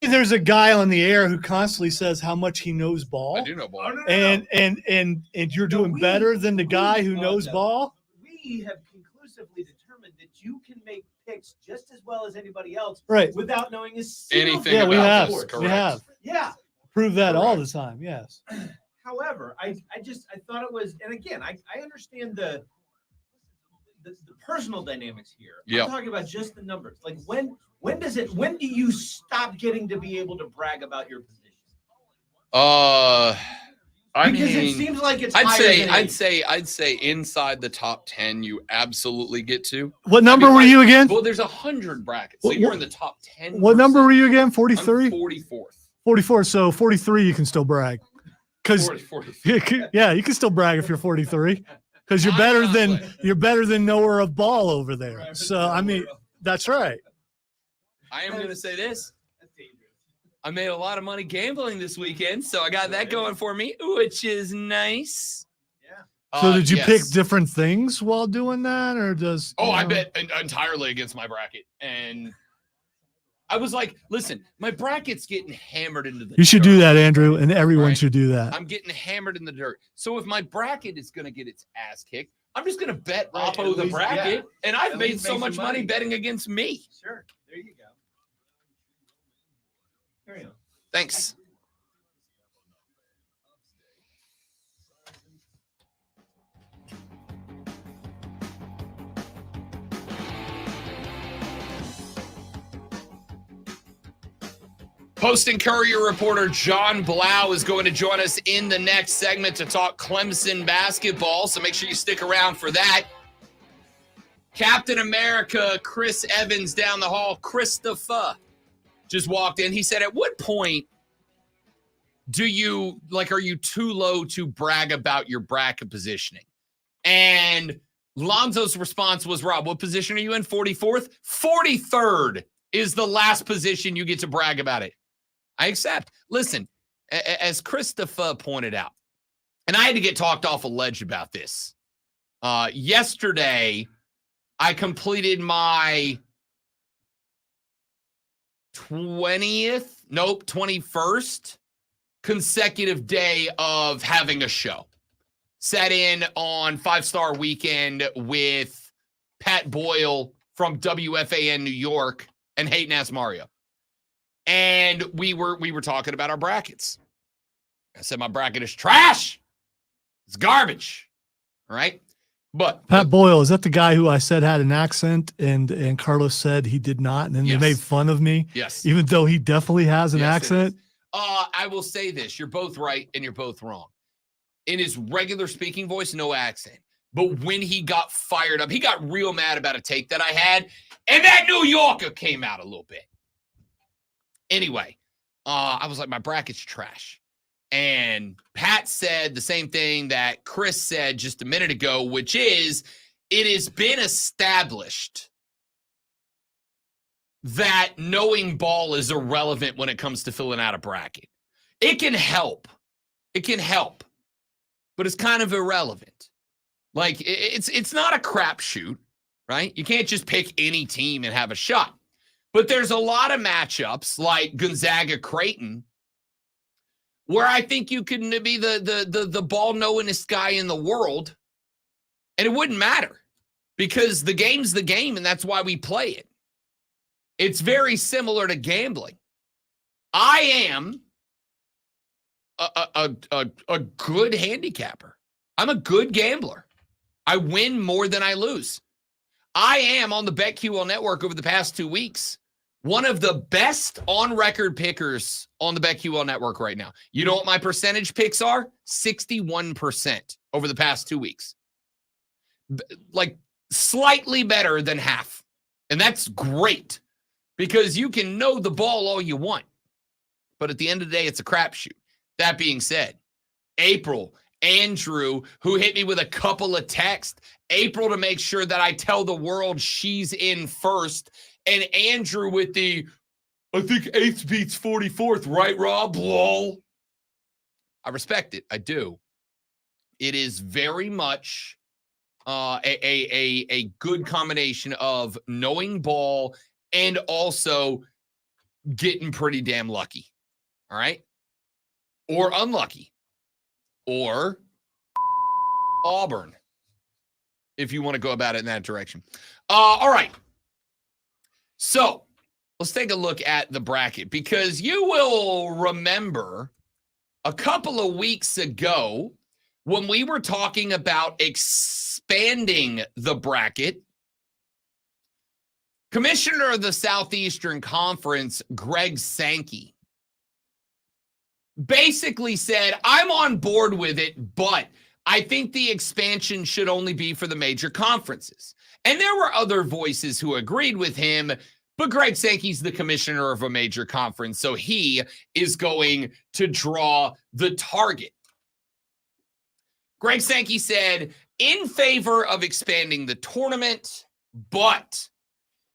There's a guy on the air who constantly says how much he knows ball. I do know ball. And you're doing better than the guy who knows ball. We have conclusively determined that you can make picks just as well as anybody else, right? Without knowing anything. Yeah, about we have. this, We have. Yeah. Prove that all the time. Yes. However, I thought it was, and again, I understand the personal dynamics here. Yeah. I'm talking about just the numbers. Like when do you stop getting to be able to brag about your position? Because it seems like it's I'd say inside the top 10 you absolutely get to. What number were you again? Well, there's 100 brackets. So you're in the top 10. What number were you again? 43? 44th. 44. So 43 you can still brag. Cuz 43. yeah, you can still brag if you're 43 cuz you're better than knower of ball over there. So I mean, that's right. I am going to say this. I made a lot of money gambling this weekend, so I got that going for me, which is nice. Yeah. So did you pick different things while doing that, or does? Oh, I bet entirely against my bracket, and I was like, "Listen, my bracket's getting hammered into the." You should dirt, do that, Andrew, and everyone right? should do that. I'm getting hammered in the dirt. So if my bracket is going to get its ass kicked, I'm just going to bet Right, Oppo at the least- bracket, yeah. and I've At made least so make some much money money. betting against me. Sure. There you go. There you go. Thanks. Post and Courier reporter John Blau is going to join us in the next segment to talk Clemson basketball, so make sure you stick around for that. Captain America Chris Evans down the hall, Christopher, just walked in. He said, at what point are you too low to brag about your bracket positioning? And Lonzo's response was, Rob, what position are you in? 44th? 43rd is the last position you get to brag about it. I accept. Listen, as Christopher pointed out, and I had to get talked off a ledge about this. Yesterday, I completed my 21st consecutive day of having a show. Sat in on 5-Star Weekend with Pat Boyle from WFAN New York and Hayden Ass Mario. And we were talking about our brackets. I said my bracket is trash. It's garbage. All right. But Pat Boyle, is that the guy who I said had an accent and Carlos said he did not, and then Yes. they made fun of me? Yes. Even though he definitely has an Yes, it accent. is. I will say this. You're both right and you're both wrong. In his regular speaking voice, no accent. But when he got fired up, he got real mad about a take that I had, and that New Yorker came out a little bit. Anyway, I was like, my bracket's trash. And Pat said the same thing that Chris said just a minute ago, which is it has been established that knowing ball is irrelevant when it comes to filling out a bracket. It can help. It can help. But it's kind of irrelevant. Like, it's not a crapshoot, right? You can't just pick any team and have a shot. But there's a lot of matchups like Gonzaga-Creighton where I think you can be the ball-knowingest guy in the world, and it wouldn't matter because the game's the game, and that's why we play it. It's very similar to gambling. I am a good handicapper. I'm a good gambler. I win more than I lose. I am on the BetQL network over the past 2 weeks, one of the best on-record pickers on the BetQL network right now. You know what my percentage picks are? 61% over the past 2 weeks. Like slightly better than half. And that's great because you can know the ball all you want. But at the end of the day, it's a crapshoot. That being said, April, Andrew, who hit me with a couple of texts, April to make sure that I tell the world she's in first, and Andrew with the, I think 8th beats 44th, right, Rob? Lol. I respect it. I do. It is very much a good combination of knowing ball and also getting pretty damn lucky. All right? Or unlucky. Or Auburn, if you want to go about it in that direction. All right. So let's take a look at the bracket because you will remember a couple of weeks ago when we were talking about expanding the bracket, Commissioner of the Southeastern Conference, Greg Sankey, basically said, I'm on board with it, but I think the expansion should only be for the major conferences. And there were other voices who agreed with him, but Greg Sankey's the commissioner of a major conference, so he is going to draw the target. Greg Sankey said, in favor of expanding the tournament, but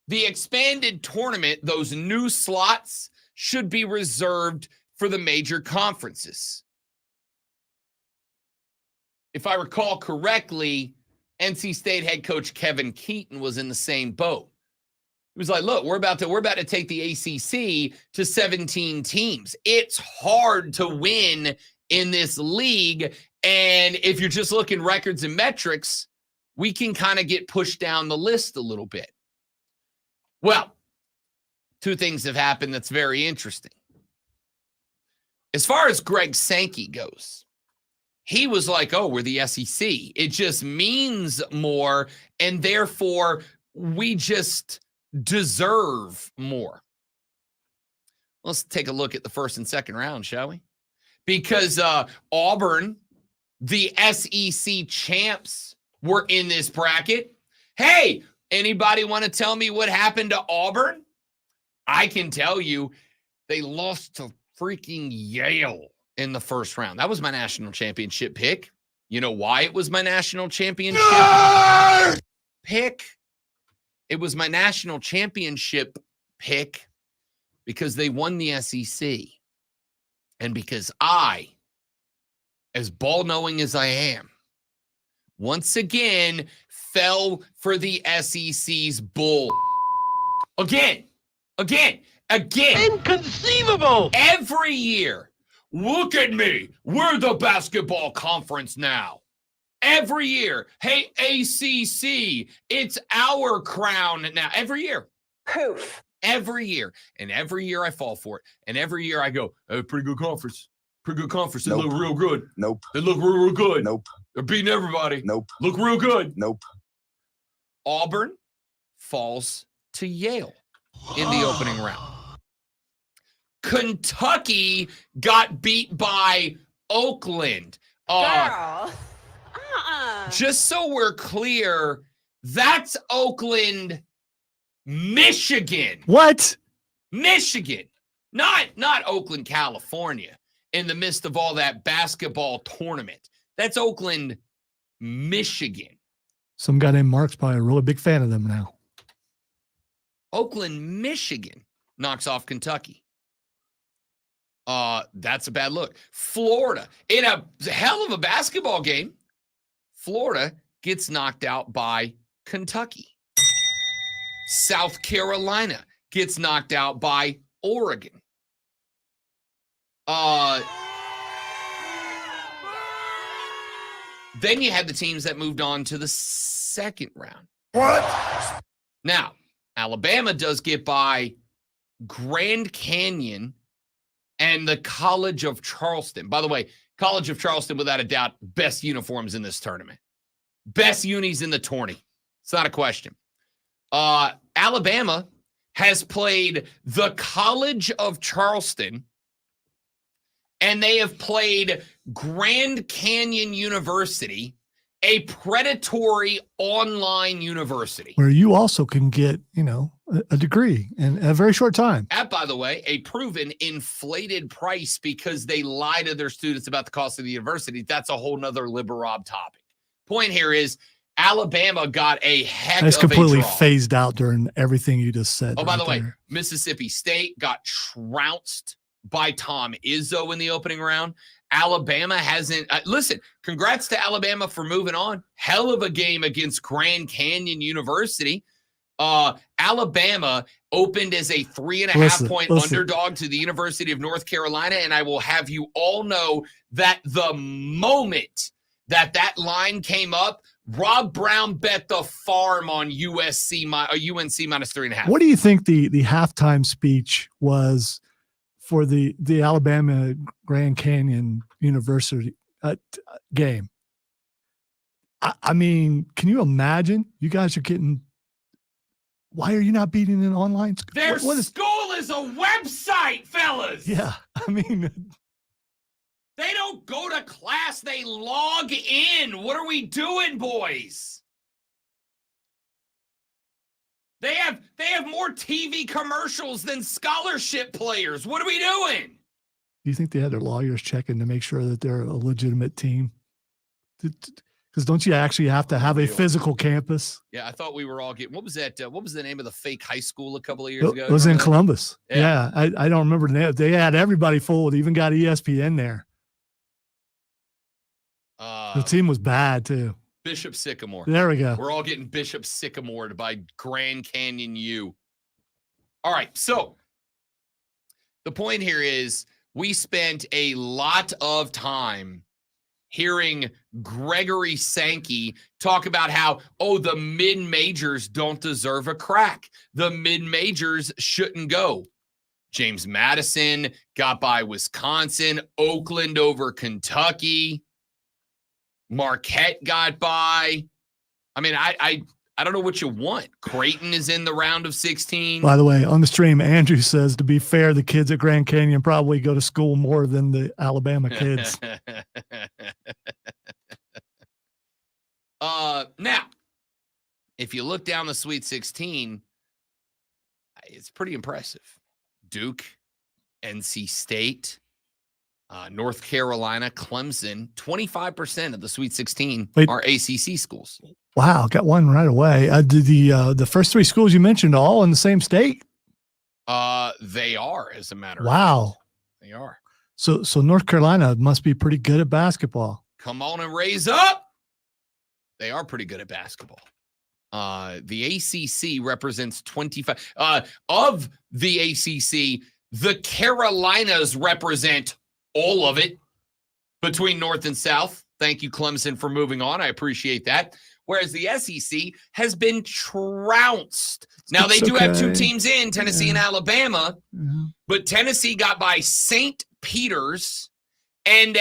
the expanded tournament, those new slots, should be reserved for the major conferences. If I recall correctly, NC State head coach Kevin Keaton was in the same boat. He was like, look, we're about to take the ACC to 17 teams. It's hard to win in this league. And if you're just looking records and metrics, we can kind of get pushed down the list a little bit. Well, two things have happened that's very interesting. As far as Greg Sankey goes, he was like, oh, we're the SEC. It just means more, and therefore we just deserve more. Let's take a look at the first and second round, shall we? Because Auburn, the SEC champs, were in this bracket. Hey, anybody want to tell me what happened to Auburn? I can tell you they lost to freaking Yale in the first round. That was my national championship pick. You know why it was my national championship pick? It was my national championship pick because they won the SEC. And because I, as ball-knowing as I am, once again fell for the SEC's bull. Again. Inconceivable! Every year. Look at me. We're the basketball conference now. Every year. Hey, ACC, it's our crown now. Every year. Poof. Every year. And every year I fall for it. And every year I go, pretty good conference. Pretty good conference. They look real good. Nope. They look real good. Nope. They're beating everybody. Nope. Look real good. Nope. Auburn falls to Yale in the opening round. Kentucky got beat by Oakland. Girl. Just so we're clear, that's Oakland, Michigan. What? Michigan. Not Oakland, California, in the midst of all that basketball tournament. That's Oakland, Michigan. Some guy named Mark's probably a really big fan of them now. Oakland, Michigan knocks off Kentucky. That's a bad look. Florida, in a hell of a basketball game, Florida gets knocked out by Kentucky. South Carolina gets knocked out by Oregon. Then you had the teams that moved on to the second round. What? Now, Alabama does get by Grand Canyon and the College of Charleston. By the way, College of Charleston, without a doubt, best uniforms in this tournament. Best unis in the tourney. It's not a question. Alabama has played the College of Charleston, and they have played Grand Canyon University, a predatory online university. Where you also can get, a degree in a very short time. At, by the way, a proven inflated price because they lie to their students about the cost of the university. That's a whole nother Liberob topic. Point here is Alabama got a heck It's of a completely draw. phased out during everything you just said. Oh, by the way, there. Mississippi State got trounced by Tom Izzo in the opening round. Alabama hasn't. Listen, congrats to Alabama for moving on. Hell of a game against Grand Canyon University. Alabama opened as a 3.5-point underdog to the University of North Carolina, and I will have you all know that the moment that line came up, Rob Brown bet the farm on UNC minus 3.5. What do you think the halftime speech was for the Alabama Grand Canyon University game? I mean, can you imagine? You guys are getting. Why are you not beating an online school? Their school is a website, fellas. Yeah, I mean, they don't go to class; they log in. What are we doing, boys? They have more TV commercials than scholarship players. What are we doing? Do you think they had their lawyers checking to make sure that they're a legitimate team? Because don't you actually have to have a physical campus? Yeah, I thought we were all getting. What was that? What was the name of the fake high school a couple of years ago? It was in Remember that? Columbus. Yeah. Yeah, I don't remember the name. They had everybody full. They even got ESPN there. The team was bad too. Bishop Sycamore. There we go. We're all getting Bishop Sycamored by Grand Canyon U. All right, so the point here is we spent a lot of time hearing Gregory Sankey talk about how, the mid-majors don't deserve a crack. The mid-majors shouldn't go. James Madison got by Wisconsin, Oakland over Kentucky. Marquette got by. I mean, I don't know what you want. Creighton is in the round of 16. By the way, on the stream, Andrew says, to be fair, the kids at Grand Canyon probably go to school more than the Alabama kids. Now, if you look down the Sweet 16, it's pretty impressive. Duke, NC State, North Carolina, Clemson, 25% of the Sweet 16 are ACC schools. Wow, got one right away. The first three schools you mentioned are all in the same state? They are, as a matter of fact. They are. So North Carolina must be pretty good at basketball. Come on and raise up. They are pretty good at basketball. The ACC represents 25 of the ACC. The Carolinas represent all of it between North and South. Thank you, Clemson, for moving on. I appreciate that. Whereas the SEC has been trounced. Now, they do have two teams in, Tennessee and Alabama, but Tennessee got by St. Peter's and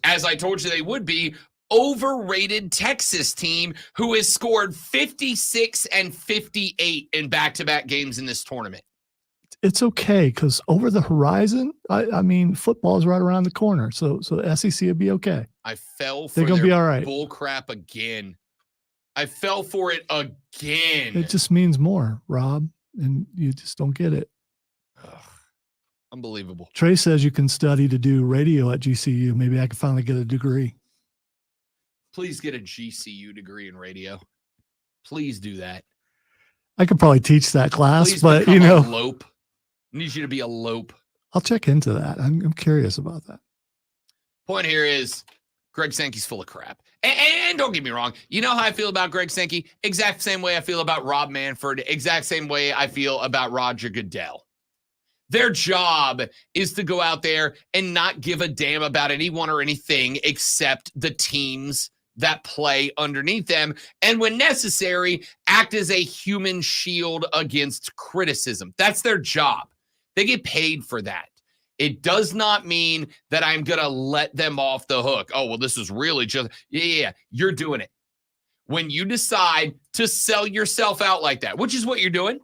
as I told you they would be, overrated Texas team who has scored 56 and 58 in back-to-back games in this tournament. It's okay because over the horizon, I mean, football is right around the corner. So the SEC will be okay. I fell for They're gonna be all right. Bull crap again. I fell for it again. It just means more, Rob, and you just don't get it. Ugh, unbelievable. Trey says you can study to do radio at GCU. Maybe I can finally get a degree. Please get a GCU degree in radio. Please do that. I could probably teach that class, Please but become a lope. I need you to be a lope. I'll check into that. I'm curious about that. Point here is Greg Sankey's full of crap. And don't get me wrong. You know how I feel about Greg Sankey? Exact same way I feel about Rob Manfred. Exact same way I feel about Roger Goodell. Their job is to go out there and not give a damn about anyone or anything except the teams that play underneath them, and when necessary, act as a human shield against criticism. That's their job. They get paid for that. It does not mean that I'm going to let them off the hook. Oh, well, this is really just, yeah, you're doing it. When you decide to sell yourself out like that, which is what you're doing,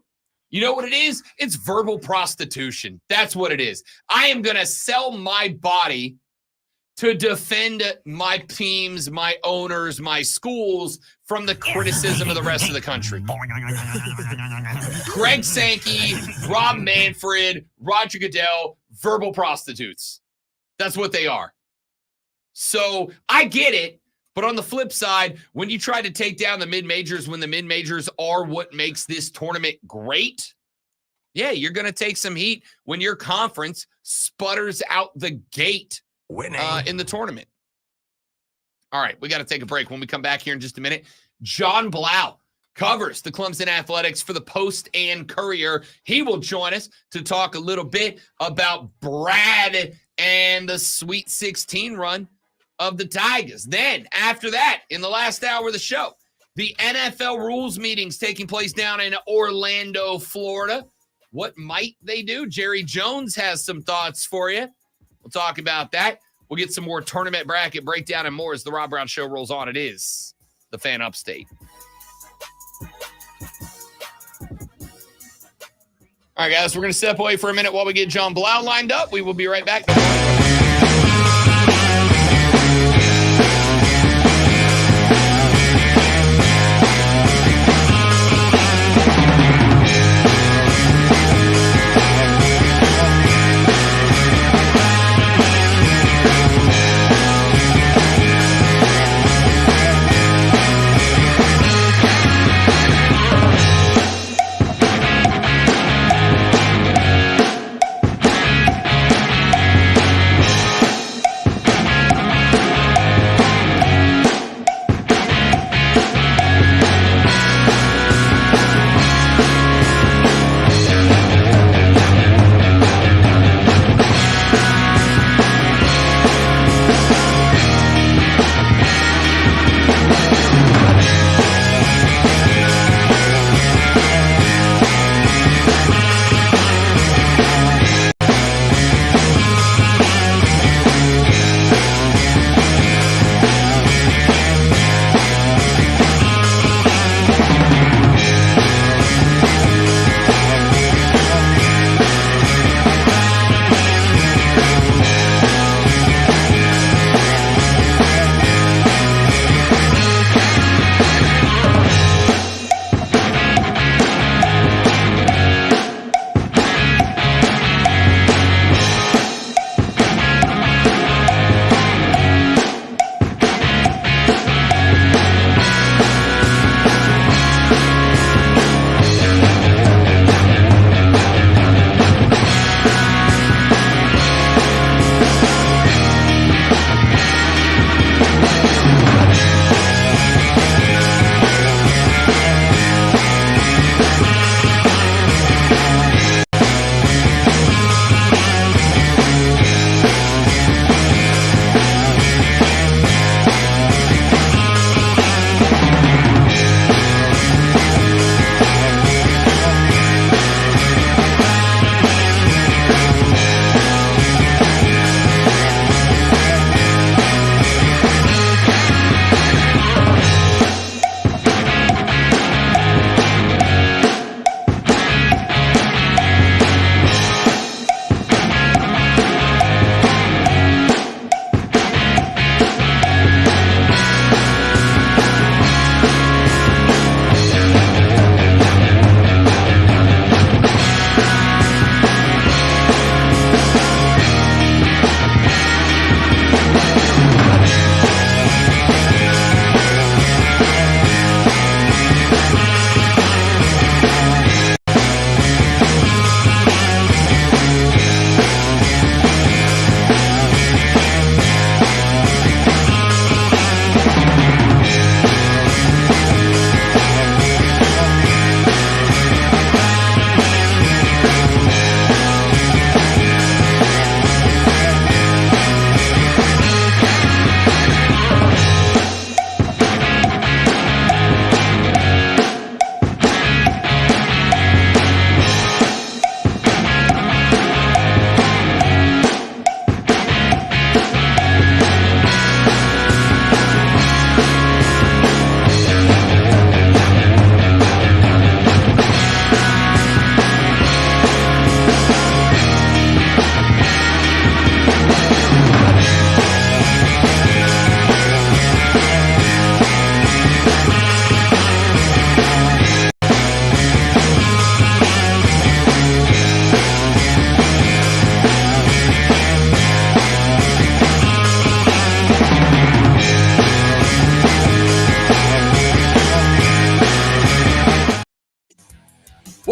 you know what it is? It's verbal prostitution. That's what it is. I am going to sell my body to defend my teams, my owners, my schools from the criticism of the rest of the country. Greg Sankey, Rob Manfred, Roger Goodell, verbal prostitutes. That's what they are. So I get it, but on the flip side, when you try to take down the mid-majors, when the mid-majors are what makes this tournament great, yeah, you're going to take some heat when your conference sputters out the gate in the tournament. All right, we got to take a break. When we come back here in just a minute, John Blau covers the Clemson Athletics for the Post and Courier. He will join us to talk a little bit about Brad and the Sweet 16 run of the Tigers. Then, after that, in the last hour of the show, the NFL rules meetings taking place down in Orlando, Florida. What might they do? Jerry Jones has some thoughts for you. We'll talk about that. We'll get some more tournament bracket breakdown and more as the Rob Brown Show rolls on. It is the Fan Upstate. All right, guys, we're going to step away for a minute while we get John Blau lined up. We will be right back.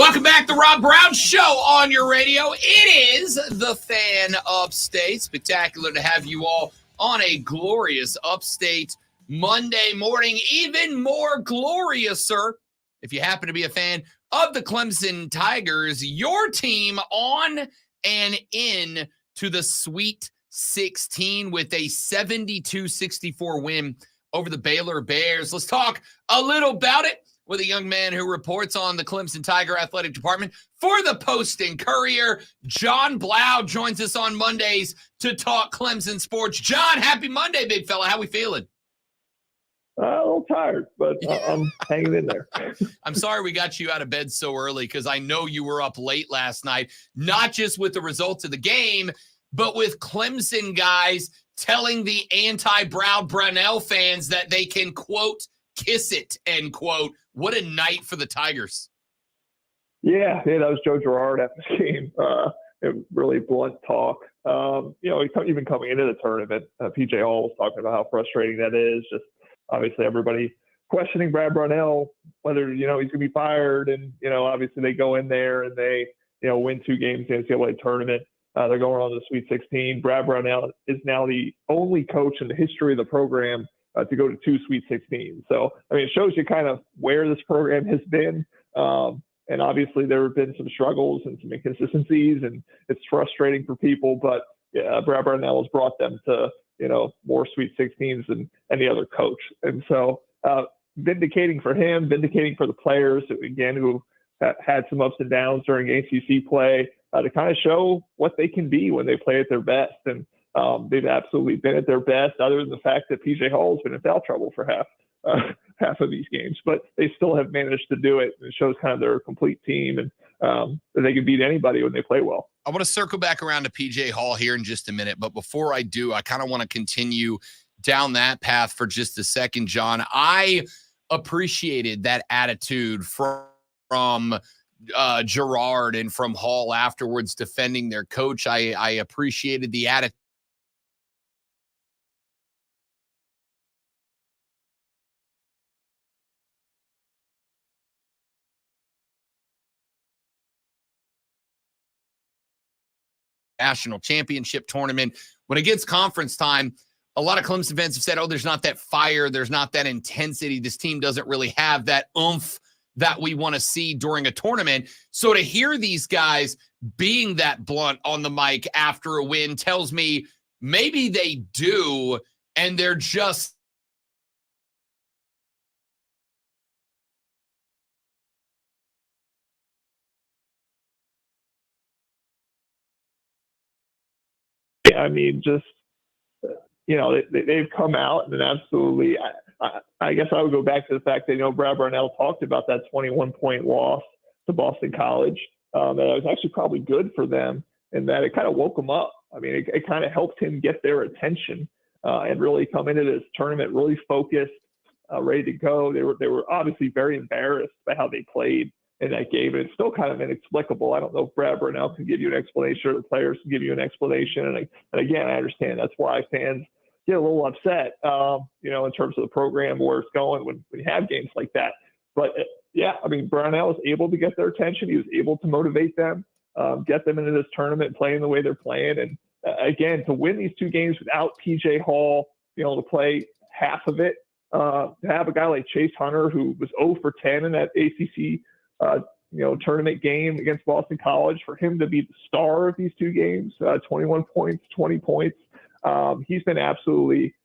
Welcome back to Rob Brown Show on your radio. It is the Fan Upstate. Spectacular to have you all on a glorious Upstate Monday morning. Even more glorious, sir, if you happen to be a fan of the Clemson Tigers, your team on and in to the Sweet 16 with a 72-64 win over the Baylor Bears. Let's talk a little about it with a young man who reports on the Clemson Tiger Athletic Department for the Post and Courier. John Blau joins us on Mondays to talk Clemson sports. John, happy Monday, big fella. How we feeling? A little tired, but I'm hanging in there. I'm sorry we got you out of bed so early because I know you were up late last night, not just with the results of the game, but with Clemson guys telling the anti-Brad Brownell fans that they can, quote, kiss it, end quote. What a night for the Tigers. Yeah, that was Joe Girard after the game. Really blunt talk. Even coming into the tournament, PJ Hall was talking about how frustrating that is. Just obviously everybody questioning Brad Brownell, whether, he's going to be fired. And, obviously they go in there and they, win 2 games in the NCAA tournament. They're going on to the Sweet 16. Brad Brownell is now the only coach in the history of the program to go to 2 Sweet 16. So, it shows you kind of where this program has been. And obviously there have been some struggles and some inconsistencies, and it's frustrating for people. But Brad Brownell has brought them to, more Sweet 16s than any other coach. And so vindicating for him, vindicating for the players, again, who had some ups and downs during ACC play, to kind of show what they can be when they play at their best. And they've absolutely been at their best, other than the fact that PJ Hall has been in foul trouble for half of these games, but they still have managed to do it. It shows kind of their complete team, and that they can beat anybody when they play well. I want to circle back around to PJ Hall here in just a minute, but before I do, I kind of want to continue down that path for just a second, John. I appreciated that attitude from Girard and from Hall afterwards defending their coach. I appreciated the attitude. National championship tournament. When it gets conference time, a lot of Clemson fans have said, there's not that fire, there's not that intensity. This team doesn't really have that oomph that we want to see during a tournament. So to hear these guys being that blunt on the mic after a win tells me maybe they do, and they're just they've come out and absolutely, I guess I would go back to the fact that, Brad Brownell talked about that 21-point loss to Boston College. That it was actually probably good for them, and that it kind of woke them up. It kind of helped him get their attention and really come into this tournament really focused, ready to go. They were obviously very embarrassed by how they played in that game, and it's still kind of inexplicable. I don't know if Brad Brownell can give you an explanation or the players can give you an explanation. And again, I understand that's why fans get a little upset, in terms of the program, where it's going when you have games like that. But Brownell was able to get their attention. He was able to motivate them, get them into this tournament, playing the way they're playing. And again, to win these 2 games without PJ Hall being able to play half of it, to have a guy like Chase Hunter, who was 0 for 10 in that ACC tournament game against Boston College, for him to be the star of these 2 games, 21 points, 20 points. He's been absolutely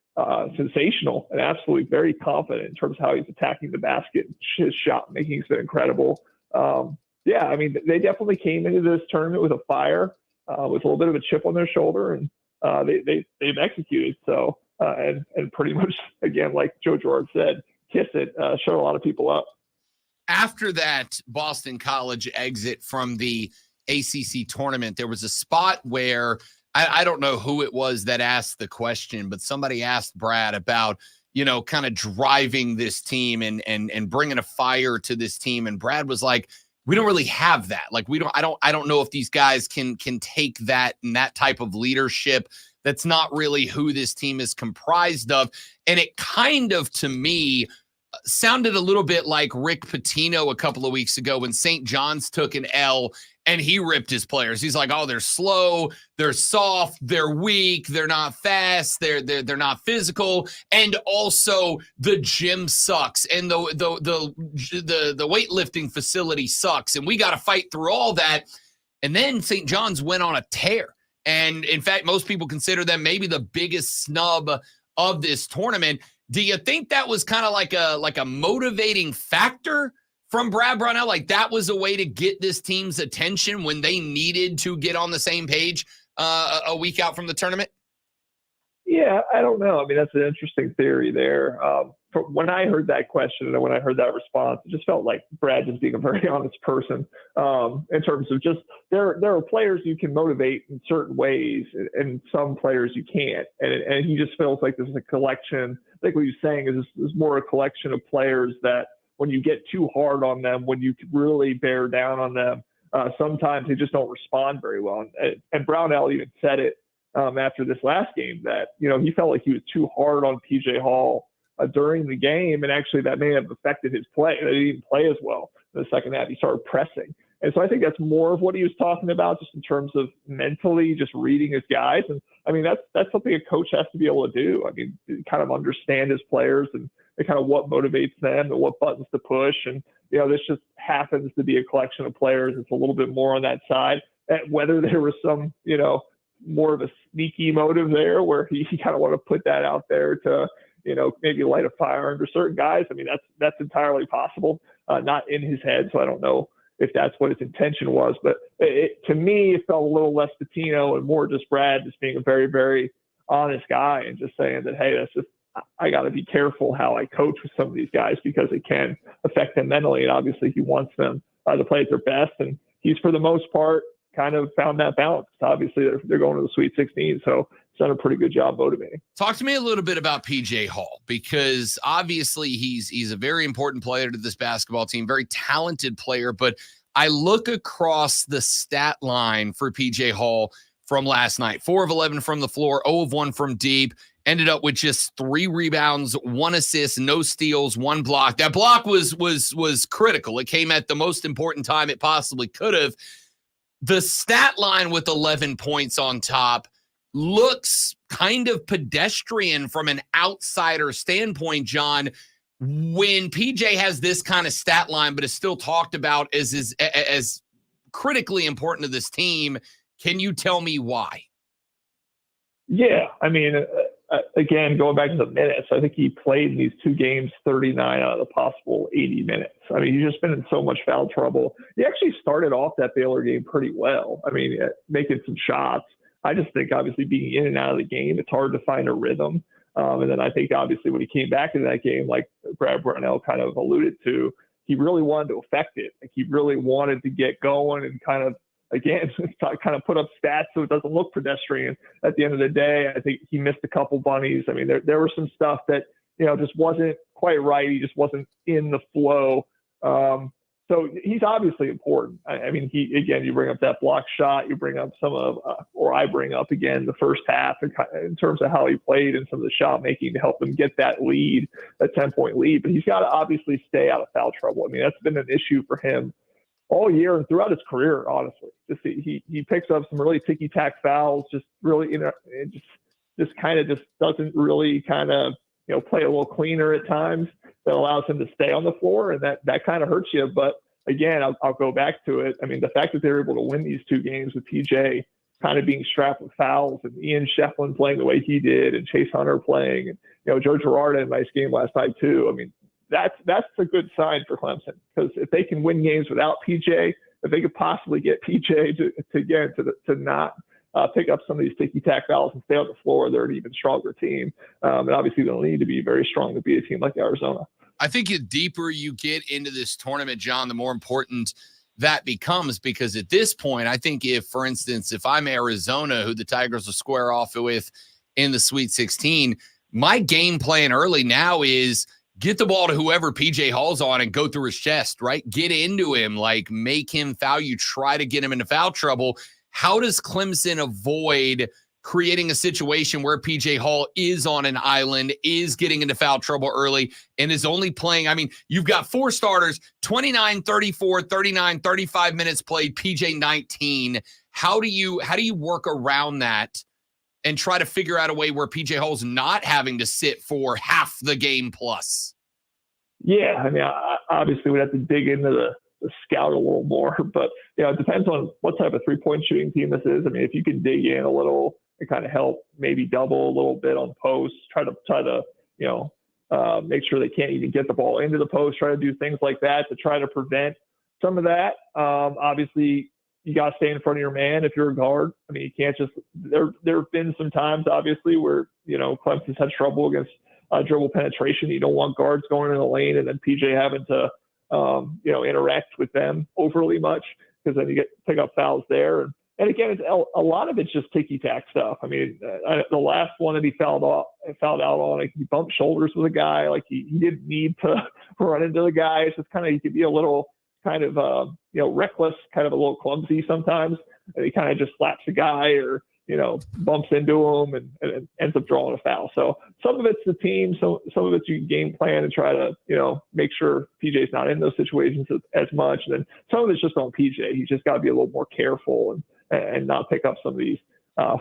sensational and absolutely very confident in terms of how he's attacking the basket. His shot making has been incredible. They definitely came into this tournament with a fire, with a little bit of a chip on their shoulder, and they've executed. So, and pretty much, again, like Joe Girard said, kiss it, shut a lot of people up. After that Boston College exit from the ACC tournament, there was a spot where I don't know who it was that asked the question, but somebody asked Brad about, kind of driving this team and bringing a fire to this team. And Brad was like, we don't really have that. Like, I don't know if these guys can take that and that type of leadership. That's not really who this team is comprised of. And it kind of, to me, sounded a little bit like Rick Pitino a couple of weeks ago when St. John's took an L and he ripped his players. He's like, oh, they're slow, they're soft, they're weak, they're not fast, they're not physical, and also the gym sucks and the weightlifting facility sucks, and we got to fight through all that. And then St. John's went on a tear. And in fact, most people consider them maybe the biggest snub of this tournament. Do you think that was kind of like a motivating factor from Brad Brownell? Like that was a way to get this team's attention when they needed to get on the same page a week out from the tournament? Yeah, I don't know. I mean, that's an interesting theory there. When I heard that question and when I heard that response, it just felt like Brad just being a very honest person in terms of just there are players you can motivate in certain ways and some players you can't. And he just feels like this is a collection. I think what he's saying is more a collection of players that when you get too hard on them, when you really bear down on them, sometimes they just don't respond very well. And Brownell even said it after this last game that, he felt like he was too hard on PJ Hall during the game, and actually that may have affected his play. They didn't even play as well in the second half. He started pressing. And so I think that's more of what he was talking about, just in terms of mentally just reading his guys. And I mean, that's something a coach has to be able to do. I mean, kind of understand his players and kind of what motivates them and what buttons to push. And, this just happens to be a collection of players. It's a little bit more on that side. And whether there was some, more of a sneaky motive there where he kind of want to put that out there to, maybe light a fire under certain guys. I mean, that's entirely possible, not in his head. So I don't know if that's what his intention was, but to me, it felt a little less Pitino and more just Brad just being a very, very honest guy and just saying that, hey, I got to be careful how I coach with some of these guys because it can affect them mentally. And obviously he wants them to play at their best. And he's, for the most part, kind of found that balance. Obviously they're going to the Sweet 16. So it's done a pretty good job motivating. Talk to me a little bit about PJ Hall, because obviously he's a very important player to this basketball team, very talented player, but I look across the stat line for PJ Hall from last night, 4 of 11 from the floor, 0 of 1 from deep, ended up with just 3 rebounds, 1 assist, no steals, 1 block. That block was critical. It came at the most important time it possibly could have. The stat line with 11 points on top looks kind of pedestrian from an outsider standpoint, John, when PJ has this kind of stat line, but is still talked about as critically important to this team. Can you tell me why? Yeah, I mean, again, going back to the minutes, I think he played in these 2 games 39 out of the possible 80 minutes. I mean, he's just been in so much foul trouble. He actually started off that Baylor game pretty well. I mean, making some shots. I just think, obviously, being in and out of the game, it's hard to find a rhythm. And then I think, obviously, when he came back into that game, like Brad Brownell kind of alluded to, he really wanted to affect it. Like, he really wanted to get going and kind of, again, kind of put up stats so it doesn't look pedestrian. At the end of the day, I think he missed a couple bunnies. I mean, there was some stuff that, just wasn't quite right. He just wasn't in the flow. So he's obviously important. I mean, you bring up that block shot, you bring up I bring up again the first half in terms of how he played and some of the shot making to help them get that lead, a 10-point lead. But he's got to obviously stay out of foul trouble. I mean, that's been an issue for him all year and throughout his career, honestly. He picks up some really ticky-tack fouls, just really, just doesn't really kind of, play a little cleaner at times that allows him to stay on the floor, and that kind of hurts you. But again, I'll go back to it. I mean, the fact that they were able to win these 2 games with PJ kind of being strapped with fouls and Ian Shefflin playing the way he did and Chase Hunter playing, and Joe Girard had a nice game last night too. I mean, that's a good sign for Clemson, because if they can win games without PJ, if they could possibly get PJ to not pick up some of these ticky-tack fouls and stay on the floor, they're an even stronger team. And obviously they'll need to be very strong to beat a team like Arizona. I think the deeper you get into this tournament, John, the more important that becomes, because at this point, I think for instance, if I'm Arizona, who the Tigers will square off with in the Sweet 16, my game plan early now is get the ball to whoever PJ Hall's on and go through his chest, right? Get into him, like make him foul you, try to get him into foul trouble. How does Clemson avoid creating a situation where PJ Hall is on an island, is getting into foul trouble early, and is only playing. I mean, you've got 4 starters, 29, 34, 39, 35 minutes played, PJ 19. How do you work around that and try to figure out a way where PJ Hall's not having to sit for half the game plus? Yeah, I mean, obviously we'd have to dig into the scout a little more, but it depends on what type of 3-point shooting team this is. I mean, if you can dig in a little and kind of help maybe double a little bit on posts, try to make sure they can't even get the ball into the post, try to do things like that to try to prevent some of that. Obviously, you got to stay in front of your man if you're a guard. I mean, you can't just there have been some times, obviously, where, Clemson's had trouble against dribble penetration. You don't want guards going in the lane and then PJ having to, interact with them overly much, because then you pick up fouls there. And again, it's a lot of it's just ticky-tack stuff. I mean, the last one that he fouled out on, like, he bumped shoulders with a guy. Like, he didn't need to run into the guy. It's just kind of, he could be a little kind of, reckless, kind of a little clumsy sometimes. And he kind of just slaps a guy or, bumps into him and ends up drawing a foul. So some of it's the team. So some of it's you game plan and try to, make sure PJ's not in those situations as much. And then some of it's just on PJ. He's just got to be a little more careful and not pick up some of these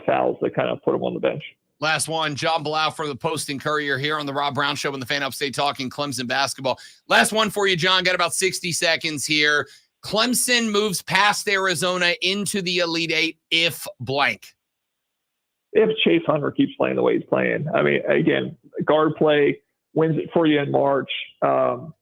fouls that kind of put him on the bench. Last one, John Blau from the Post and Courier here on the Rob Brown Show and the Fan Upstate talking Clemson basketball. Last one for you, John. Got about 60 seconds here. Clemson moves past Arizona into the Elite Eight if blank. If Chase Hunter keeps playing the way he's playing. I mean, again, guard play wins it for you in March. For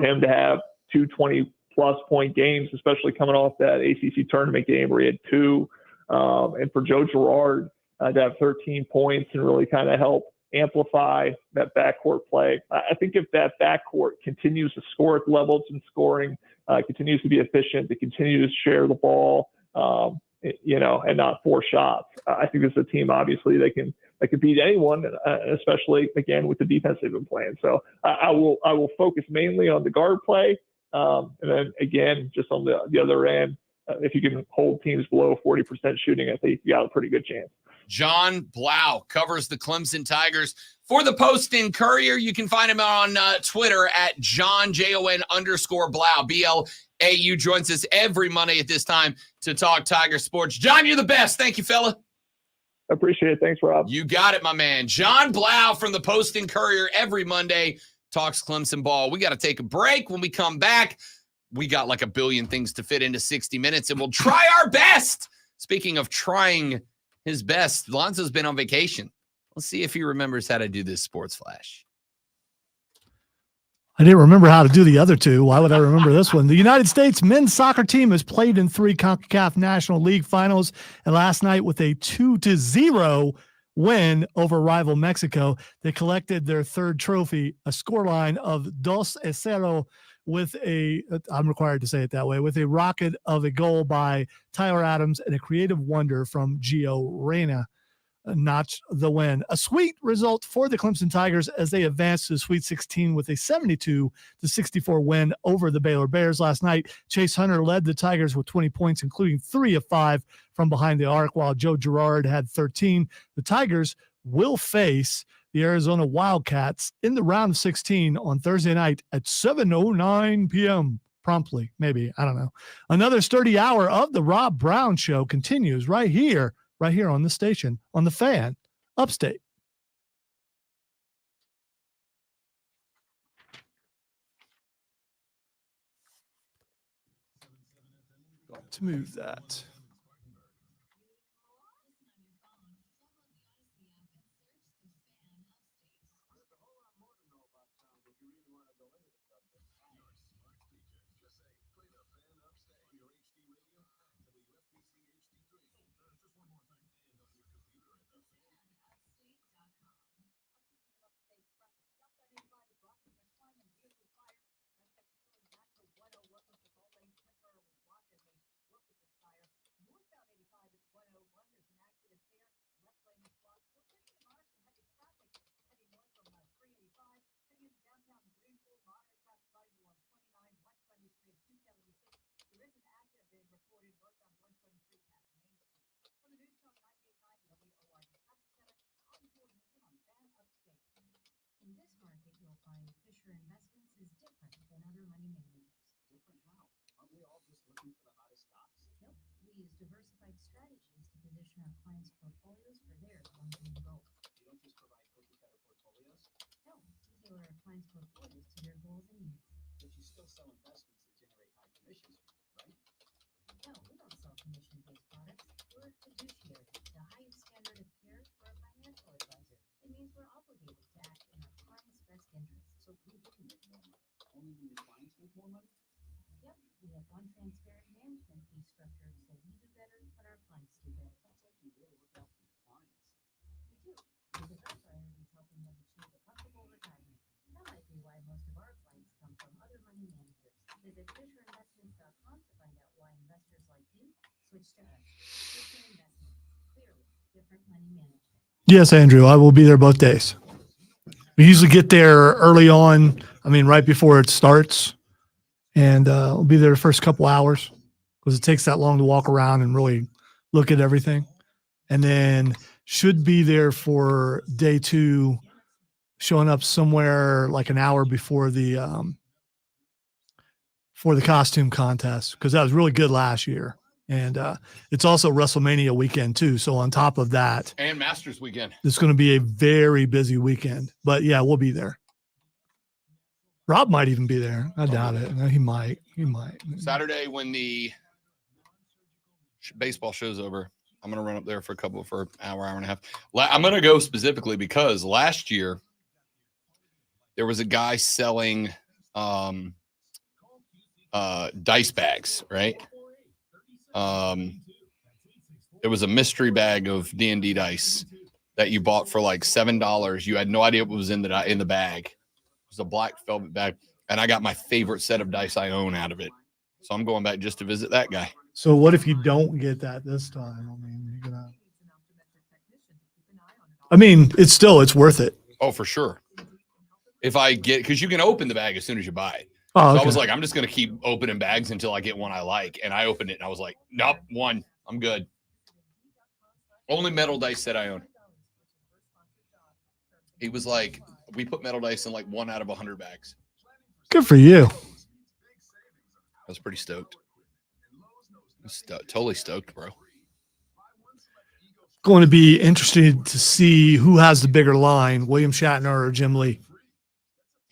him to have 2 20-plus point games, especially coming off that ACC tournament game where he had 2, and for Joe Girard to have 13 points and really kind of help amplify that backcourt play. I think if that backcourt continues to score at the level it's been scoring, continues to be efficient, to continue to share the ball, and not force shots, I think this is a team, obviously, that can beat anyone, especially, again, with the defense they've been playing. So I will focus mainly on the guard play. And then, again, just on the other end, if you can hold teams below 40% shooting, I think you got a pretty good chance. John Blau covers the Clemson Tigers for the Post and Courier. You can find him on Twitter at John, JON_Blau, BLAU. Joins us every Monday at this time to talk Tiger sports. John, you're the best. Thank you, fella. Appreciate it. Thanks, Rob. You got it, my man. John Blau from the Post and Courier every Monday talks Clemson ball. We got to take a break. When we come back, we got like a billion things to fit into 60 minutes, and we'll try our best. Speaking of trying his best, Lonzo's been on vacation. Let's see if he remembers how to do this sports flash. I didn't remember how to do the other two. Why would I remember this one? The United States men's soccer team has played in 3 CONCACAF National League finals, and last night with a 2-0 win over rival Mexico, they collected their 3rd trophy, a scoreline of 2-0 with I'm required to say it that way, with a rocket of a goal by Tyler Adams and a creative wonder from Gio Reyna. Notched the win. A sweet result for the Clemson Tigers as they advanced to the Sweet 16 with a 72-64 win over the Baylor Bears last night. Chase Hunter led the Tigers with 20 points, including 3 of 5 from behind the arc, while Joe Girard had 13. The Tigers will face the Arizona Wildcats in the round of 16 on Thursday night at 7:09 p.m. promptly, maybe. I don't know. Another sturdy hour of the Rob Brown Show continues right here on the station, on the Fan, Upstate. Let's move that. find Fisher Investments is different than other money managers. Different how? Aren't we all just looking for the hottest stocks? Nope. We use diversified strategies to position our clients' portfolios for their long-term goals. You don't just provide cookie-cutter portfolios, No, we tailor our clients' portfolios to their goals and needs. but you still sell investments that generate high commissions, right? No, we don't sell commission-based products. We're a fiduciary, the highest standard of care for a financial advisor. It means we're obligated to act in our clients' best interests. So who wouldn't make more money? Only when your clients make more money? Yep, we have one transparent management fee structure, so we do better when our clients do better. Sounds like you really look out for your clients. We do, because our priority is helping them achieve a comfortable retirement. That might be why most of our clients come from other money managers. Visit FisherInvestments.com to find out why investors like you switch to us. Fisher Investments, clearly different money management. Yes, Andrew, I will be there both days. We usually get there early on. I mean, right before it starts, and we'll be there the first couple hours because it takes that long to walk around and really look at everything. And then should be there for day 2, showing up somewhere like an hour before the costume contest, because that was really good last year. And it's also WrestleMania weekend too. So on top of that, And Masters weekend. it's going to be a very busy weekend. But yeah, we'll be there. Rob might even be there. I doubt it. No, he might. He might. Saturday when the baseball show's over, I'm going to run up there for an hour and a half. I'm going to go specifically because last year there was a guy selling dice bags, right? It was a mystery bag of D&D dice that you bought for like $7. You had no idea what was in the bag. It was a black velvet bag, and I got my favorite set of dice I own out of it. So I'm going back just to visit that guy. So what if you don't get that this time? It's worth it. Oh, for sure. Because you can open the bag as soon as you buy it. Oh, So okay. I was like, I'm just going to keep opening bags until I get one I like. And I opened it and I was like, nope, one. I'm good. Only metal dice that I own. It was like, we put metal dice in like 1 out of 100 bags. Good for you. I was pretty stoked. Totally stoked, bro. Going to be interested to see who has the bigger line, William Shatner or Jim Lee.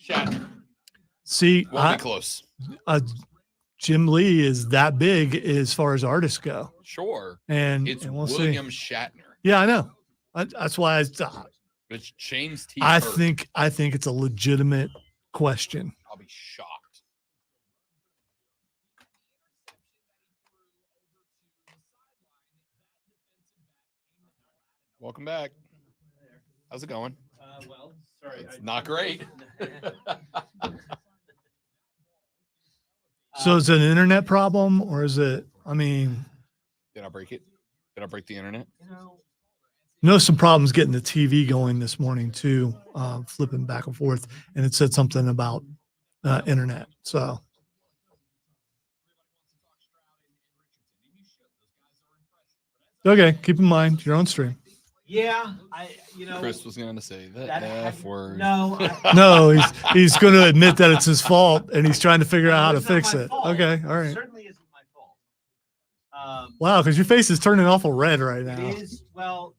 Shatner. See, Won't be close. Jim Lee is that big as far as artists go. Sure. And It's we'll William see. Shatner. Yeah, I know. That's why It's James T. I Kirk. think it's a legitimate question. I'll be shocked. Welcome back. How's it going? Well, sorry. It's not great. So is it an internet problem or is it, Did I break it? Did I break the internet? some problems getting the TV going this morning too, flipping back and forth. And it said something about internet. So. Okay. Keep in mind your own stream. Yeah, Chris was going to say that F word. No. No, he's going to admit that it's his fault and he's trying to figure out how to fix it. Okay. All right. It certainly isn't my fault. Wow. Because your face is turning awful red right now. It is. Well,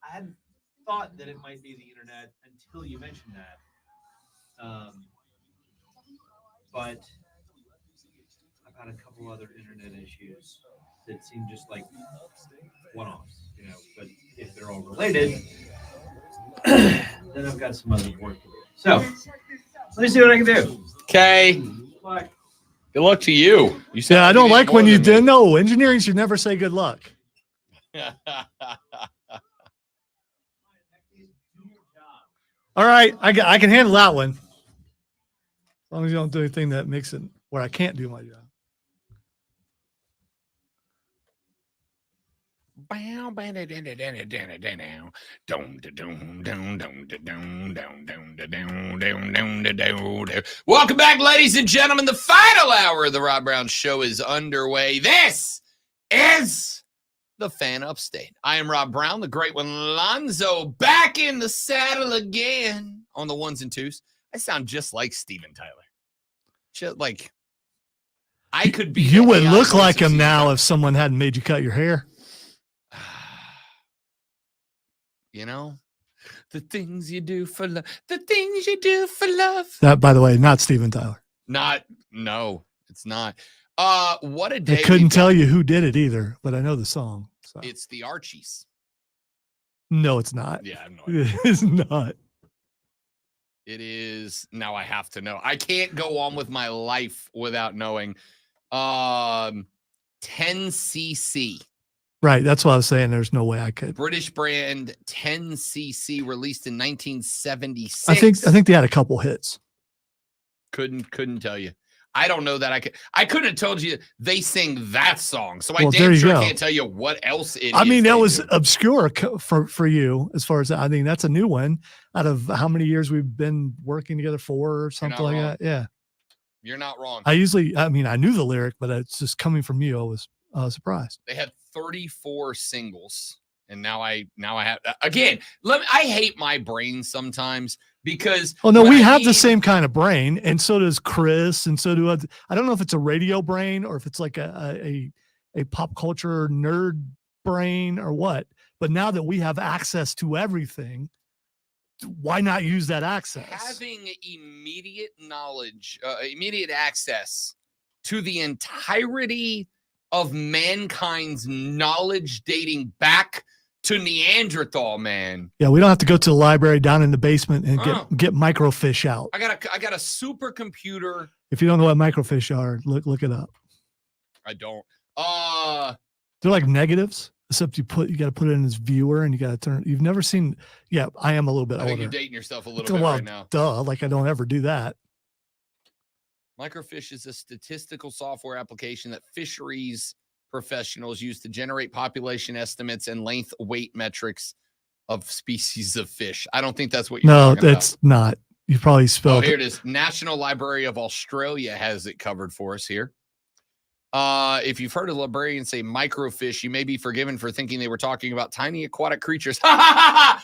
I hadn't thought that it might be the internet until you mentioned that. But I've had a couple other internet issues that seem just like one-offs, but if they're all related, then I've got some other work to do. So let me see what I can do. Okay. Bye. Good luck to you. You said Yeah, I don't need like more when you than did. No, engineering should never say good luck. me. All right, I can handle that one. As long as you don't do anything that makes it where I can't do my job. Welcome back, ladies and gentlemen. The final hour of the Rob Brown Show is underway. This is the Fan Upstate. I am Rob Brown, the great one, Lonzo, back in the saddle again on the ones and twos. I sound just like Steven Tyler. Just like I could be. You would AI look voice like of him Steven now Tyler. if someone hadn't made you cut your hair. You know, the things you do for love. The things you do for love. That, by the way, not Steven Tyler. No, it's not. What a day. I couldn't we've tell got. you who did it either, but I know the song. So. It's the Archies. No, it's not. Yeah, I have no idea. It's not. It is. Now I have to know. I can't go on with my life without knowing. 10cc. Right. That's what I was saying. There's no way I could. British brand 10cc released in 1976. I think they had a couple hits. Couldn't tell you. I don't know that I couldn't have told you they sing that song. So I Well, there damn you sure go. can't tell you what else it is. I mean, that they was do. obscure for you as far as I think that's a new one out of how many years we've been working together for or something like wrong. that. Yeah. You're not wrong. I knew the lyric, but it's just coming from you. I was surprised. They had 34 singles, and now I have again. I hate my brain sometimes because Oh no, when we I have the need- same kind of brain, and so does Chris, and so do I don't know if it's a radio brain or if it's like a pop culture nerd brain or what. But now that we have access to everything, why not use that access? Having immediate knowledge, immediate access to the entirety of mankind's knowledge dating back to Neanderthal, man. Yeah, we don't have to go to the library down in the basement and get microfiche out. I got a supercomputer. If you don't know what microfiche are, look it up. I don't. They're like negatives, except you got to put it in this viewer and you got to turn. You've never seen. Yeah, I am a little bit I older. think you're dating yourself a little bit Well, right now. duh, like I don't ever do that. Microfiche is a statistical software application that fisheries professionals use to generate population estimates and length weight metrics of species of fish. I don't think that's what you're No, talking that's not. You probably Oh, spelled here it is. National Library of Australia has it covered for us here. If you've heard a librarian say microfiche, you may be forgiven for thinking they were talking about tiny aquatic creatures. Wow,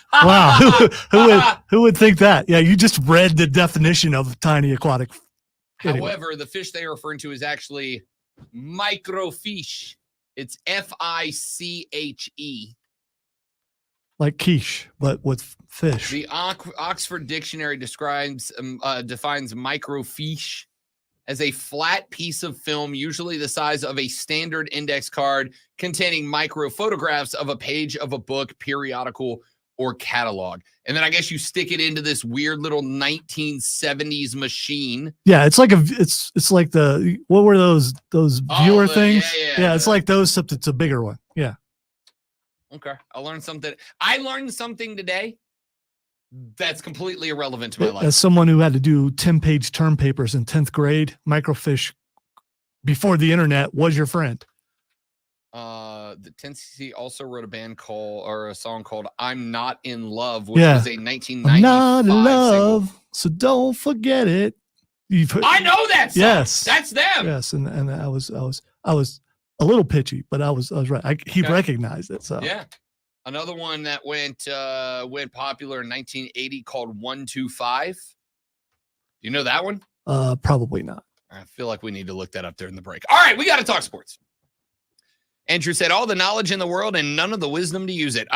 who would think that? Yeah, you just read the definition of tiny aquatic. Anyway. However, the fish they are referring to is actually microfiche. It's Fiche. Like quiche, but with fish. The Oxford Dictionary defines microfiche as a flat piece of film, usually the size of a standard index card, containing micro photographs of a page of a book, periodical, or catalog. And then I guess you stick it into this weird little 1970s machine. Yeah, it's like it's like the what were those viewer things? Yeah, it's like those, except it's a bigger one. Yeah. Okay. I learned something today that's completely irrelevant to my life. As someone who had to do 10-page term papers in 10th grade, microfiche before the internet was your friend. The 10cc also wrote a song called "I'm Not in Love," which was a 1995 I'm not in love, single. so don't forget it. I know that song. Yes, that's them. Yes, and I was a little pitchy, but I was right. He recognized it. So yeah, another one that went popular in 1980 called 125. Do you know that one? Probably not. I feel like we need to look that up during the break. All right, we got to talk sports. Andrew said, all the knowledge in the world and none of the wisdom to use it.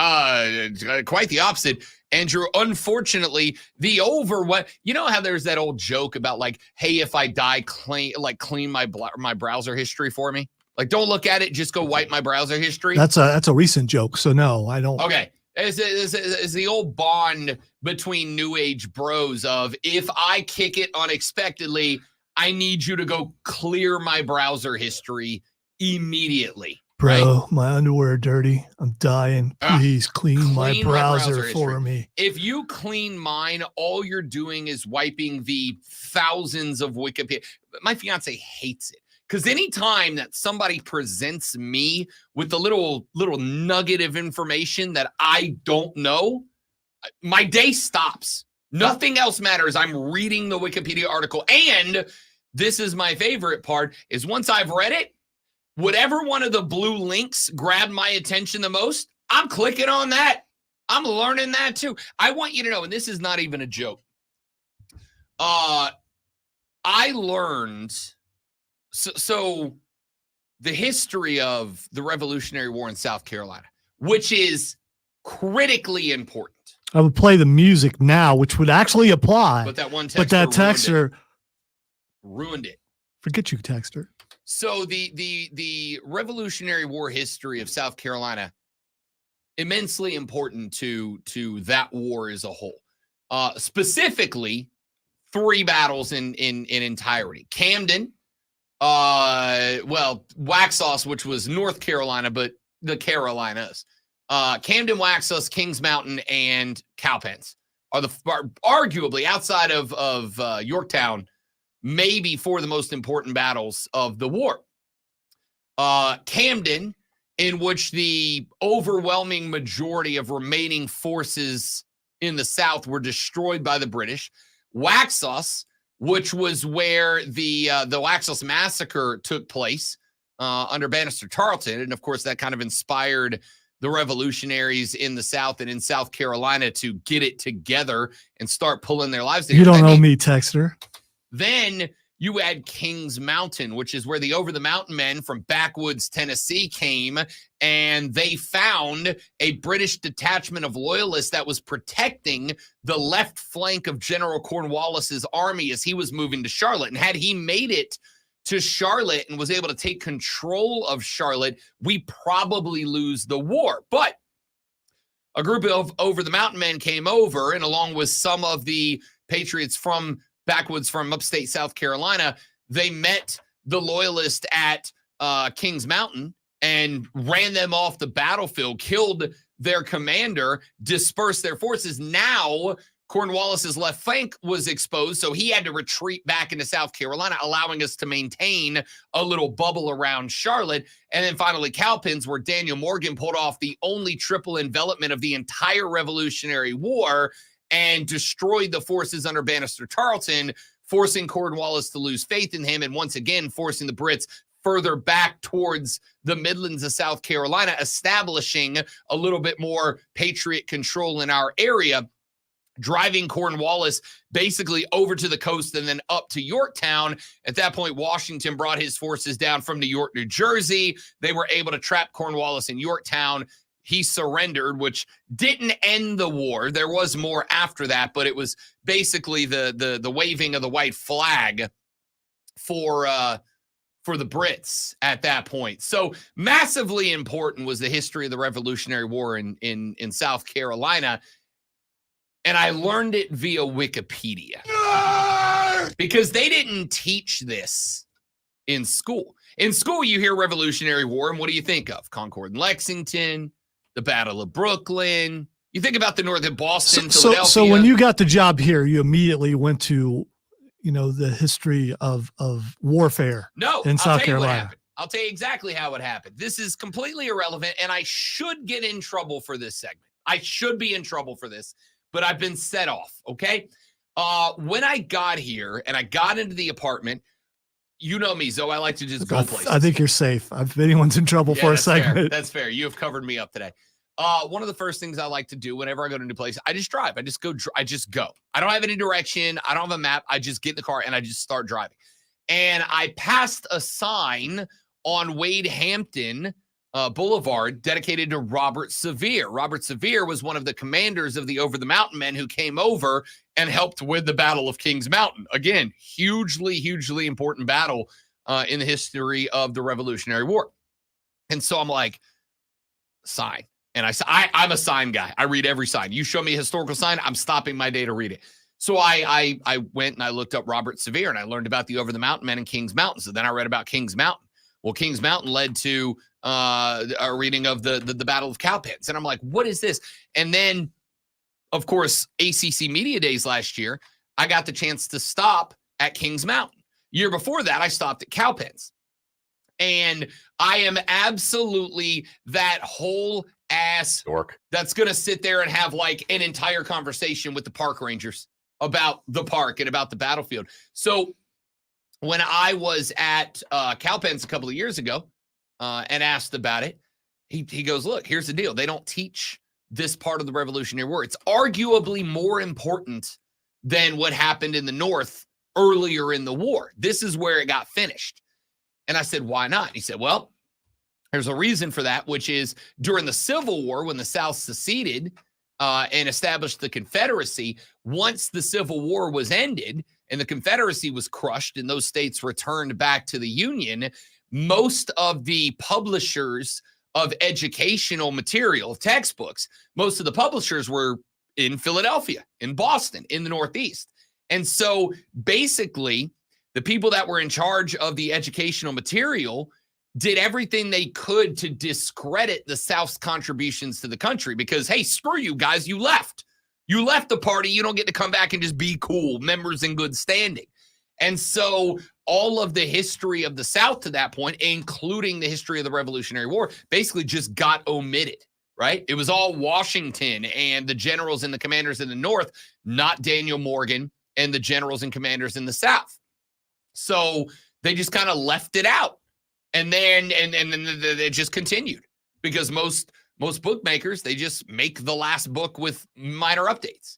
Quite the opposite. Andrew, unfortunately, you know how there's that old joke about like, hey, if I die, clean my browser history for me. Like, don't look at it. Just go wipe my browser history. That's a recent joke. So no, I don't. Okay. It's the old bond between new age bros of if I kick it unexpectedly, I need you to go clear my browser history immediately. Bro, right? My underwear are dirty. I'm dying. Please clean my browser for history. me. If you clean mine, all you're doing is wiping the thousands of Wikipedia. My fiance hates it because anytime that somebody presents me with a little nugget of information that I don't know, my day stops. Nothing else matters. I'm reading the Wikipedia article. And this is my favorite part, is once I've read it, whatever one of the blue links grabbed my attention the most, I'm clicking on that. I'm learning that too. I want you to know, and this is not even a joke. I learned so the history of the Revolutionary War in South Carolina, which is critically important. I would play the music now, which would actually apply. But that one texter, but that texter ruined it. Forget you, texter. So the Revolutionary War history of South Carolina, immensely important to that war as a whole. Specifically, 3 battles in entirety. Camden, Waxhaws, which was North Carolina, but the Carolinas. Camden, Waxhaws, Kings Mountain, and Cowpens are arguably, outside of Yorktown, maybe 4 of the most important battles of the war. Camden, in which the overwhelming majority of remaining forces in the South were destroyed by the British. Waxhaws, which was where the Waxhaws Massacre took place under Banastre Tarleton. And, of course, that kind of inspired the revolutionaries in the South and in South Carolina to get it together and start pulling their lives together. You don't know me, texter. Then you add Kings Mountain, which is where the Over the Mountain men from backwoods Tennessee came, and they found a British detachment of loyalists that was protecting the left flank of General Cornwallis's army as he was moving to Charlotte. And had he made it to Charlotte and was able to take control of Charlotte, we probably lose the war. But a group of Over the Mountain men came over, and along with some of the patriots from backwoods from upstate South Carolina, they met the loyalists at Kings Mountain and ran them off the battlefield, killed their commander, dispersed their forces. Now Cornwallis's left flank was exposed, so he had to retreat back into South Carolina, allowing us to maintain a little bubble around Charlotte. And then finally Cowpens, where Daniel Morgan pulled off the only triple envelopment of the entire Revolutionary War and destroyed the forces under Banastre Tarleton, forcing Cornwallis to lose faith in him and once again forcing the Brits further back towards the Midlands of South Carolina, establishing a little bit more Patriot control in our area, driving Cornwallis basically over to the coast and then up to Yorktown. At that point, Washington brought his forces down from New York, New Jersey. They were able to trap Cornwallis in Yorktown. He surrendered, which didn't end the war. There was more after that, but it was basically the waving of the white flag for the Brits at that point. So massively important was the history of the Revolutionary War in South Carolina. And I learned it via Wikipedia because they didn't teach this in school. In school, you hear Revolutionary War, and what do you think of? Concord and Lexington, the Battle of Brooklyn. You think about the Northern Boston, Philadelphia. So when you got the job here, you immediately went to, the history of warfare in South Carolina. I'll tell you exactly how it happened. This is completely irrelevant, and I should get in trouble for this segment. I should be in trouble for this, but I've been set off, okay? When I got here and I got into the apartment, you know me, Zoe, I like to just go places. I think you're safe. If anyone's in trouble for a segment. Fair. That's fair. You have covered me up today. One of the first things I like to do whenever I go to a new place, I just drive. I just go. I don't have any direction. I don't have a map. I just get in the car and I just start driving. And I passed a sign on Wade Hampton Boulevard dedicated to Robert Sevier. Robert Sevier was one of the commanders of the Over the Mountain men who came over and helped win the Battle of Kings Mountain. Again, hugely, hugely important battle in the history of the Revolutionary War. And so I'm like, sign. And I'm a sign guy. I read every sign. You show me a historical sign, I'm stopping my day to read it. So I went and I looked up Robert Sevier and I learned about the Over the Mountain men in Kings Mountain. So then I read about Kings Mountain. Well, Kings Mountain led to a reading of the Battle of Cowpens. And I'm like, what is this? And then, of course, ACC Media Days last year, I got the chance to stop at Kings Mountain. Year before that, I stopped at Cowpens. And I am absolutely that whole ass dork that's going to sit there and have like an entire conversation with the park rangers about the park and about the battlefield. So when I was at Cowpens a couple of years ago and asked about it, he goes, look, here's the deal. They don't teach this part of the Revolutionary War. It's arguably more important than what happened in the North earlier in the war. This is where it got finished. And I said, why not? He said, well, there's a reason for that, which is during the Civil War, when the South seceded and established the Confederacy, once the Civil War was ended and the Confederacy was crushed and those states returned back to the Union, most of the publishers of educational material, textbooks, most of the publishers were in Philadelphia, in Boston, in the Northeast. And so basically, the people that were in charge of the educational material did everything they could to discredit the South's contributions to the country because, hey, screw you guys, you left. You left the party. You don't get to come back and just be cool, members in good standing. And so all of the history of the South to that point, including the history of the Revolutionary War, basically just got omitted, right? It was all Washington and the generals and the commanders in the North, not Daniel Morgan and the generals and commanders in the South. So they just kind of left it out. And then it just continued because most bookmakers, they just make the last book with minor updates.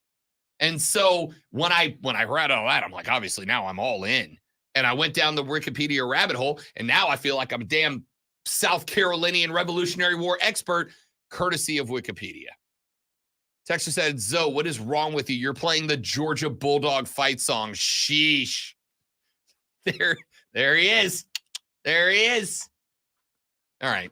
And so when I read all that, I'm like, obviously now I'm all in. And I went down the Wikipedia rabbit hole, and now I feel like I'm a damn South Carolinian Revolutionary War expert, courtesy of Wikipedia. Texter said, Zoe, what is wrong with you? You're playing the Georgia Bulldog fight song. Sheesh. There he is. There he is. All right.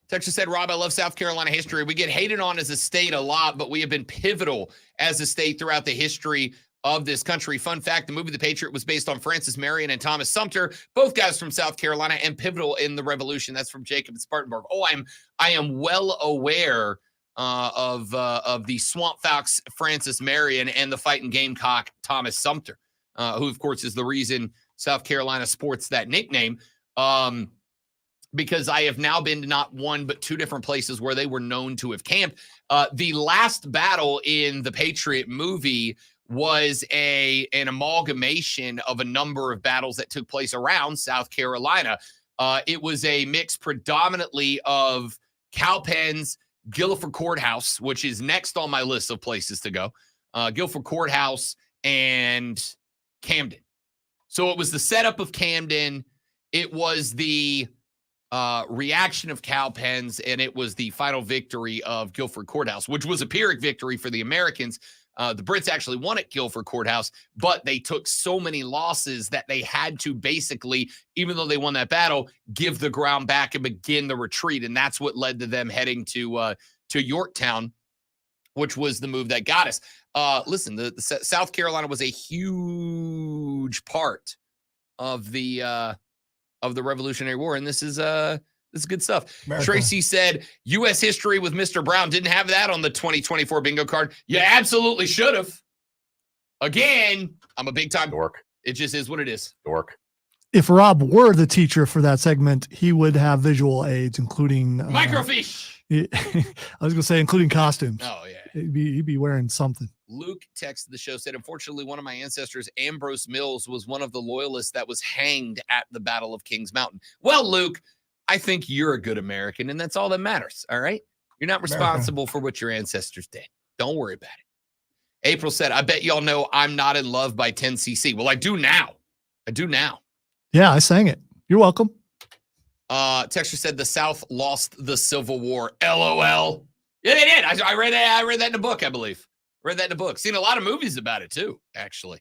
Texas said, Rob, I love South Carolina history. We get hated on as a state a lot, but we have been pivotal as a state throughout the history of this country. Fun fact, the movie The Patriot was based on Francis Marion and Thomas Sumter, both guys from South Carolina and pivotal in the Revolution. That's from Jacob and Spartanburg. Oh, I am well aware of the Swamp Fox Francis Marion and the Fighting Gamecock Thomas Sumter, who, of course, is the reason South Carolina sports that nickname, because I have now been to not one but two different places where they were known to have camped. The last battle in the Patriot movie was an amalgamation of a number of battles that took place around South Carolina. It was a mix predominantly of Cowpens, Guilford Courthouse, which is next on my list of places to go, Guilford Courthouse, and Camden. So it was the setup of Camden, it was the reaction of Cowpens, and it was the final victory of Guilford Courthouse, which was a Pyrrhic victory for the Americans. The Brits actually won at Guilford Courthouse, but they took so many losses that they had to basically, even though they won that battle, give the ground back and begin the retreat. And that's what led to them heading to Yorktown, which was the move that got us. Listen, the South Carolina was a huge part of the Revolutionary War, and this is good stuff. America. Tracy said, U.S. history with Mr. Brown. Didn't have that on the 2024 bingo card. You absolutely should have. Again, I'm a big-time dork. It just is what it is. Dork. If Rob were the teacher for that segment, he would have visual aids, including microfiche. I was going to say, including costumes. Oh, yeah. He'd be wearing something. Luke texted the show, said, unfortunately, one of my ancestors, Ambrose Mills, was one of the loyalists that was hanged at the Battle of Kings Mountain. Well, Luke, I think you're a good American, and that's all that matters, all right? You're not responsible for what your ancestors did. Don't worry about it. April said, I bet y'all know I'm Not in Love by 10cc. Well, I do now. Yeah, I sang it. You're welcome. Texture said the South lost the Civil War. LOL. Yeah, they did. I read that in a book, I believe. Read that in a book. Seen a lot of movies about it too, actually.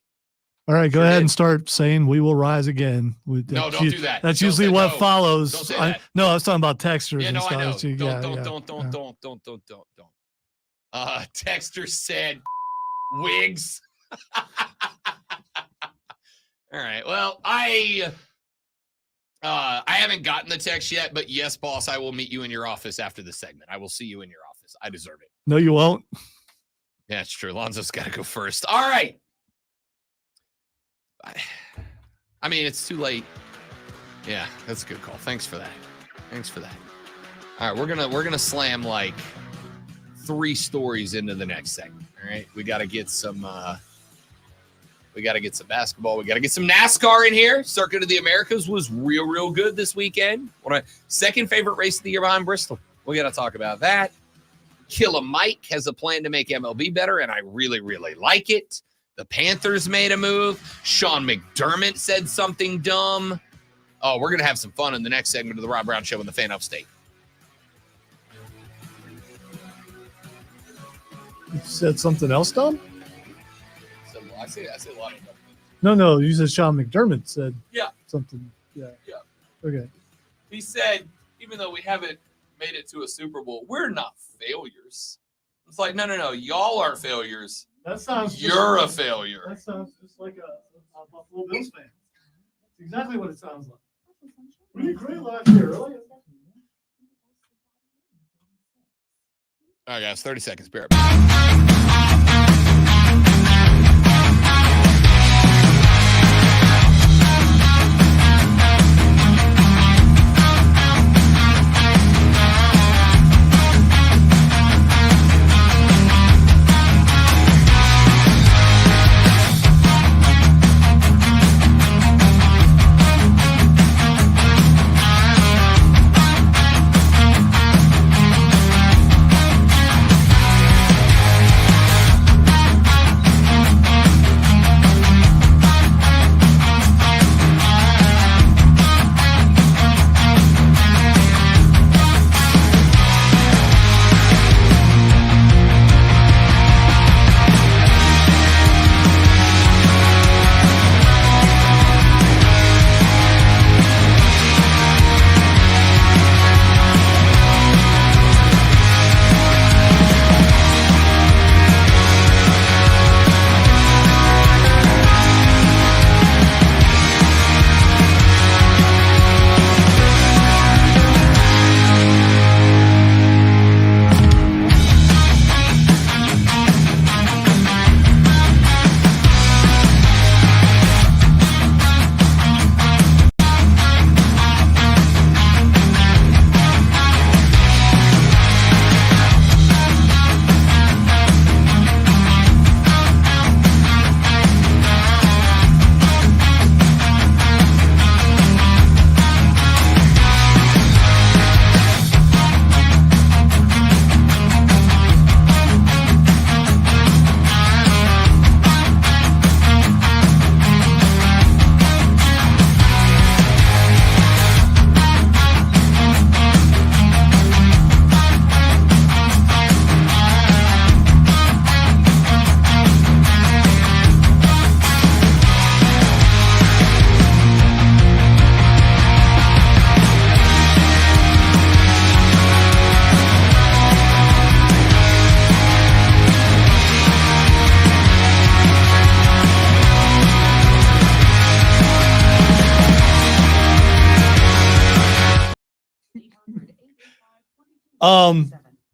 All right, go ahead and start saying "We will rise again." No, don't do that. That's usually what follows. Don't say that. No, I was talking about texters. Yeah, and no, stuff. I know. Don't. Texter said, "Wigs." All right. Well, I haven't gotten the text yet, but yes, boss, I will meet you in your office after the segment. I will see you in your office. I deserve it. No, you won't. Yeah, it's true. Lonzo's got to go first. All right. I mean, it's too late. Yeah, that's a good call. Thanks for that. All right, we're gonna slam like 3 stories into the next segment. All right, we got to get some basketball. We got to get some NASCAR in here. Circuit of the Americas was real good this weekend. Second favorite race of the year behind Bristol. We got to talk about that. Killer Mike has a plan to make MLB better, and I really like it. The Panthers made a move. Sean McDermott said something dumb. Oh, we're going to have some fun in the next segment of the Rob Brown Show in the Fan Upstate. You said something else dumb? So, I say a lot of them. No. You said Sean McDermott said something. Yeah. Okay. He said, even though we haven't made it to a Super Bowl, we're not failures. It's like, no. Y'all are failures. That sounds. You're a failure. That sounds just like a Buffalo Bills fan. That's exactly what it sounds like. We did great last year, really. All right, guys, 30 seconds. Be right back.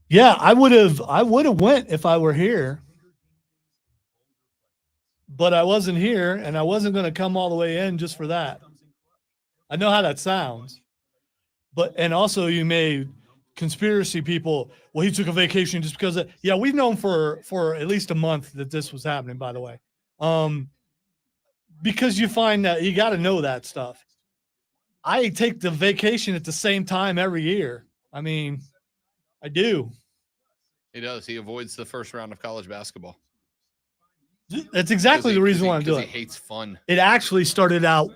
Yeah, I would have went if I were here, but I wasn't here, and I wasn't going to come all the way in just for that. I know how that sounds, and also you made conspiracy people. Well, he took a vacation just because of, yeah, we've known for at least a month that this was happening. By the way, because you find that you got to know that stuff. I take the vacation at the same time every year. I mean, I do. He does. He avoids the first round of college basketball. That's exactly the reason why I'm doing it. He hates fun. It actually started out,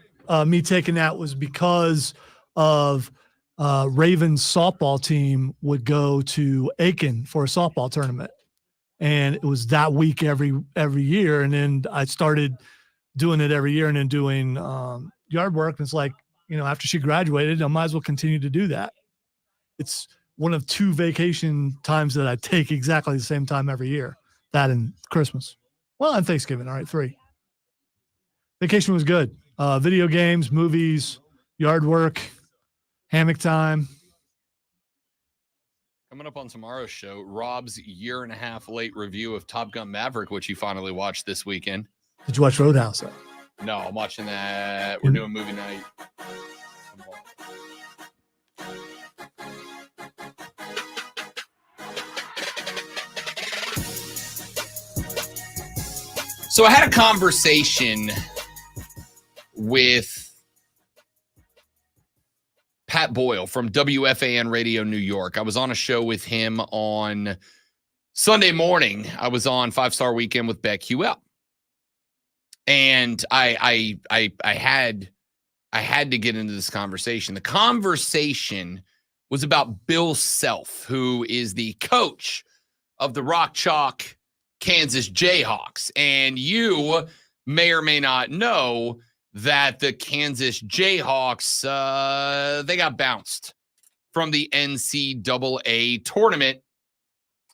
me taking that was because of Ravens softball team would go to Aiken for a softball tournament. And it was that week every year. And then I started doing it every year and then doing yard work. And it's like, you know, after she graduated, I might as well continue to do that. It's one of 2 vacation times that I take exactly the same time every year, that and Christmas. Well, and Thanksgiving. All right, 3. Vacation was good. Video games, movies, yard work, hammock time. Coming up on tomorrow's show, Rob's 1.5 year late review of Top Gun Maverick, which you finally watched this weekend. Did you watch Roadhouse? No, I'm watching that. We're doing movie night. So I had a conversation with Pat Boyle from WFAN Radio New York. I was on a show with him on Sunday morning. I was on 5 Star Weekend with Beck Huell. And I had to get into this conversation. The conversation was about Bill Self, who is the coach of the Rock Chalk Kansas Jayhawks. And you may or may not know that the Kansas Jayhawks, they got bounced from the NCAA tournament.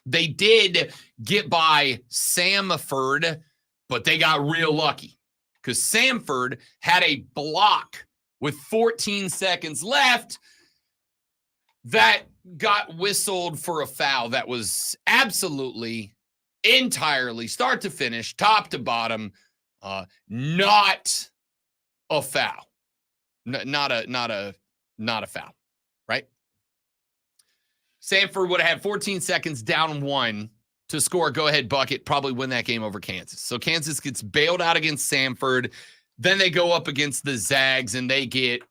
They did get by Samford, but they got real lucky because Samford had a block with 14 seconds left that got whistled for a foul that was absolutely, entirely, start to finish, top to bottom, not a foul. Not a foul, right? Samford would have had 14 seconds down one to score a go-ahead bucket, probably win that game over Kansas. So Kansas gets bailed out against Samford. Then they go up against the Zags, and they get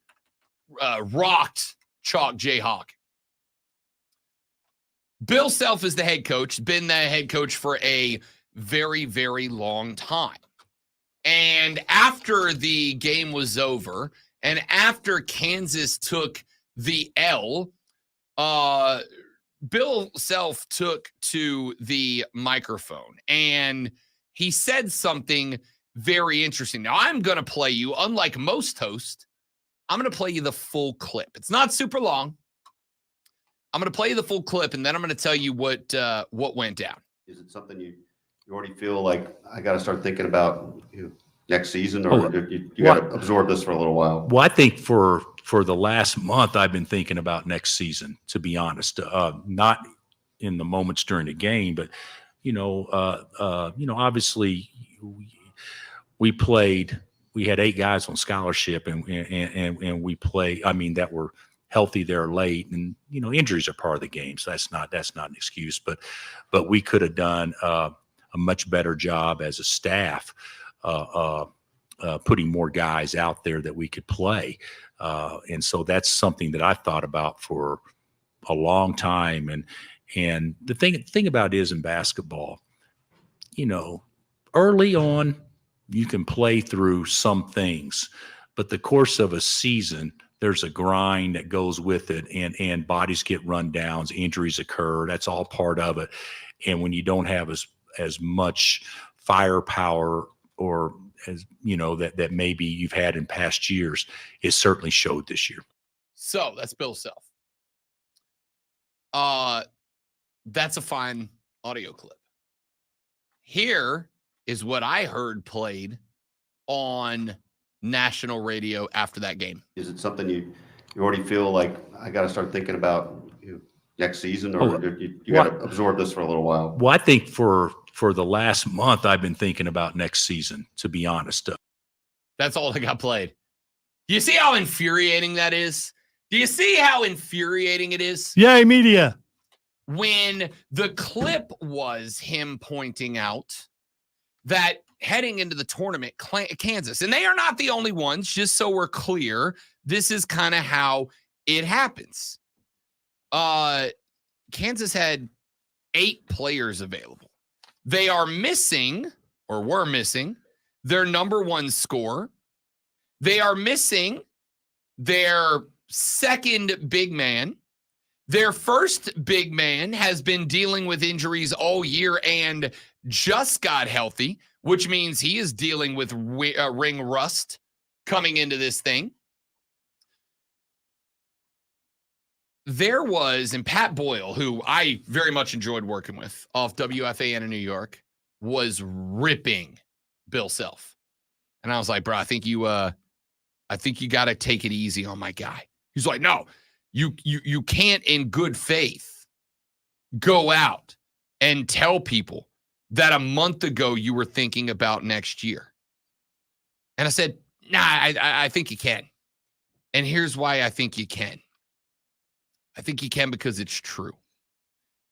rocked chalk Jayhawk. Bill Self is the head coach, been the head coach for a very, very long time. And after the game was over, and after Kansas took the L, Bill Self took to the microphone, and he said something very interesting. Now, I'm going to play you, unlike most hosts, I'm going to play you the full clip. It's not super long. I'm going to play you the full clip, and then I'm going to tell you what went down. Is it something you already feel like I got to start thinking about next season, or you got to absorb this for a little while? Well, I think for the last month, I've been thinking about next season, to be honest. Not in the moments during the game, but obviously we had 8 guys on scholarship, and we played. I mean, that were healthy there late, and injuries are part of the game, so that's not an excuse. But we could have done a much better job as a staff, putting more guys out there that we could play, and so that's something that I've thought about for a long time. And the thing about it is, in basketball, early on you can play through some things, but the course of a season, there's a grind that goes with it, and bodies get run downs, injuries occur. That's all part of it. And when you don't have as much firepower, or as that maybe you've had in past years, it certainly showed this year. So that's Bill Self. That's a fine audio clip. Here is what I heard played on national radio after that game. Is it something you already feel like I got to start thinking about next season, or you got to absorb this for a little while? Well, I think for the last month, I've been thinking about next season, to be honest. That's all that got played. Do you see how infuriating that is? Do you see how infuriating it is? Yay, media. When the clip was him pointing out that heading into the tournament, Kansas, and they are not the only ones, just so we're clear, this is kind of how it happens. Kansas had 8 players available. They are missing, or were missing, their number 1 scorer. They are missing their second big man. Their first big man has been dealing with injuries all year and just got healthy, which means he is dealing with ring rust coming into this thing. There was, and Pat Boyle, who I very much enjoyed working with off WFAN in New York, was ripping Bill Self. And I was like, bro, I think you got to take it easy on my guy. He's like, no, you can't in good faith go out and tell people that a month ago you were thinking about next year. And I said, nah, I think you can. And here's why I think you can. I think you can because it's true.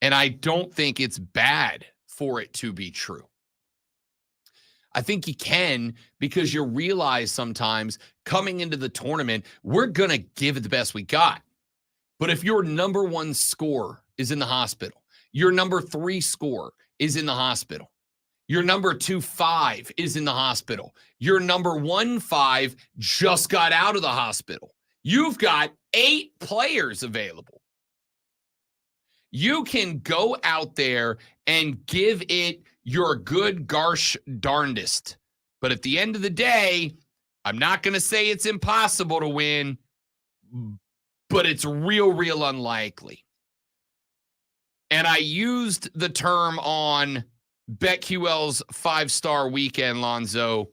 And I don't think it's bad for it to be true. I think you can because you realize sometimes coming into the tournament, we're going to give it the best we got. But if your number 1 scorer is in the hospital, your number 3 scorer is in the hospital, Your number 2-5 is in the hospital. Your number 1-5 just got out of the hospital. You've got 8 players available. You can go out there and give it your good gosh darndest. But at the end of the day, I'm not going to say it's impossible to win, but it's real unlikely. And I used the term on BetQL's 5-star weekend, Lonzo.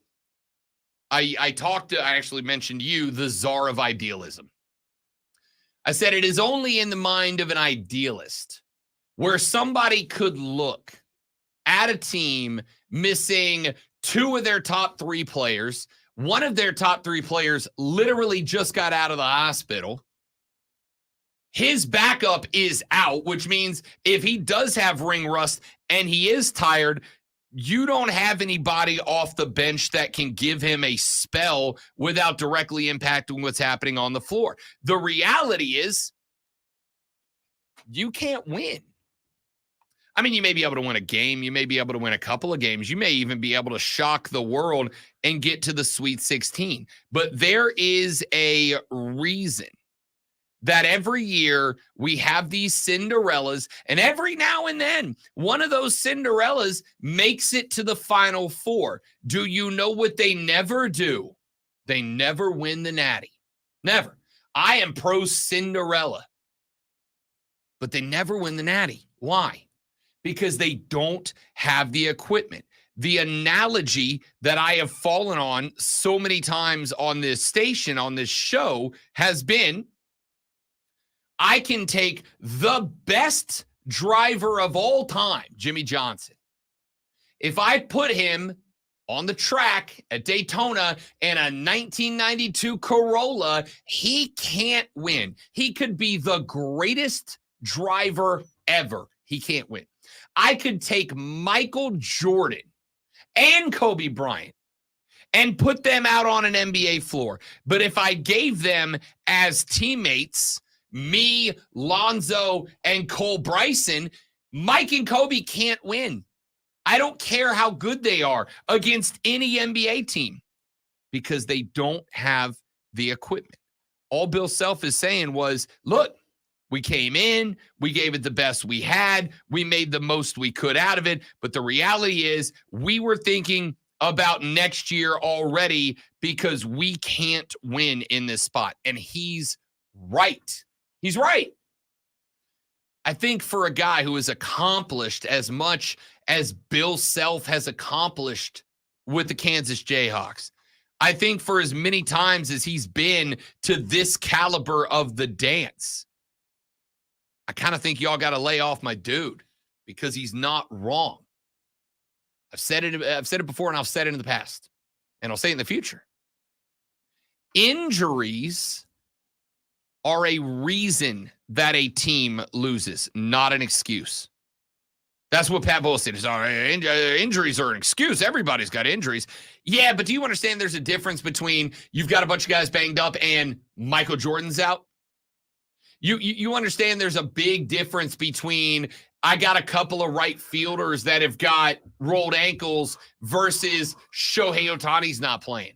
I actually mentioned you, the czar of idealism. I said it is only in the mind of an idealist where somebody could look at a team missing 2 of their top 3 players. One of their top 3 players literally just got out of the hospital. His backup is out, which means if he does have ring rust and he is tired, you don't have anybody off the bench that can give him a spell without directly impacting what's happening on the floor. The reality is you can't win. I mean, you may be able to win a game. You may be able to win a couple of games. You may even be able to shock the world and get to the Sweet 16. But there is a reason that every year we have these Cinderellas, and every now and then one of those Cinderellas makes it to the Final Four. Do you know what they never do? They never win the Natty. Never. I am pro Cinderella, but they never win the Natty. Why? Because they don't have the equipment. The analogy that I have fallen on so many times on this station, on this show, has been I can take the best driver of all time, Jimmy Johnson. If I put him on the track at Daytona in a 1992 Corolla, he can't win. He could be the greatest driver ever. He can't win. I could take Michael Jordan and Kobe Bryant and put them out on an NBA floor. But if I gave them as teammates, me, Lonzo, and Cole Bryson, Mike and Kobe can't win. I don't care how good they are against any NBA team because they don't have the equipment. All Bill Self is saying was, look, we came in, we gave it the best we had, we made the most we could out of it, but the reality is we were thinking about next year already because we can't win in this spot. And he's right. He's right. I think for a guy who has accomplished as much as Bill Self has accomplished with the Kansas Jayhawks, I think for as many times as he's been to this caliber of the dance, I kind of think y'all got to lay off my dude because he's not wrong. I've said it before, and I'll say it in the past, and I'll say it in the future. Injuries are a reason that a team loses, not an excuse. That's what Pat Bowles said. Injuries are an excuse. Everybody's got injuries. Yeah, but do you understand there's a difference between you've got a bunch of guys banged up and Michael Jordan's out? You understand there's a big difference between I got a couple of right fielders that have got rolled ankles versus Shohei Ohtani's not playing.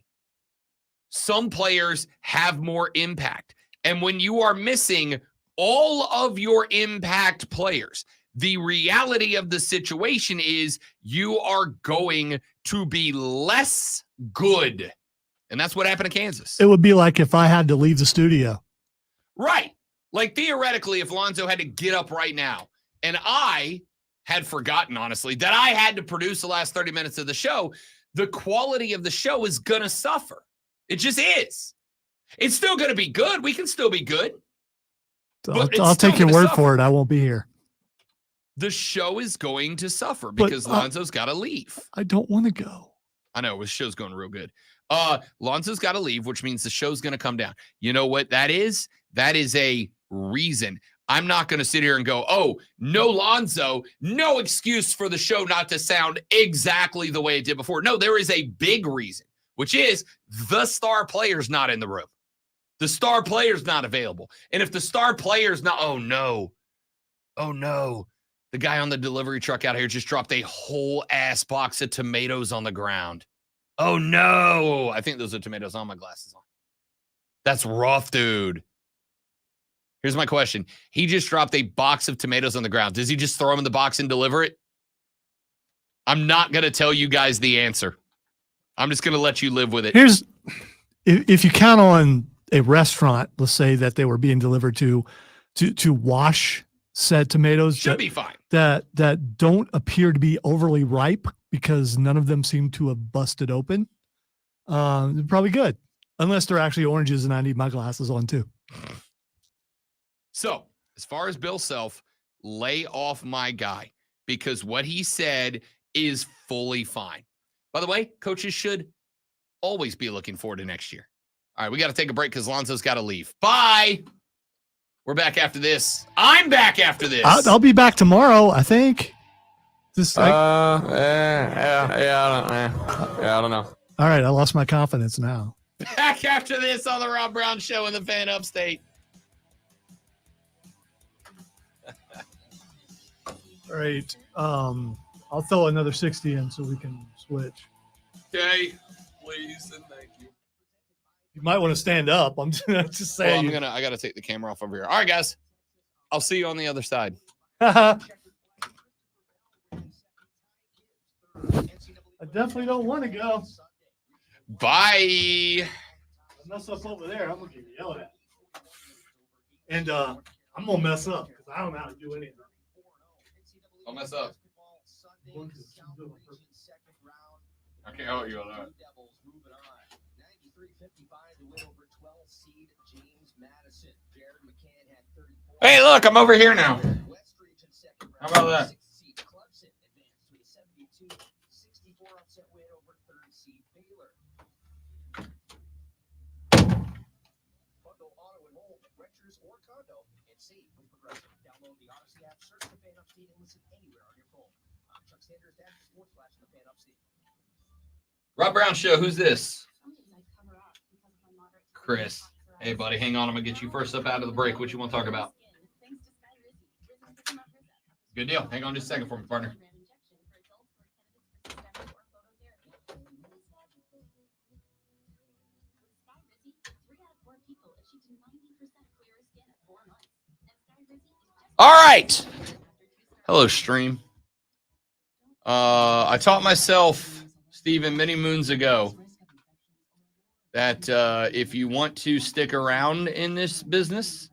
Some players have more impact. And when you are missing all of your impact players, the reality of the situation is you are going to be less good. And that's what happened to Kansas. It would be like if I had to leave the studio. Right. Like theoretically, if Lonzo had to get up right now, and I had forgotten, honestly, that I had to produce the last 30 minutes of the show, the quality of the show is going to suffer. It just is. It's still going to be good. We can still be good. I'll take your word for it. I won't be here. The show is going to suffer because Lonzo's got to leave. I don't want to go. I know. The show's going real good. Lonzo's got to leave, which means the show's going to come down. You know what that is? That is a reason. I'm not going to sit here and go, oh, no Lonzo, no excuse for the show not to sound exactly the way it did before. No, there is a big reason, which is the star player's not in the room. The star player's not available. And if the star player's not, oh no, The guy on the delivery truck out here just dropped a whole ass box of tomatoes on the ground. Oh, no. I think those are tomatoes on my glasses on. That's rough, dude. Here's my question. He just dropped a box of tomatoes on the ground. Does he just throw them in the box and deliver it? I'm not going to tell you guys the answer. I'm just going to let you live with it. Here's, if you count on a restaurant, let's say that they were being delivered to wash said tomatoes. Should be fine. That don't appear to be overly ripe because none of them seem to have busted open. They're probably good. Unless they're actually oranges and I need my glasses on too. So, as far as Bill Self, lay off my guy because what he said is fully fine. By the way, coaches should always be looking forward to next year. All right, we got to take a break because Lonzo's got to leave. Bye. We're back after this. I'm back after this. I'll be back tomorrow, I think. I don't know. All right, I lost my confidence now. Back after this on the Rob Brown Show in the Fan Upstate. All right. I'll throw another 60 in so we can switch. Okay, please and thank you. You might want to stand up. I'm just saying. Well, I got to take the camera off over here. All right, guys. I'll see you on the other side. I definitely don't want to go. Bye. I mess up over there, I'm gonna get yelled at. And I'm gonna mess up because I don't know how to do anything. I'll mess up. Okay, oh, you all right. Hey, look, I'm over here now. How about that? Rob Brown Show, who's this? Chris. Hey, buddy, hang on. I'm going to get you first up out of the break. What you want to talk about? Good deal. Hang on just a second for me, partner. All right. Hello, stream. I taught myself, Stephen, many moons ago that if you want to stick around in this business,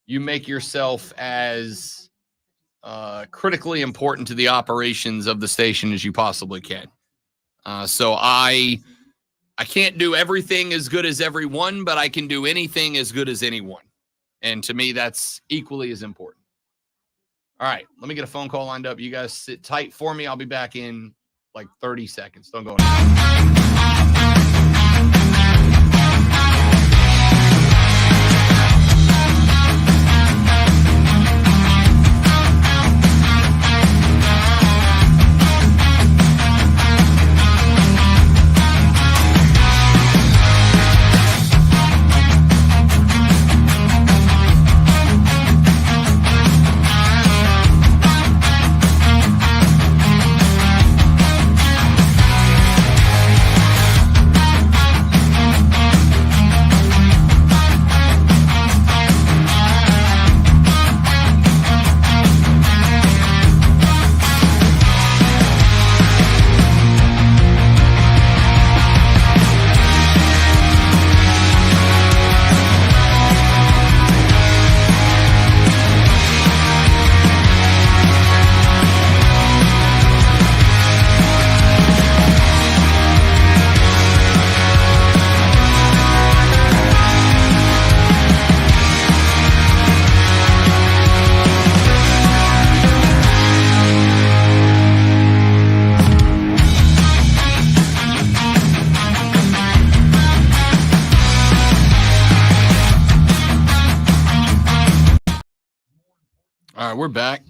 you make yourself as critically important to the operations of the station as you possibly can. So I can't do everything as good as everyone, but I can do anything as good as anyone. And to me, that's equally as important. All right, let me get a phone call lined up. You guys sit tight for me. I'll be back in like 30 seconds. Don't go anywhere. All right, we're back.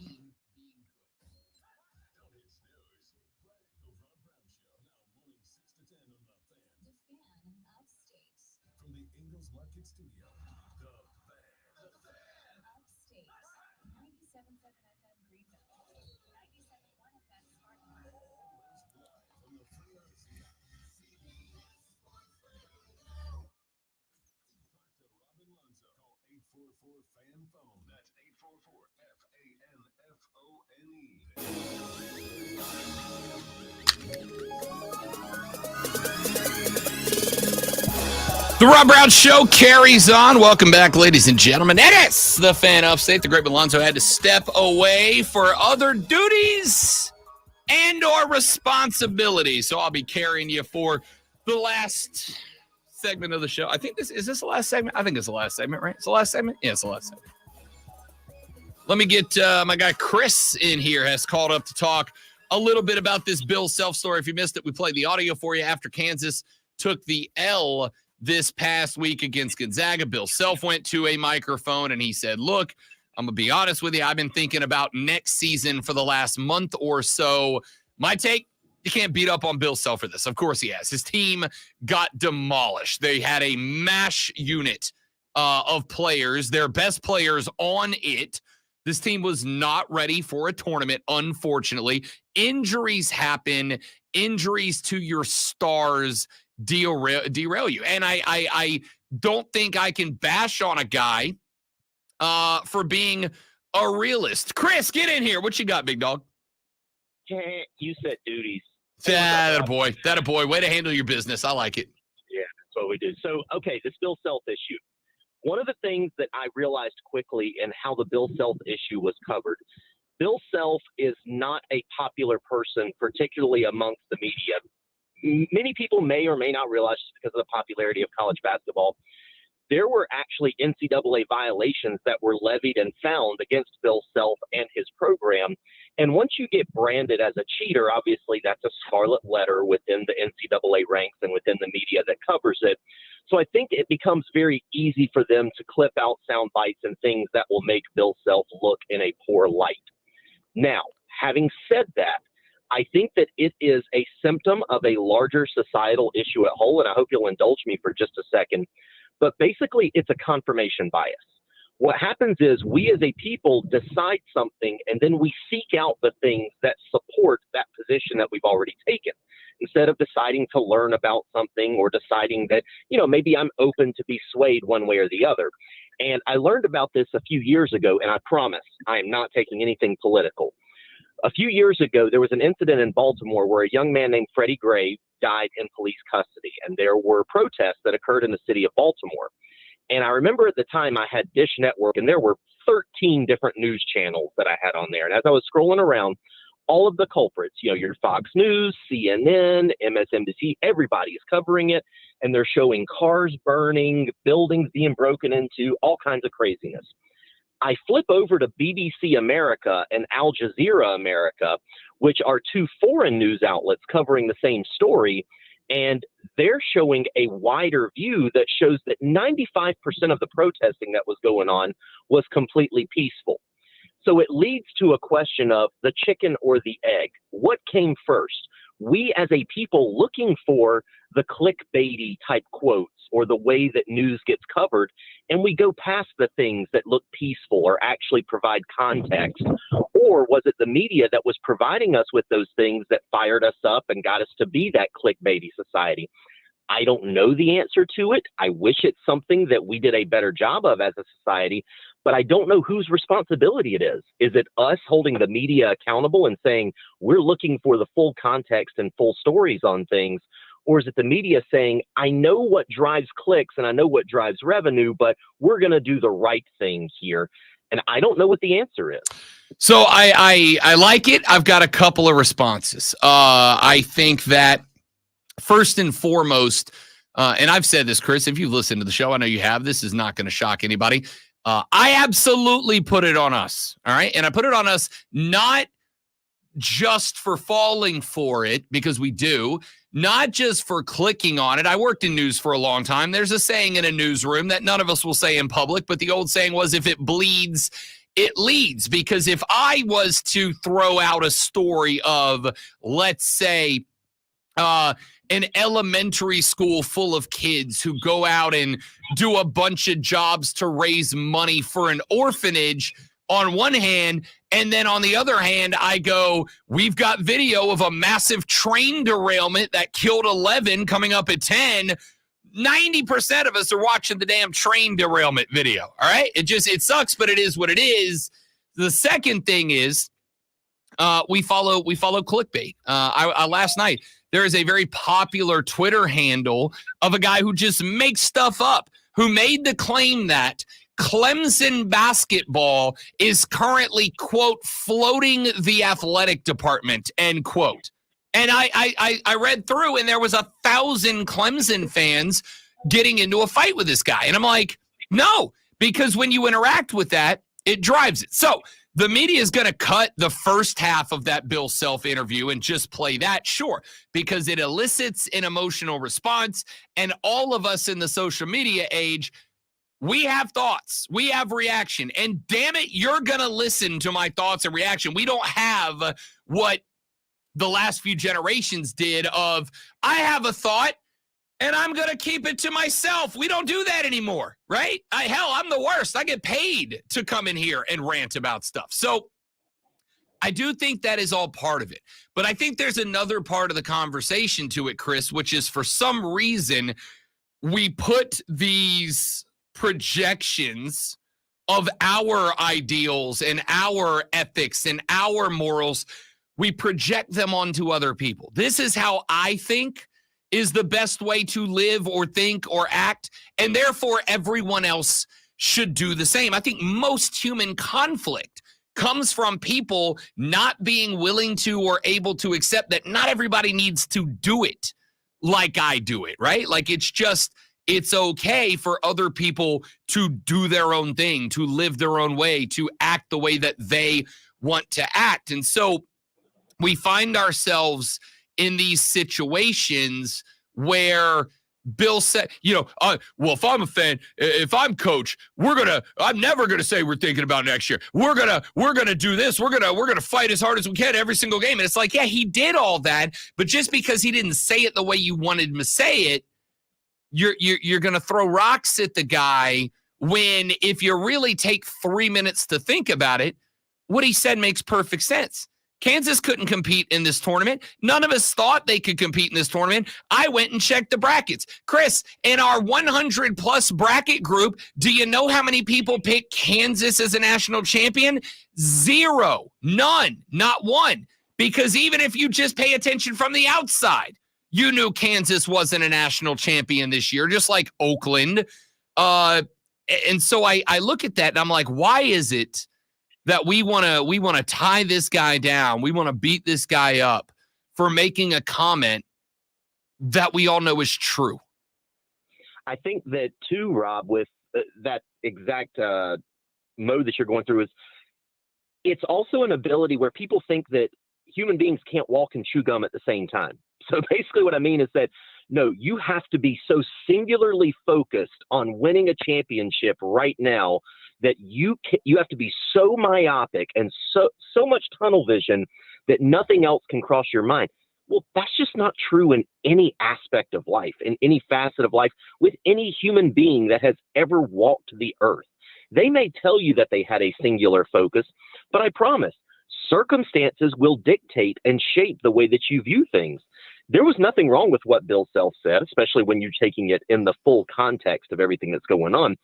The Rob Brown Show carries on. Welcome back, ladies and gentlemen. It is the Fan Upstate. The great Alonzo had to step away for other duties and or responsibilities. So I'll be carrying you for the last segment of the show. I think this the last segment? I think it's the last segment, right? It's the last segment? Yeah, it's the last segment. Let me get my guy Chris in here, has called up to talk a little bit about this Bill Self story. If you missed it, we played the audio for you after Kansas took the L this past week against Gonzaga. Bill Self went to a microphone and he said, look, I'm going to be honest with you. I've been thinking about next season for the last month or so. My take, you can't beat up on Bill Self for this. Of course he has. His team got demolished. They had a mash unit of players, their best players on it. This team was not ready for a tournament, unfortunately. Injuries happen. Injuries to your stars derail you. And I don't think I can bash on a guy for being a realist. Chris, get in here. What you got, big dog? You said duties. That a boy. Way to handle your business. I like it. Yeah, that's what we do. So, okay, this Bill Self issue. One of the things that I realized quickly in how the Bill Self issue was covered, Bill Self is not a popular person, particularly amongst the media. Many people may or may not realize, just because of the popularity of college basketball, there were actually NCAA violations that were levied and found against Bill Self and his program. And once you get branded as a cheater, obviously that's a scarlet letter within the NCAA ranks and within the media that covers it. So I think it becomes very easy for them to clip out sound bites and things that will make Bill Self look in a poor light. Now, having said that, I think that it is a symptom of a larger societal issue at whole, and I hope you'll indulge me for just a second. But basically, it's a confirmation bias. What happens is we as a people decide something, and then we seek out the things that support that position that we've already taken, instead of deciding to learn about something or deciding that, maybe I'm open to be swayed one way or the other. And I learned about this a few years ago, and I promise I am not taking anything political. A few years ago, there was an incident in Baltimore where a young man named Freddie Gray died in police custody, and there were protests that occurred in the city of Baltimore. And I remember at the time I had Dish Network, and there were 13 different news channels that I had on there. And as I was scrolling around, all of the culprits, your Fox News, CNN, MSNBC, everybody is covering it, and they're showing cars burning, buildings being broken into, all kinds of craziness. I flip over to BBC America and Al Jazeera America, which are two foreign news outlets covering the same story, and they're showing a wider view that shows that 95% of the protesting that was going on was completely peaceful. So it leads to a question of the chicken or the egg. What came first? We as a people looking for the clickbaity type quotes or the way that news gets covered, and we go past the things that look peaceful or actually provide context? Or was it the media that was providing us with those things that fired us up and got us to be that clickbaity society? I don't know the answer to it. I wish it's something that we did a better job of as a society, but I don't know whose responsibility it is. Is it us holding the media accountable and saying we're looking for the full context and full stories on things? Or is it the media saying, I know what drives clicks and I know what drives revenue, but we're going to do the right thing here? And I don't know what the answer is. So I like it. I've got a couple of responses. I think that first and foremost, and I've said this, Chris, if you've listened to the show, I know you have. This is not going to shock anybody. I absolutely put it on us. All right. And I put it on us not just for falling for it, because we do, not just for clicking on it. I worked in news for a long time. There's a saying in a newsroom that none of us will say in public, but the old saying was, if it bleeds, it leads. Because if I was to throw out a story of, let's say, an elementary school full of kids who go out and do a bunch of jobs to raise money for an orphanage on one hand, and then on the other hand, I go, we've got video of a massive train derailment that killed 11 coming up at 10. 90% of us are watching the damn train derailment video. All right. It sucks, but it is what it is. The second thing is we follow clickbait. Last night, there is a very popular Twitter handle of a guy who just makes stuff up, who made the claim that Clemson basketball is currently, quote, floating the athletic department, end quote. And I read through, and there was 1,000 Clemson fans getting into a fight with this guy. And I'm like, no, because when you interact with that, it drives it. So the media is going to cut the first half of that Bill Self interview and just play that, sure, because it elicits an emotional response. And all of us in the social media age, we have thoughts, we have reaction. And damn it, you're going to listen to my thoughts and reaction. We don't have what the last few generations did of, I have a thought and I'm going to keep it to myself. We don't do that anymore, right? I'm the worst. I get paid to come in here and rant about stuff. So I do think that is all part of it. But I think there's another part of the conversation to it, Chris, which is for some reason we put these projections of our ideals and our ethics and our morals, we project them onto other people. This is how I think is the best way to live or think or act, and therefore everyone else should do the same. I think most human conflict comes from people not being willing to or able to accept that not everybody needs to do it like I do it, right? Like it's okay for other people to do their own thing, to live their own way, to act the way that they want to act. And so we find ourselves in these situations where Bill said, well, if I'm a fan, if I'm coach, I'm never going to say we're thinking about next year. We're going to do this. We're going to fight as hard as we can every single game. And it's like, yeah, he did all that, but just because he didn't say it the way you wanted him to say it, you're going to throw rocks at the guy when, if you really take 3 minutes to think about it, what he said makes perfect sense. Kansas couldn't compete in this tournament. None of us thought they could compete in this tournament. I went and checked the brackets. Chris, in our 100-plus bracket group, do you know how many people picked Kansas as a national champion? 0. None. Not one. Because even if you just pay attention from the outside, you knew Kansas wasn't a national champion this year, just like Oakland. And so I look at that, and I'm like, why is it that we want to tie this guy down? We want to beat this guy up for making a comment that we all know is true. I think that too, Rob, with that exact mode that you're going through, is it's also an ability where people think that human beings can't walk and chew gum at the same time. So basically what I mean is that, no, you have to be so singularly focused on winning a championship right now that you have to be so myopic and so much tunnel vision that nothing else can cross your mind. Well, that's just not true in any aspect of life, in any facet of life, with any human being that has ever walked the earth. They may tell you that they had a singular focus, but I promise, circumstances will dictate and shape the way that you view things. There was nothing wrong with what Bill Self said, especially when you're taking it in the full context of everything that's going on.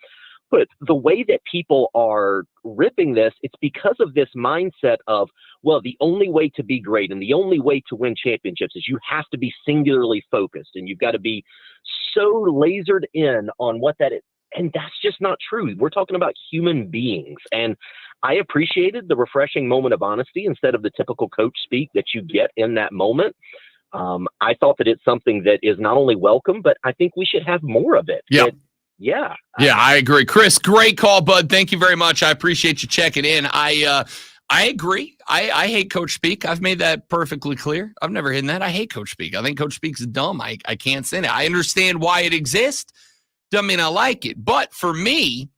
But the way that people are ripping this, it's because of this mindset of, well, the only way to be great and the only way to win championships is you have to be singularly focused and you've got to be so lasered in on what that is. And that's just not true. We're talking about human beings. And I appreciated the refreshing moment of honesty instead of the typical coach speak that you get in that moment. I thought that it's something that is not only welcome, but I think we should have more of it. Yeah. Yeah, I agree. Chris, great call, bud. Thank you very much. I appreciate you checking in. I agree. I hate coach speak. I've made that perfectly clear. I've never hidden that. I hate coach speak. I think coach speak's dumb. I can't stand it. I understand why it exists. Doesn't mean I like it. But for me,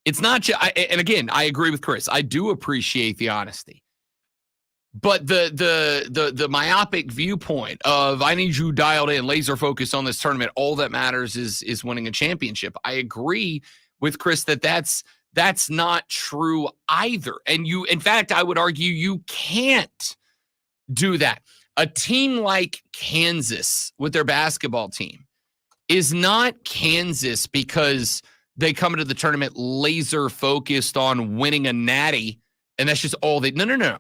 it's not just, and again, I agree with Chris. I do appreciate the honesty. But the myopic viewpoint of I need you dialed in, laser focused on this tournament. All that matters is winning a championship. I agree with Chris that's not true either. And in fact, I would argue you can't do that. A team like Kansas with their basketball team is not Kansas because they come into the tournament laser focused on winning a natty, and that's just all they. No.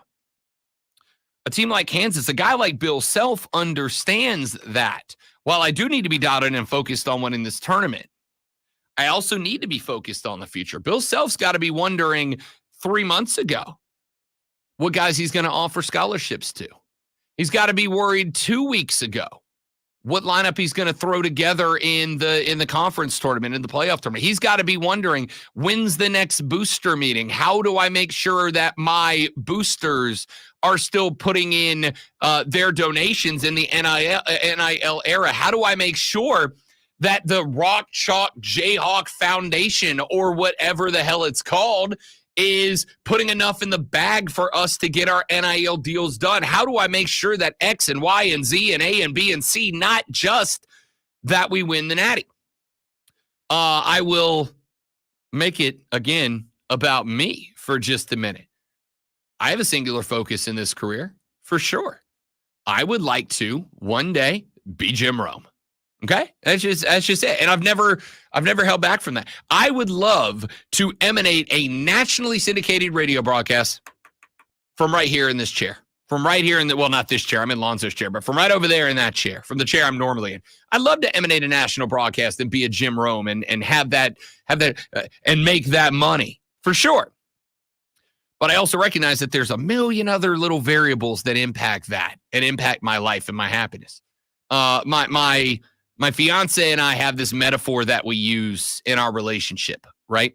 A team like Kansas, a guy like Bill Self understands that. While I do need to be dialed in and focused on winning this tournament, I also need to be focused on the future. Bill Self's got to be wondering 3 months ago what guys he's going to offer scholarships to. He's got to be worried 2 weeks ago what lineup he's going to throw together in the conference tournament, in the playoff tournament. He's got to be wondering, when's the next booster meeting? How do I make sure that my boosters are still putting in their donations in the NIL era? How do I make sure that the Rock Chalk Jayhawk Foundation, or whatever the hell it's called, is putting enough in the bag for us to get our NIL deals done? How do I make sure that X and Y and Z and A and B and C, not just that we win the Natty? I will make it, again, about me for just a minute. I have a singular focus in this career, for sure. I would like to, one day, be Jim Rome. Okay, that's just it, and I've never held back from that. I would love to emanate a nationally syndicated radio broadcast from right here in this chair, from right here in not this chair, I'm in Lonzo's chair, but from right over there in that chair, from the chair I'm normally in. I'd love to emanate a national broadcast and be a Jim Rome and have that and make that money for sure. But I also recognize that there's a million other little variables that impact that and impact my life and my happiness. My fiance and I have this metaphor that we use in our relationship, right?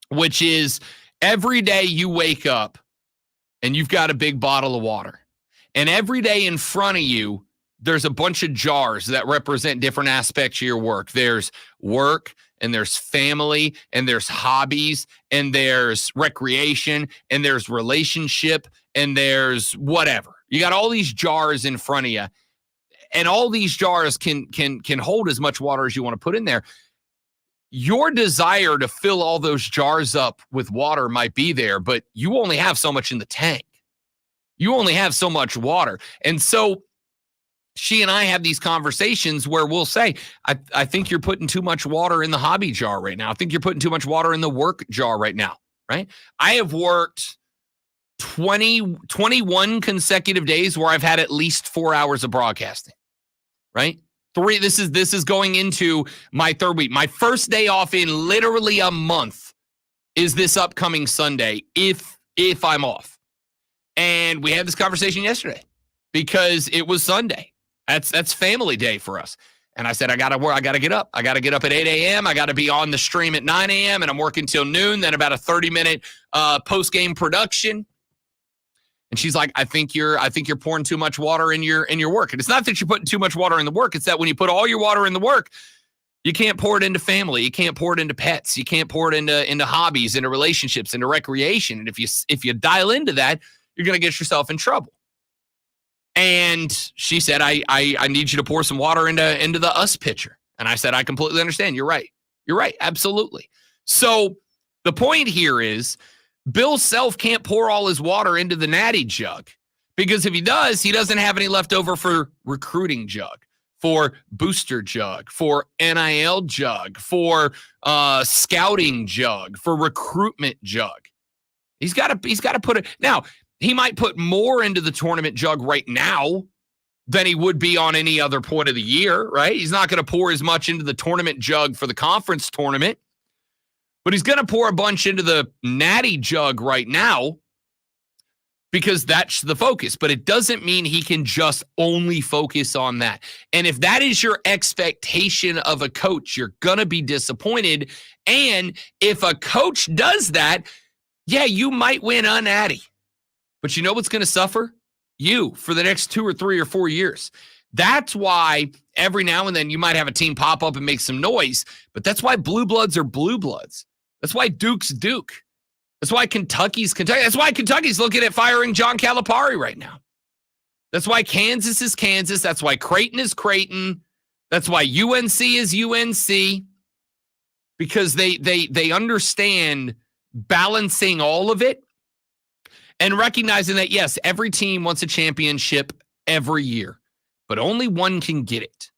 Which is every day you wake up and you've got a big bottle of water. And every day in front of you, there's a bunch of jars that represent different aspects of your work. There's work, and there's family, and there's hobbies, and there's recreation, and there's relationship, and there's whatever. You got all these jars in front of you. And all these jars can hold as much water as you want to put in there. Your desire to fill all those jars up with water might be there, but you only have so much in the tank. You only have so much water. And so she and I have these conversations where we'll say, I think you're putting too much water in the hobby jar right now. I think you're putting too much water in the work jar right now, right? I have worked 21 consecutive days where I've had at least 4 hours of broadcasting. Right? This is going into my third week. My first day off in literally a month is this upcoming Sunday, if I'm off. And we had this conversation yesterday because it was Sunday. That's family day for us. And I said, I gotta get up. I gotta get up at 8 a.m. I gotta be on the stream at 9 a.m. and I'm working till noon, then about a 30-minute post-game production. And she's like, I think you're pouring too much water in your work. And it's not that you're putting too much water in the work. It's that when you put all your water in the work, you can't pour it into family. You can't pour it into pets. You can't pour it into hobbies, into relationships, into recreation. And if you dial into that, you're going to get yourself in trouble. And she said, I need you to pour some water into the us pitcher. And I said, I completely understand. You're right. You're right. Absolutely. So the point here is, Bill Self can't pour all his water into the natty jug, because if he does, he doesn't have any left over for recruiting jug, for booster jug, for NIL jug, for scouting jug, for recruitment jug. He's got to put it. Now, he might put more into the tournament jug right now than he would be on any other point of the year, right? He's not going to pour as much into the tournament jug for the conference tournament. But he's going to pour a bunch into the natty jug right now because that's the focus. But it doesn't mean he can just only focus on that. And if that is your expectation of a coach, you're going to be disappointed. And if a coach does that, yeah, you might win a natty. But you know what's going to suffer? You for the next 2 or 3 or 4 years. That's why every now and then you might have a team pop up and make some noise. But that's why blue bloods are blue bloods. That's why Duke's Duke. That's why Kentucky's Kentucky. That's why Kentucky's looking at firing John Calipari right now. That's why Kansas is Kansas. That's why Creighton is Creighton. That's why UNC is UNC. Because they understand balancing all of it and recognizing that, yes, every team wants a championship every year, but only one can get it.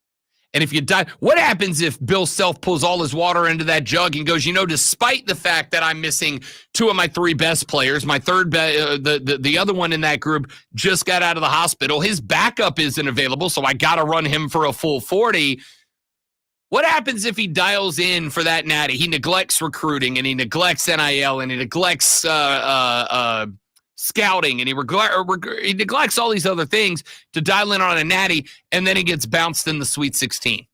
And if you die, what happens if Bill Self pulls all his water into that jug and goes, despite the fact that I'm missing 2 of my 3 best players, my third, the other one in that group just got out of the hospital. His backup isn't available, so I got to run him for a full 40. What happens if he dials in for that natty? He neglects recruiting, and he neglects NIL, and he neglects scouting, and he neglects all these other things to dial in on a natty, and then he gets bounced in the Sweet 16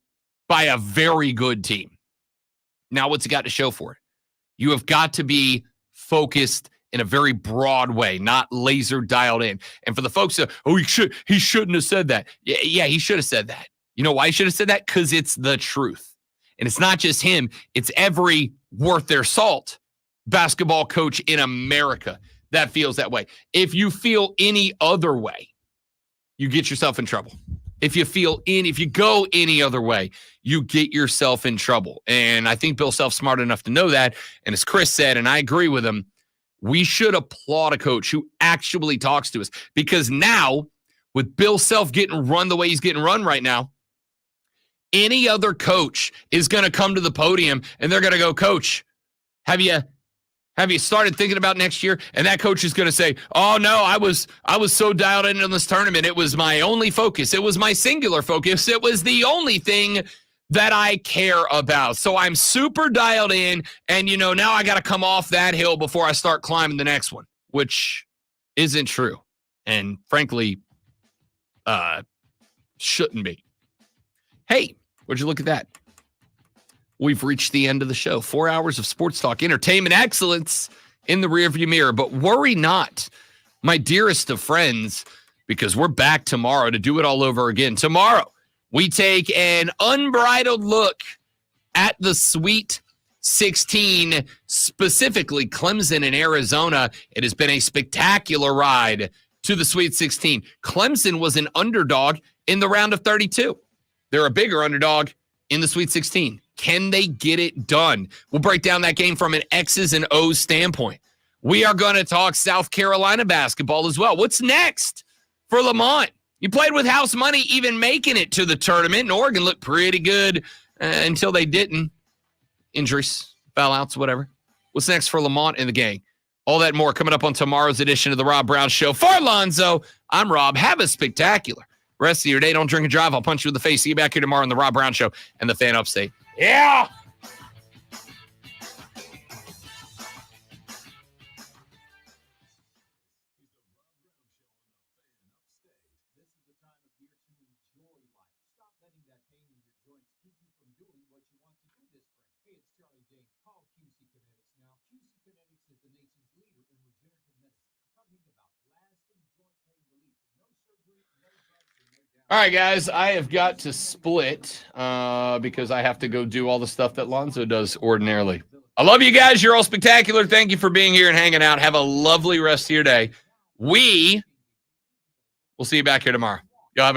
by a very good team. Now, what's he got to show for it? You have got to be focused in a very broad way, not laser dialed in. And for the folks that, he shouldn't have said that. Yeah, he should have said that. You know why he should have said that? Because it's the truth. And it's not just him. It's every worth their salt basketball coach in America that feels that way. If you feel any other way, you get yourself in trouble. If you go any other way, you get yourself in trouble. And I think Bill Self's smart enough to know that. And as Chris said, and I agree with him, we should applaud a coach who actually talks to us. Because now, with Bill Self getting run the way he's getting run right now, any other coach is going to come to the podium and they're going to go, Coach, have you started thinking about next year? And that coach is going to say, oh, no, I was so dialed in on this tournament. It was my only focus. It was my singular focus. It was the only thing that I care about. So I'm super dialed in. And, now I got to come off that hill before I start climbing the next one, which isn't true. And frankly, shouldn't be. Hey, would you look at that? We've reached the end of the show. 4 hours of sports talk, entertainment excellence in the rearview mirror. But worry not, my dearest of friends, because we're back tomorrow to do it all over again. Tomorrow, we take an unbridled look at the Sweet 16, specifically Clemson and Arizona. It has been a spectacular ride to the Sweet 16. Clemson was an underdog in the round of 32. They're a bigger underdog in the Sweet 16. Can they get it done? We'll break down that game from an X's and O's standpoint. We are going to talk South Carolina basketball as well. What's next for Lamont? You played with house money, even making it to the tournament, and Oregon looked pretty good until they didn't. Injuries, foul outs, whatever. What's next for Lamont and the gang? All that and more coming up on tomorrow's edition of the Rob Brown Show. For Alonzo, I'm Rob. Have a spectacular rest of your day. Don't drink and drive. I'll punch you in the face. See you back here tomorrow on the Rob Brown Show and the Fan Upstate. Yeah! All right, guys, I have got to split because I have to go do all the stuff that Lonzo does ordinarily. I love you guys. You're all spectacular. Thank you for being here and hanging out. Have a lovely rest of your day. We will see you back here tomorrow. Y'all have a good